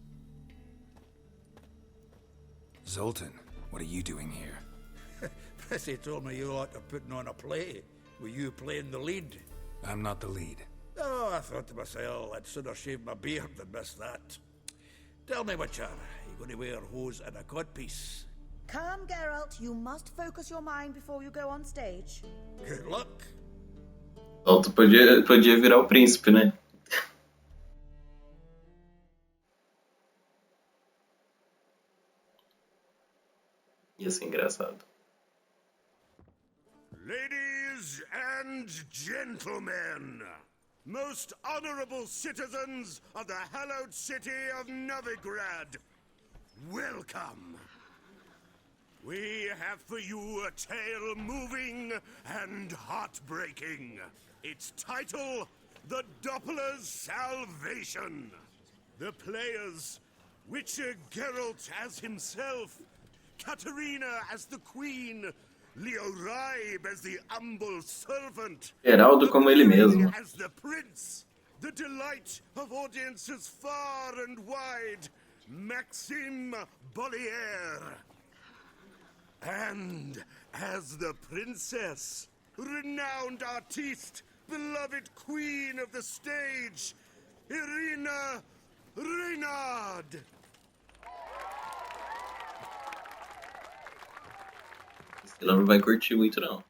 Zoltan, what are you doing here? Prissy told me you ought to putting on a play. Were you playing the lead? I'm not the lead. Oh, I thought to myself, I'd sooner shave my beard than miss that. Tell me, Witcher, you going to wear hose and a codpiece? Calm, Geralt. You must focus your mind before you go on stage. Good luck. Zoltan podia virar o príncipe, né? Ia ser engraçado. Ladies and gentlemen, most honorable citizens of the hallowed city of Novigrad, welcome. We have for you a tale moving and heartbreaking. Its title, The Doppler's Salvation. The players, Witcher Geralt as himself, Katarina as the queen, Leo Raib as the humble servant, Geraldo como ele mesmo. as the prince, the delight of audiences far and wide, Maxime Bollier. And as the princess, renowned artiste, beloved queen of the stage, Irina Reynard. Ela não vai curtir muito, não.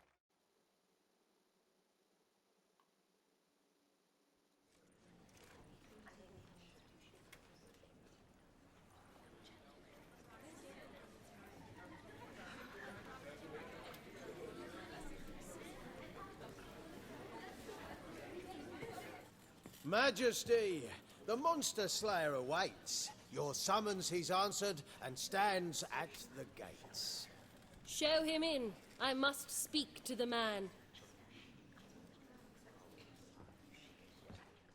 Majesty, the monster slayer awaits. Your summons he's answered and stands at the gates. Show him in. I must speak to the man.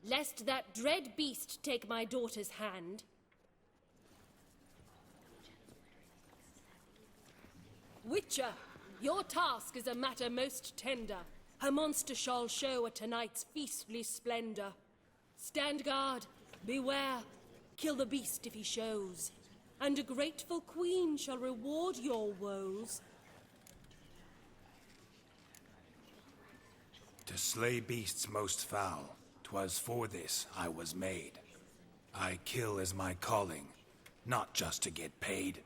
Lest that dread beast take my daughter's hand. Witcher, your task is a matter most tender. A monster shall show at tonight's feastly splendor. Stand guard, beware, kill the beast if he shows, and a grateful queen shall reward your woes. To slay beasts most foul, 'twas for this I was made. I kill as my calling, not just to get paid.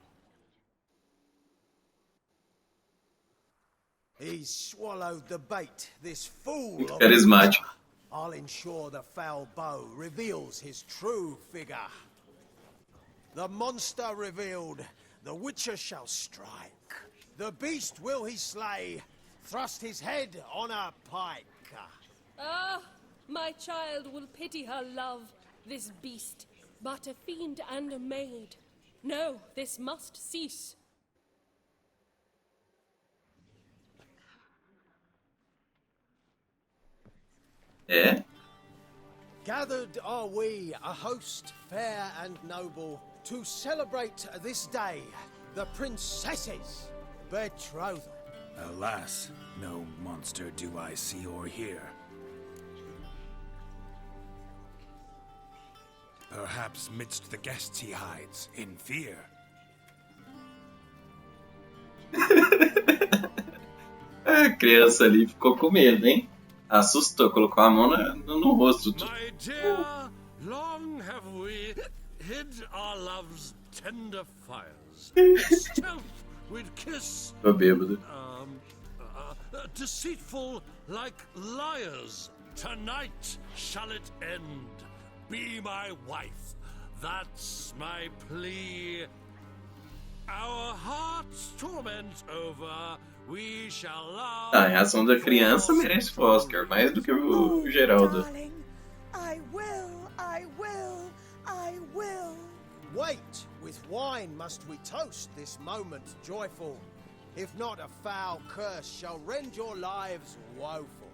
He's swallowed the bait, this fool of Charismático. I'll ensure the foul bow reveals his true figure. The monster revealed, the Witcher shall strike. The beast will he slay, thrust his head on a pike. Ah, my child will pity her love, this beast, but a fiend and a maid. No, this must cease. É? Gathered are we, a host fair and noble, to celebrate this day, the princess's betrothal. Alas, no monster do I see or hear. Perhaps midst the guests he hides, in fear. A criança ali ficou com medo, hein? Assustou, colocou a mão no rosto. My dear, long have we hid our love's tender fires. Stealth we'd kiss. Tô bêbado. Deceitful like liars. Tonight shall it end. Be my wife. That's my plea. Our hearts' torment over. We shall love. A reação da criança merece o Oscar, mais do que o Geraldo. Darling, I will, I will, I will. Wait, with wine must we toast this moment joyful. If not, a foul curse shall rend your lives woeful.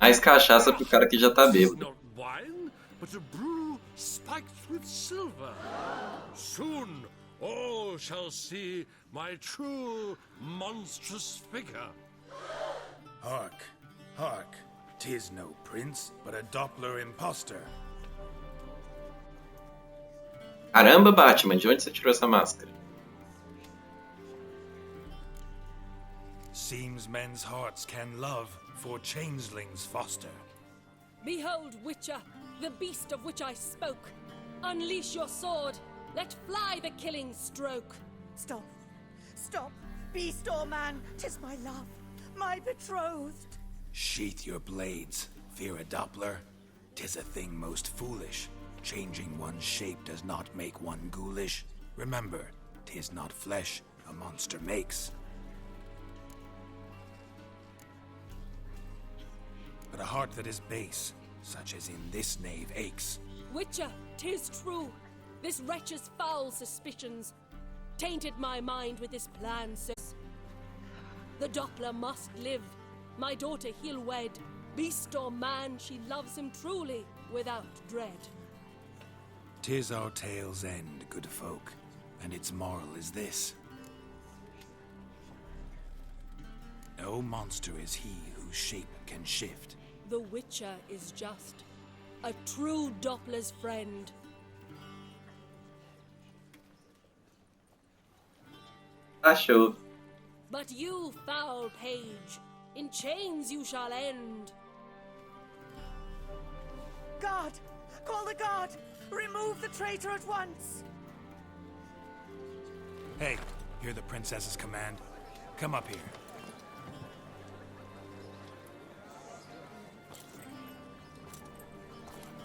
Mais cachaça pro cara que já tá bêbado. Not wine, but a brew spiked with silver. Soon all shall see my true monstrous figure. Hark, hark. 'Tis no prince, but a Doppler imposter. Caramba, Batman, de onde você tirou essa máscara? Seems men's hearts can love, for changelings foster. Behold, Witcher, the beast of which I spoke. Unleash your sword. Let fly the killing stroke. Stop. Stop. Beast or man, 'tis my love, my betrothed. Sheath your blades, fear a Doppler. 'Tis a thing most foolish. Changing one's shape does not make one ghoulish. Remember, 'tis not flesh a monster makes, but a heart that is base, such as in this knave aches. Witcher, 'tis true. This wretch's foul suspicions tainted my mind with this plan. The Doppler must live. My daughter he'll wed. Beast or man, she loves him truly, without dread. 'Tis our tale's end, good folk, and its moral is this. No monster is he whose shape can shift. The Witcher is just a true Doppler's friend. Achou. But you, foul page, in chains you shall end. Guard! Call the guard! Remove the traitor at once! Hey, hear the princess's command? Come up here.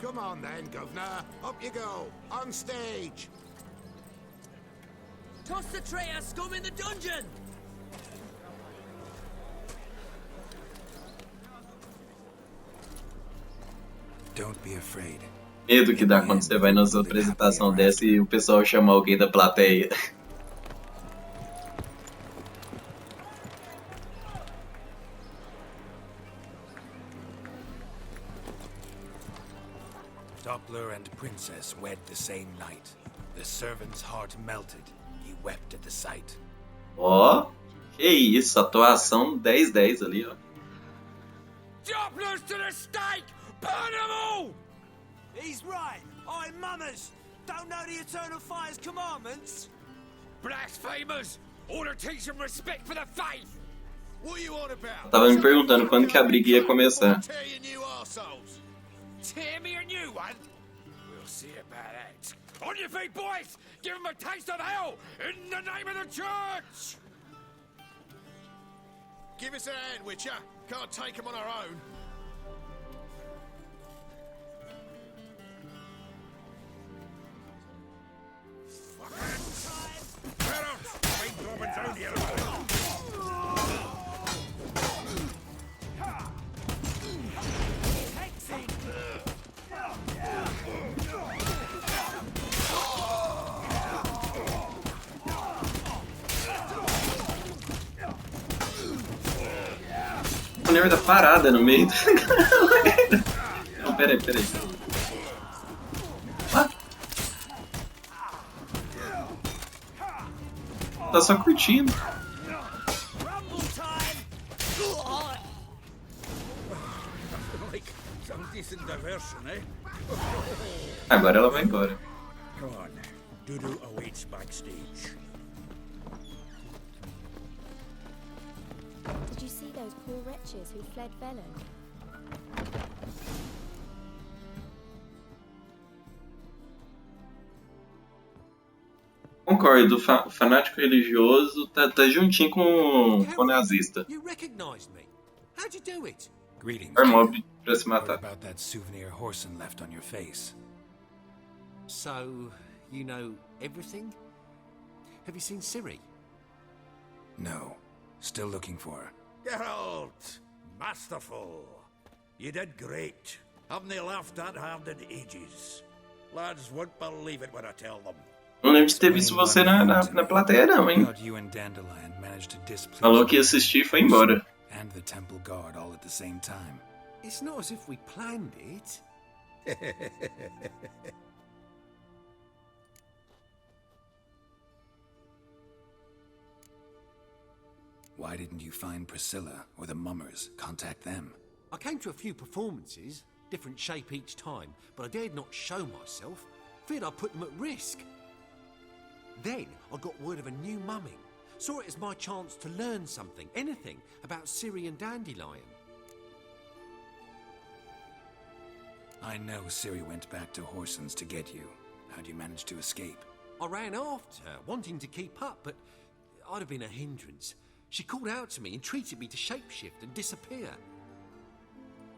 Come on then, Governor. Up you go. On stage. Toss the traitor scum in the dungeon! Don't be afraid. Medo que dá quando você vai na sua apresentação dessa e o pessoal chama alguém da plateia. Doppler and princess wed the same night. The servant's heart melted. He wept at the sight. Ó, que isso, atuação 10/10 ali, ó. Dopplers to the stake! Burn them all! He's right. I'm mummers. Don't know the Eternal Fire's commandments? Blasphemers! Ought to teach them respect for the faith! What are you on about? Eu tava me perguntando quando que a briga ia começar. Tear you new arseholes. Tear me a new one? We'll see about that. On your feet, boys! Give them a taste of hell in the name of the church! Give us a hand, Witcher. Can't take them on our own. A mulher tá parada no meio da galera. Não, peraí. Ah. Tá só curtindo. Like some decent diversion, eh? Agora ela vai embora. Come on. Dudu awaits backstage. Did you see those poor wretches who fled Velen? Concordo, o fanático religioso tá juntinho com o nazista. You recognized me. How'd you do it? Greetings. Armob pra se What matar. about that souvenir Horson left on your face? So, you know everything? Have you seen Ciri? No. Still looking for her. Geraldo, masterful. You did great. Haven't they laughed that hard in ages? Lads won't believe it when I tell them. Não lembro de ter visto você na plateia não, hein? God, you and Dandelion managed to displease Falou que ia assistir e foi embora. and the temple guard all at the same time. It's not as if we planned it. Why didn't you find Priscilla or the mummers? Contact them. I came to a few performances, different shape each time, but I dared not show myself. Feared I'd put them at risk. Then I got word of a new mumming. Saw it as my chance to learn something, anything, about Ciri and Dandelion. I know Ciri went back to Horson's to get you. How'd you manage to escape? I ran after her, wanting to keep up, but I'd have been a hindrance. She called out to me, entreated me to shapeshift and disappear.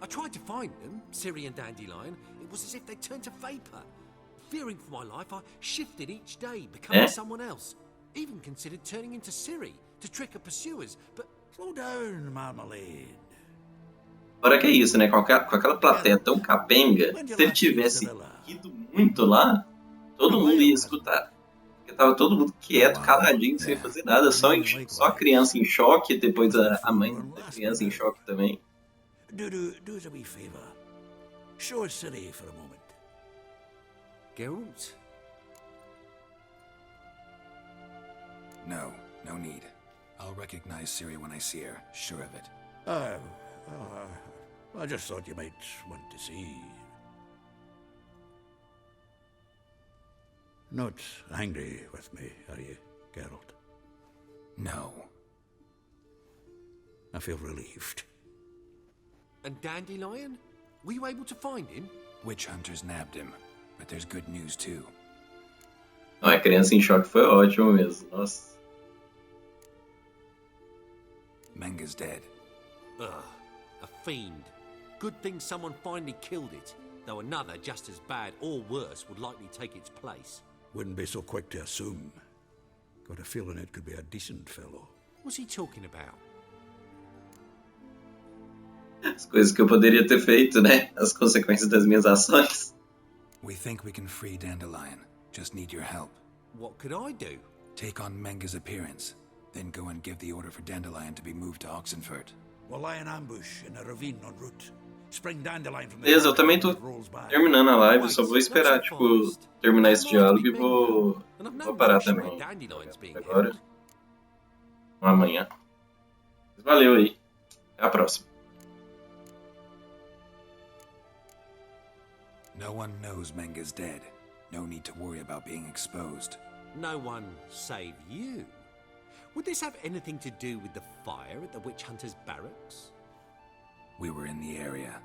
I tried to find them, Ciri and Dandelion. It was as if they turned to vapour. Fearing for my life, I shifted each day, becoming someone else. Even considered turning into Ciri to trick her pursuers, but... Slow down, Marmalade. Fora que é isso, né? Com aquela plateia tão capenga, se ele tivesse ido muito lá, todo mundo ia escutar. Porque tava todo mundo quieto, caladinho, sem fazer nada, só a criança em choque, depois a mãe da criança em choque também. Do us a wee favour. Show us Ciri for a moment. Geralt? No need. I'll recognize Ciri when I see her, sure of it. I just thought you might want to see. Not angry with me, are you, Geralt? No. I feel relieved. And Dandelion? Were you able to find him? Witch hunters nabbed him, but there's good news too. Não, a criança em choque foi ótimo mesmo, nossa. Menga's dead. Ugh, a fiend. Good thing someone finally killed it, though another just as bad or worse would likely take its place. Wouldn't be so quick to assume. Got a feeling it could be a decent fellow. What's he talking about? As coisas que eu poderia ter feito, né? As consequências das minhas ações. We think we can free Dandelion. Just need your help. What could I do? Take on Menga's appearance. Then go and give the order for Dandelion to be moved to Oxenfurt. We'll lie in ambush in a ravine en route. Spring Dandelion from the Beleza, eu também tô terminando a live, só vou esperar, tipo, terminar esse diálogo e vou parar também. Agora. Ou amanhã. Valeu aí. Até a próxima. No one knows Menga's dead. No need to worry about being exposed. No one save you? Would this have anything to do with the fire at the witch hunters' barracks? We were in the area.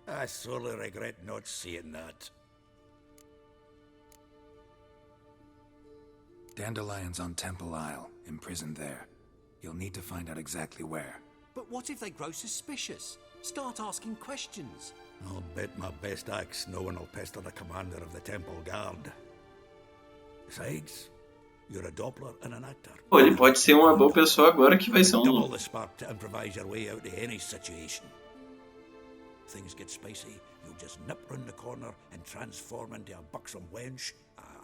I sorely regret not seeing that. Dandelion's on Temple Isle, imprisoned there. You'll need to find out exactly where. But what if they grow suspicious? Start asking questions? I'll bet my best axe no one will pester the commander of the Temple Guard. Besides, you're a Doppler and an actor. Pô, ele pode ser uma boa pessoa agora que vai ser Double the spark to improvise your way out of any situation. Things get spicy, you'll just nip round the corner and transform into a buxom wench,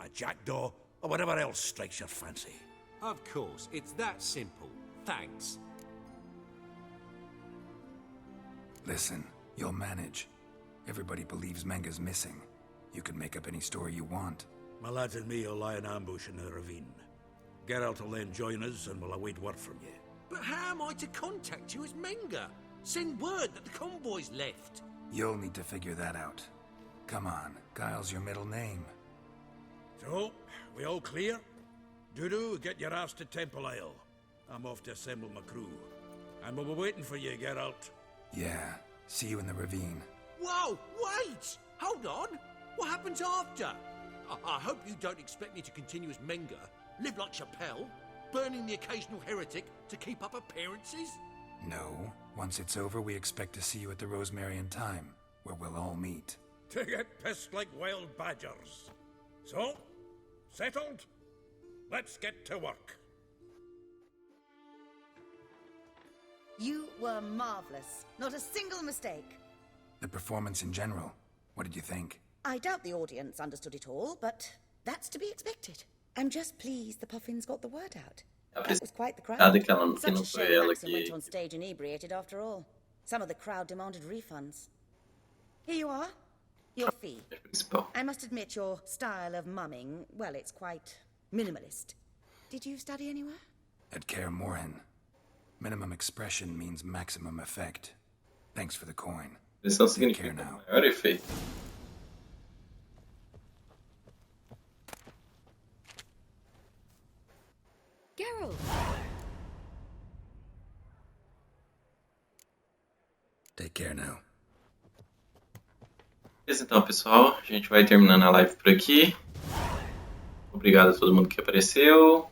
a jackdaw, or whatever else strikes your fancy. Of course, it's that simple. Thanks. Listen, you'll manage. Everybody believes Menga's missing. You can make up any story you want. My lads and me will lie in ambush in the ravine. Geralt will then join us and we'll await word from you. But how am I to contact you as Menga? Send word that the convoy's left. You'll need to figure that out. Come on, Guile's your middle name. So, we all clear? Dudu, get your ass to Temple Isle. I'm off to assemble my crew. And we'll be waiting for you, Geralt. Yeah, see you in the ravine. Whoa, wait! Hold on! What happens after? I hope you don't expect me to continue as Menga, live like Chappelle, burning the occasional heretic to keep up appearances? No. Once it's over, we expect to see you at the Rosemary in Time, where we'll all meet. To get pissed like wild badgers. So, settled? Let's get to work. You were marvelous. Not a single mistake. The performance in general, what did you think? I doubt the audience understood it all, but that's to be expected. I'm just pleased the Puffins got the word out. That was quite the crowd. Such a shame Maxim went on stage inebriated after all. Some of the crowd demanded refunds. Here you are. Your fee. I must admit your style of mumming, well, it's quite minimalist. Did you study anywhere? At Care Morin. Minimum expression means maximum effect. Thanks for the coin. Isso significa maior efeito. Geraldo! Take care now. Beleza, então, pessoal, a gente vai terminando a live por aqui. Obrigado a todo mundo que apareceu.